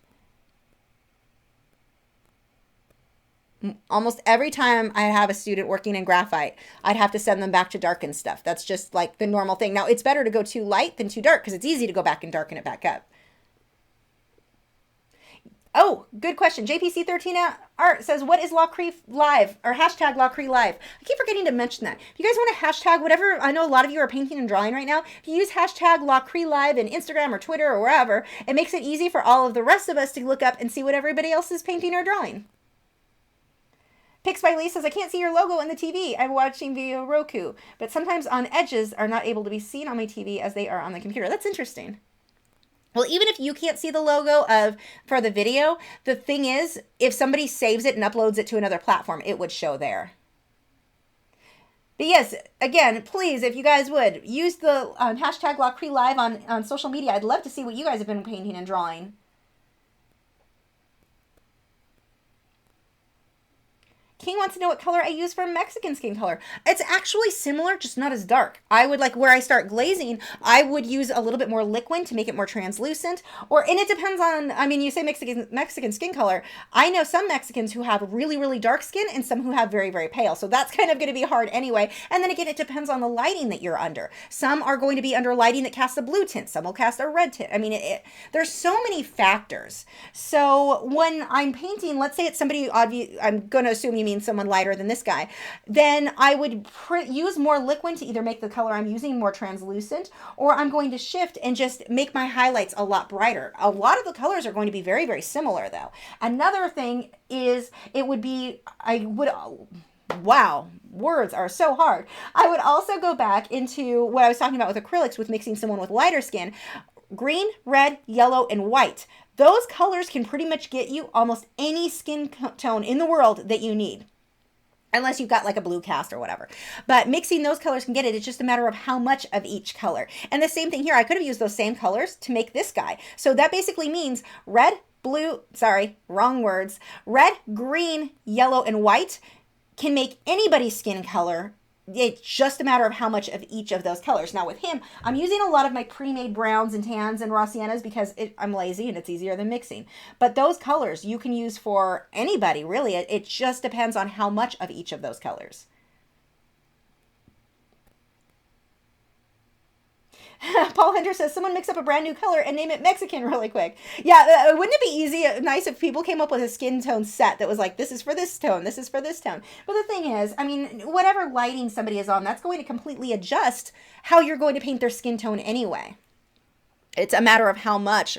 Almost every time I have a student working in graphite, I'd have to send them back to darken stuff. That's just like the normal thing. Now, it's better to go too light than too dark because it's easy to go back and darken it back up. Oh, good question. JPC13 Art says, what is Lachri Live or hashtag Lachri Live? I keep forgetting to mention that. If you guys want to hashtag whatever, I know a lot of you are painting and drawing right now. If you use hashtag Lachri Live in Instagram or Twitter or wherever, it makes it easy for all of the rest of us to look up and see what everybody else is painting or drawing. Pix by Lee says, I can't see your logo on the TV. I'm watching via Roku, but sometimes on edges are not able to be seen on my TV as they are on the computer. That's interesting. Well, even if you can't see the logo for the video, the thing is, if somebody saves it and uploads it to another platform, it would show there. But yes, again, please, if you guys would, use the hashtag Lachri Live on social media. I'd love to see what you guys have been painting and drawing. King wants to know what color I use for Mexican skin color. It's actually similar, just not as dark. I would like where I start glazing, I would use a little bit more liquid to make it more translucent. And it depends on, I mean, you say Mexican skin color. I know some Mexicans who have really, really dark skin and some who have very, very pale. So that's kind of going to be hard anyway. And then again, it depends on the lighting that you're under. Some are going to be under lighting that casts a blue tint. Some will cast a red tint. I mean, there's so many factors. So when I'm painting, let's say it's somebody, I'm going to assume you mean someone lighter than this guy, then I would use more liquid to either make the color I'm using more translucent, or I'm going to shift and just make my highlights a lot brighter. A lot of the colors are going to be very, very similar though. Another thing is wow, words are so hard. I would also go back into what I was talking about with acrylics, with mixing someone with lighter skin. Green, red, yellow, and white. Those colors can pretty much get you almost any skin tone in the world that you need. Unless you've got like a blue cast or whatever. But mixing those colors can get it. It's just a matter of how much of each color. And the same thing here. I could have used those same colors to make this guy. So that basically means red, blue, sorry, wrong words. Red, green, yellow, and white can make anybody's skin color. It's just a matter of how much of each of those colors. Now with him, I'm using a lot of my pre-made browns and tans and raw siennas because I'm lazy and it's easier than mixing. But those colors you can use for anybody, really. It just depends on how much of each of those colors. Paul Hunter says, someone mix up a brand new color and name it Mexican really quick. Yeah, wouldn't it be easy, nice if people came up with a skin tone set that was like, this is for this tone, this is for this tone. But the thing is, I mean, whatever lighting somebody is on, that's going to completely adjust how you're going to paint their skin tone anyway. It's a matter of how much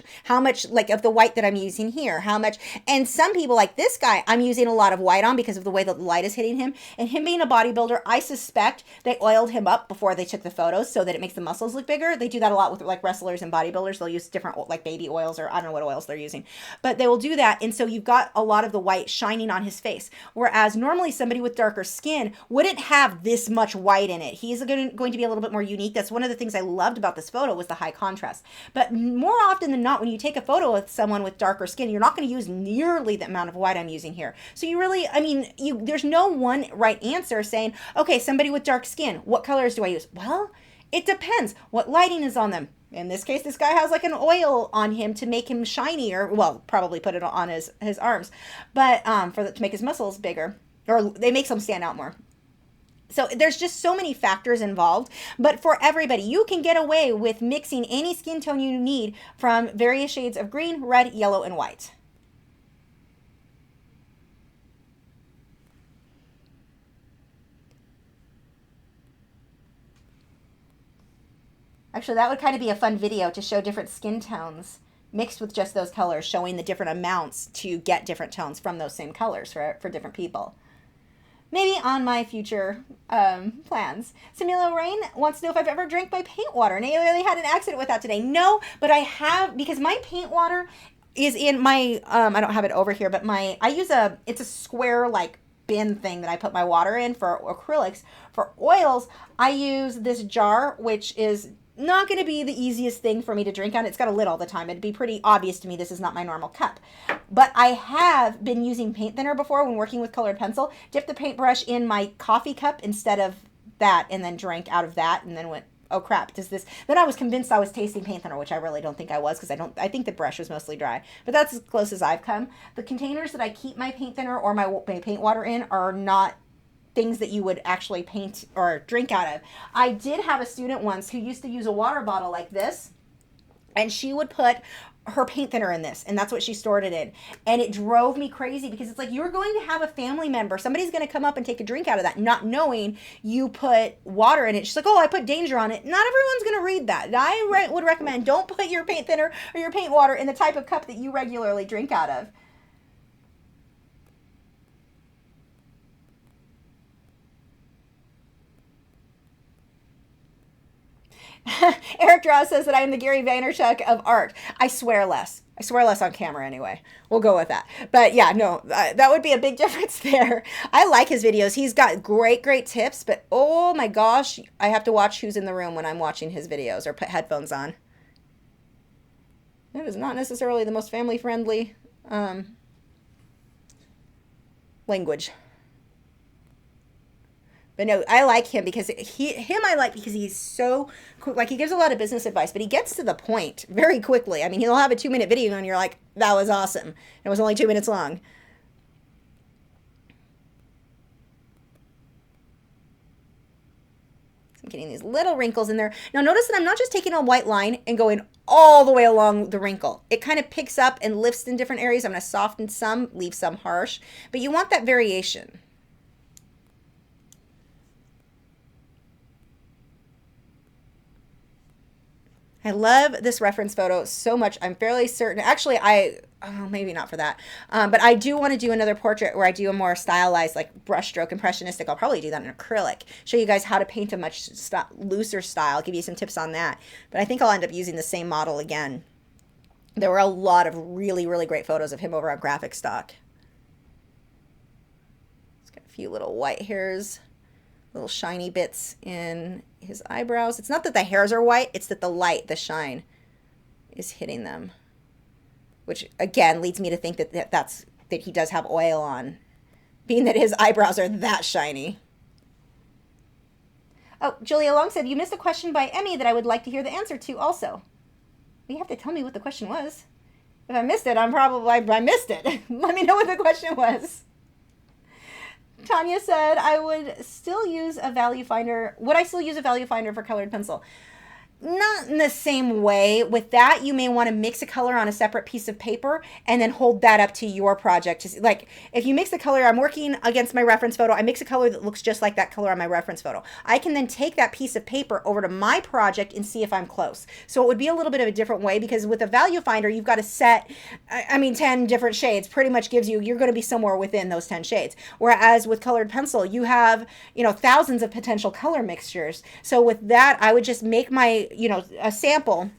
like of the white that I'm using here, how much. And some people like this guy, I'm using a lot of white on because of the way that the light is hitting him. And him being a bodybuilder, I suspect they oiled him up before they took the photos so that it makes the muscles look bigger. They do that a lot with like wrestlers and bodybuilders. They'll use different like baby oils, or I don't know what oils they're using, but they will do that. And so you've got a lot of the white shining on his face. Whereas normally somebody with darker skin wouldn't have this much white in it. He's going to be a little bit more unique. That's one of the things I loved about this photo, was the high contrast. But more often than not, when you take a photo with someone with darker skin, you're not going to use nearly the amount of white I'm using here. So you really, I mean, there's no one right answer saying, okay, somebody with dark skin, what colors do I use? Well, it depends what lighting is on them. In this case, this guy has like an oil on him to make him shiny, or well, probably put it on his arms, but to make his muscles bigger, or they make them stand out more. So there's just so many factors involved, but for everybody, you can get away with mixing any skin tone you need from various shades of green, red, yellow, and white. Actually, that would kind of be a fun video to show different skin tones mixed with just those colors, showing the different amounts to get different tones from those same colors for different people. Maybe on my future plans. Samilo Rain wants to know if I've ever drank my paint water. And I really had an accident with that today. No, but I have, because my paint water is in my, I don't have it over here, but it's a square like bin thing that I put my water in for acrylics. For oils, I use this jar, which is not going to be the easiest thing for me to drink on. It's got a lid all the time. It'd be pretty obvious to me this is not my normal cup. But I have been using paint thinner before when working with colored pencil. Dipped the paintbrush in my coffee cup instead of that, and then drank out of that, and then went, oh crap, does this... Then I was convinced I was tasting paint thinner, which I really don't think I was, because I think the brush was mostly dry. But that's as close as I've come. The containers that I keep my paint thinner or my paint water in are not things that you would actually paint or drink out of. I did have a student once who used to use a water bottle like this, and she would put her paint thinner in this, and that's what she stored it in. And it drove me crazy, because it's like, you're going to have a family member, somebody's going to come up and take a drink out of that, not knowing you put water in it. She's like, oh, I put danger on it. Not everyone's going to read that. I would recommend, don't put your paint thinner or your paint water in the type of cup that you regularly drink out of. Eric Draw says that I am the Gary Vaynerchuk of art. I swear less. I swear less on camera anyway. We'll go with that. But yeah, no, that would be a big difference there. I like his videos. He's got great tips, but oh my gosh, I have to watch who's in the room when I'm watching his videos or put headphones on. It is not necessarily the most family-friendly language. But no, I like him because I like because he's so quick. Like, he gives a lot of business advice, but he gets to the point very quickly. I mean, he'll have a 2-minute video and you're like, that was awesome. It was only 2 minutes long. I'm getting these little wrinkles in there. Now notice that I'm not just taking a white line and going all the way along the wrinkle. It kind of picks up and lifts in different areas. I'm going to soften some, leave some harsh, but you want that variation. I love this reference photo so much. I'm fairly certain, actually, maybe not for that, but I do want to do another portrait where I do a more stylized, like brushstroke impressionistic. I'll probably do that in acrylic. Show you guys how to paint a much looser style. Give you some tips on that. But I think I'll end up using the same model again. There were a lot of really great photos of him over on Graphic Stock. He's got a few little white hairs, little shiny bits in his eyebrows. It's not that the hairs are white, it's that the light, the shine, is hitting them. Which, again, leads me to think that he does have oil on, being that his eyebrows are that shiny. Oh, Julia Long said, you missed a question by Emmy that I would like to hear the answer to also. You have to tell me what the question was. If I missed it, I missed it. Let me know what the question was. Tanya said, I would still use a value finder. Would I still use a value finder for colored pencil? Not in the same way. With that, you may want to mix a color on a separate piece of paper and then hold that up to your project. Like, if you mix the color, I'm working against my reference photo, I mix a color that looks just like that color on my reference photo. I can then take that piece of paper over to my project and see if I'm close. So it would be a little bit of a different way, because with a value finder, you've got to set, 10 different shades pretty much gives you, you're going to be somewhere within those 10 shades. Whereas with colored pencil, you have, thousands of potential color mixtures. So with that, I would just make my, a sample.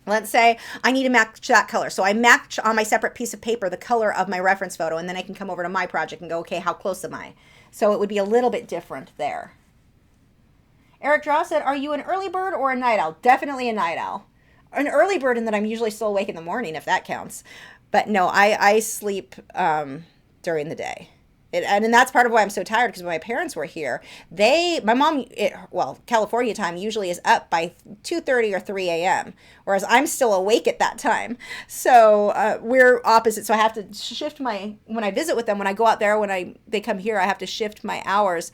Let's say I need to match that color. So I match on my separate piece of paper the color of my reference photo, and then I can come over to my project and go, okay, how close am I? So it would be a little bit different there. Eric Draw said, are you an early bird or a night owl? Definitely a night owl. An early bird in that I'm usually still awake in the morning, if that counts. But no, I sleep during the day. And that's part of why I'm so tired, because when my parents were here, my mom, California time usually is up by 2:30 or 3 a.m., whereas I'm still awake at that time. So we're opposite. So I have to shift when I visit with them, when I go out there, they come here, I have to shift my hours.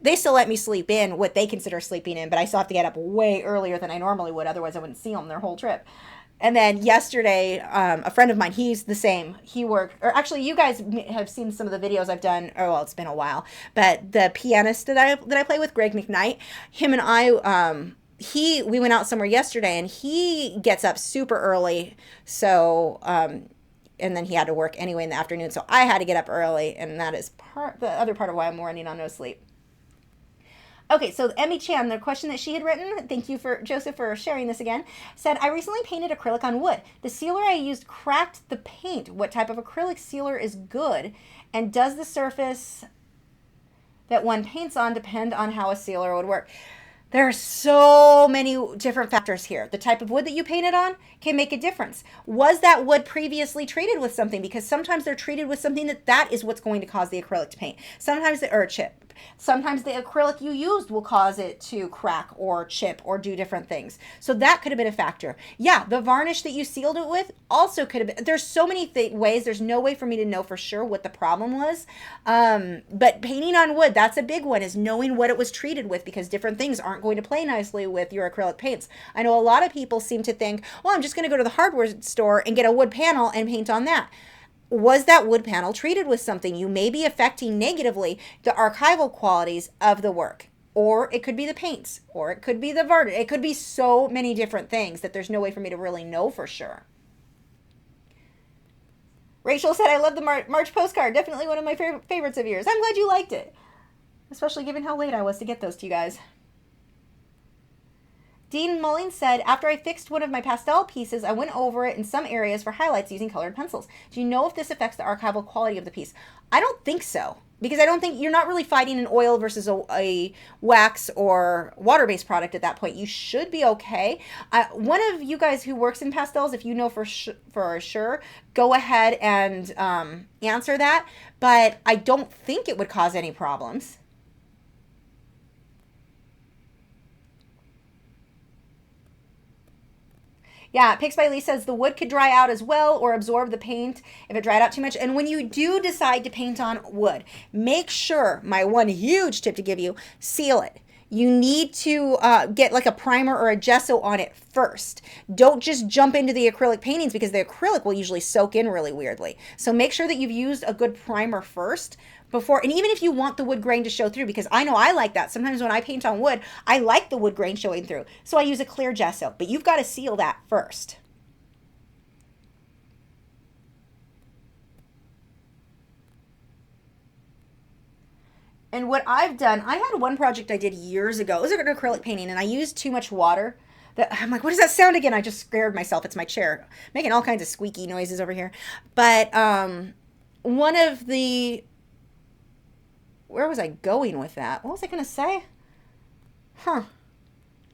They still let me sleep in what they consider sleeping in, but I still have to get up way earlier than I normally would. Otherwise, I wouldn't see them their whole trip. And then yesterday, a friend of mine, he's the same. He worked, or actually, you guys have seen some of the videos I've done. Oh, well, it's been a while. But the pianist that I play with, Greg McKnight, him and I, we went out somewhere yesterday and he gets up super early. So, and then he had to work anyway in the afternoon. So I had to get up early, and that is the other part of why I'm running on no sleep. Okay, so Emmy Chan, the question that she had written, thank you for Joseph for sharing this again, said, I recently painted acrylic on wood. The sealer I used cracked the paint. What type of acrylic sealer is good? And does the surface that one paints on depend on how a sealer would work? There are so many different factors here. The type of wood that you painted on can make a difference. Was that wood previously treated with something? Because sometimes they're treated with something that is what's going to cause the acrylic to paint. Sometimes, or chip. Sometimes the acrylic you used will cause it to crack or chip or do different things. So that could have been a factor. Yeah, the varnish that you sealed it with also could have been. There's so many ways. There's no way for me to know for sure what the problem was. But painting on wood, that's a big one, is knowing what it was treated with, because different things aren't going to play nicely with your acrylic paints. I know a lot of people seem to think, well, I'm just going to go to the hardware store and get a wood panel and paint on that. Was that wood panel treated with something? You may be affecting negatively the archival qualities of the work. Or it could be the paints, or it could be the varnish. It could be so many different things that there's no way for me to really know for sure. Rachel said, I love the March postcard. Definitely one of my favorites of yours. I'm glad you liked it, especially given how late I was to get those to you guys. Dean Mullings said, after I fixed one of my pastel pieces, I went over it in some areas for highlights using colored pencils. Do you know if this affects the archival quality of the piece? I don't think so, because I don't think you're not really fighting an oil versus a wax or water-based product at that point. You should be okay. One of you guys who works in pastels, if you know for sure, go ahead and answer that. But I don't think it would cause any problems. Yeah, Picks by Lee says the wood could dry out as well or absorb the paint if it dried out too much. And when you do decide to paint on wood, make sure, my one huge tip to give you, seal it. You need to get like a primer or a gesso on it first. Don't just jump into the acrylic paintings, because the acrylic will usually soak in really weirdly. So make sure that you've used a good primer first before, and even if you want the wood grain to show through, because I know I like that. Sometimes when I paint on wood, I like the wood grain showing through. So I use a clear gesso, but you've got to seal that first. And what I've done, I had one project I did years ago. It was an acrylic painting, and I used too much water. I'm like, what does that sound again? I just scared myself. It's my chair making all kinds of squeaky noises over here. But one of the, where was I going with that? What was I going to say?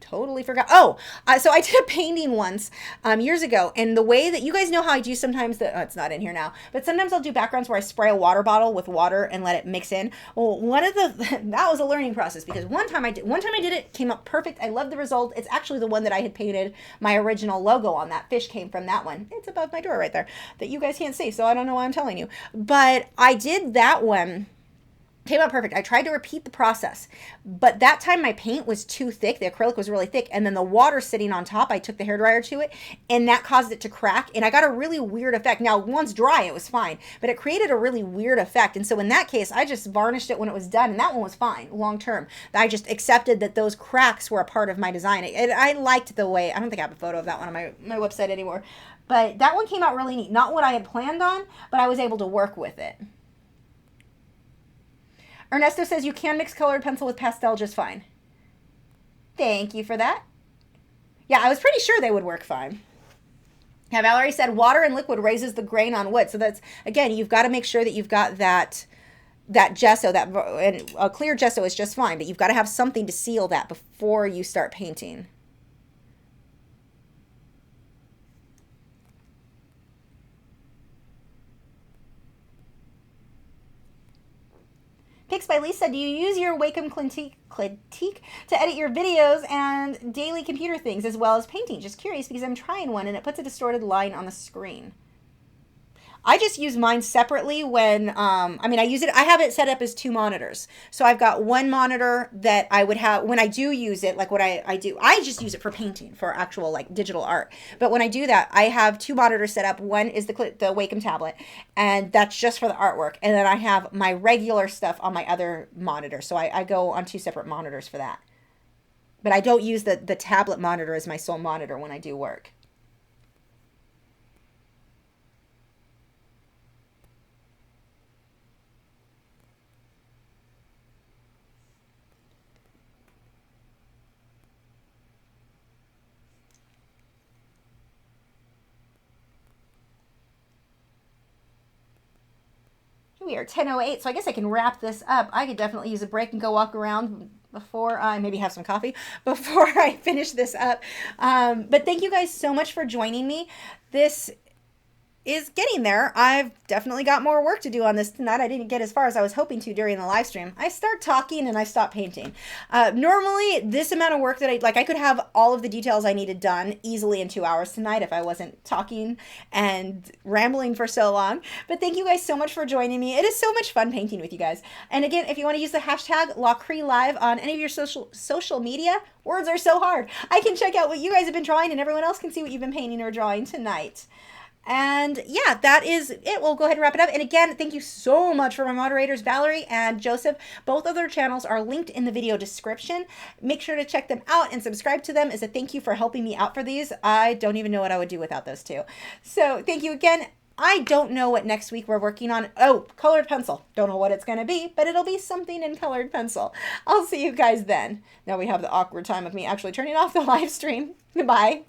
Totally forgot. Oh, so I did a painting once years ago, and the way that you guys know how I do sometimes, it's not in here now, but sometimes I'll do backgrounds where I spray a water bottle with water and let it mix in. Well, that was a learning process, because one time I did it, came up perfect. I love the result. It's actually the one that I had painted my original logo on. That fish came from that one. It's above my door right there that you guys can't see, so I don't know why I'm telling you. But I did that one. Came out perfect. I tried to repeat the process, but that time my paint was too thick. The acrylic was really thick, and then the water sitting on top, I took the hairdryer to it, and that caused it to crack, and I got a really weird effect. Now, once dry, it was fine, but it created a really weird effect, and so in that case, I just varnished it when it was done, and that one was fine, long term. I just accepted that those cracks were a part of my design. I liked the way, I don't think I have a photo of that one on my website anymore, but that one came out really neat. Not what I had planned on, but I was able to work with it. Ernesto says you can mix colored pencil with pastel just fine. Thank you for that. Yeah, I was pretty sure they would work fine. Yeah, Valerie said water and liquid raises the grain on wood. So that's, again, you've got to make sure that you've got that gesso, and a clear gesso is just fine, but you've got to have something to seal that before you start painting. Picks by Lisa, do you use your Wacom Clitique to edit your videos and daily computer things as well as painting? Just curious, because I'm trying one and it puts a distorted line on the screen. I just use mine separately when, I have it set up as 2 monitors. So I've got one monitor that I would have, when I do use it, like what I do, I just use it for painting, for actual like digital art. But when I do that, I have 2 monitors set up. One is the Wacom tablet, and that's just for the artwork. And then I have my regular stuff on my other monitor. So I go on 2 separate monitors for that. But I don't use the tablet monitor as my sole monitor when I do work. We are 10:08, so I guess I can wrap this up. I could definitely use a break and go walk around before I maybe have some coffee before I finish this up. But thank you guys so much for joining me. This is getting there. I've definitely got more work to do on this tonight. I didn't get as far as I was hoping to during the live stream. I start talking and I stop painting. Normally, this amount of work that I could have all of the details I needed done easily in 2 hours tonight if I wasn't talking and rambling for so long. But thank you guys so much for joining me. It is so much fun painting with you guys. And again, if you want to use the hashtag Lachri Live on any of your social media, words are so hard. I can check out what you guys have been drawing and everyone else can see what you've been painting or drawing tonight. And yeah, that is it. We'll go ahead and wrap it up. And again, thank you so much for my moderators, Valerie and Joseph. Both of their channels are linked in the video description. Make sure to check them out and subscribe to them as a thank you for helping me out for these. I don't even know what I would do without those two. So thank you again. I don't know what next week we're working on. Oh, colored pencil. Don't know what it's going to be, but it'll be something in colored pencil. I'll see you guys then. Now we have the awkward time of me actually turning off the live stream. Goodbye.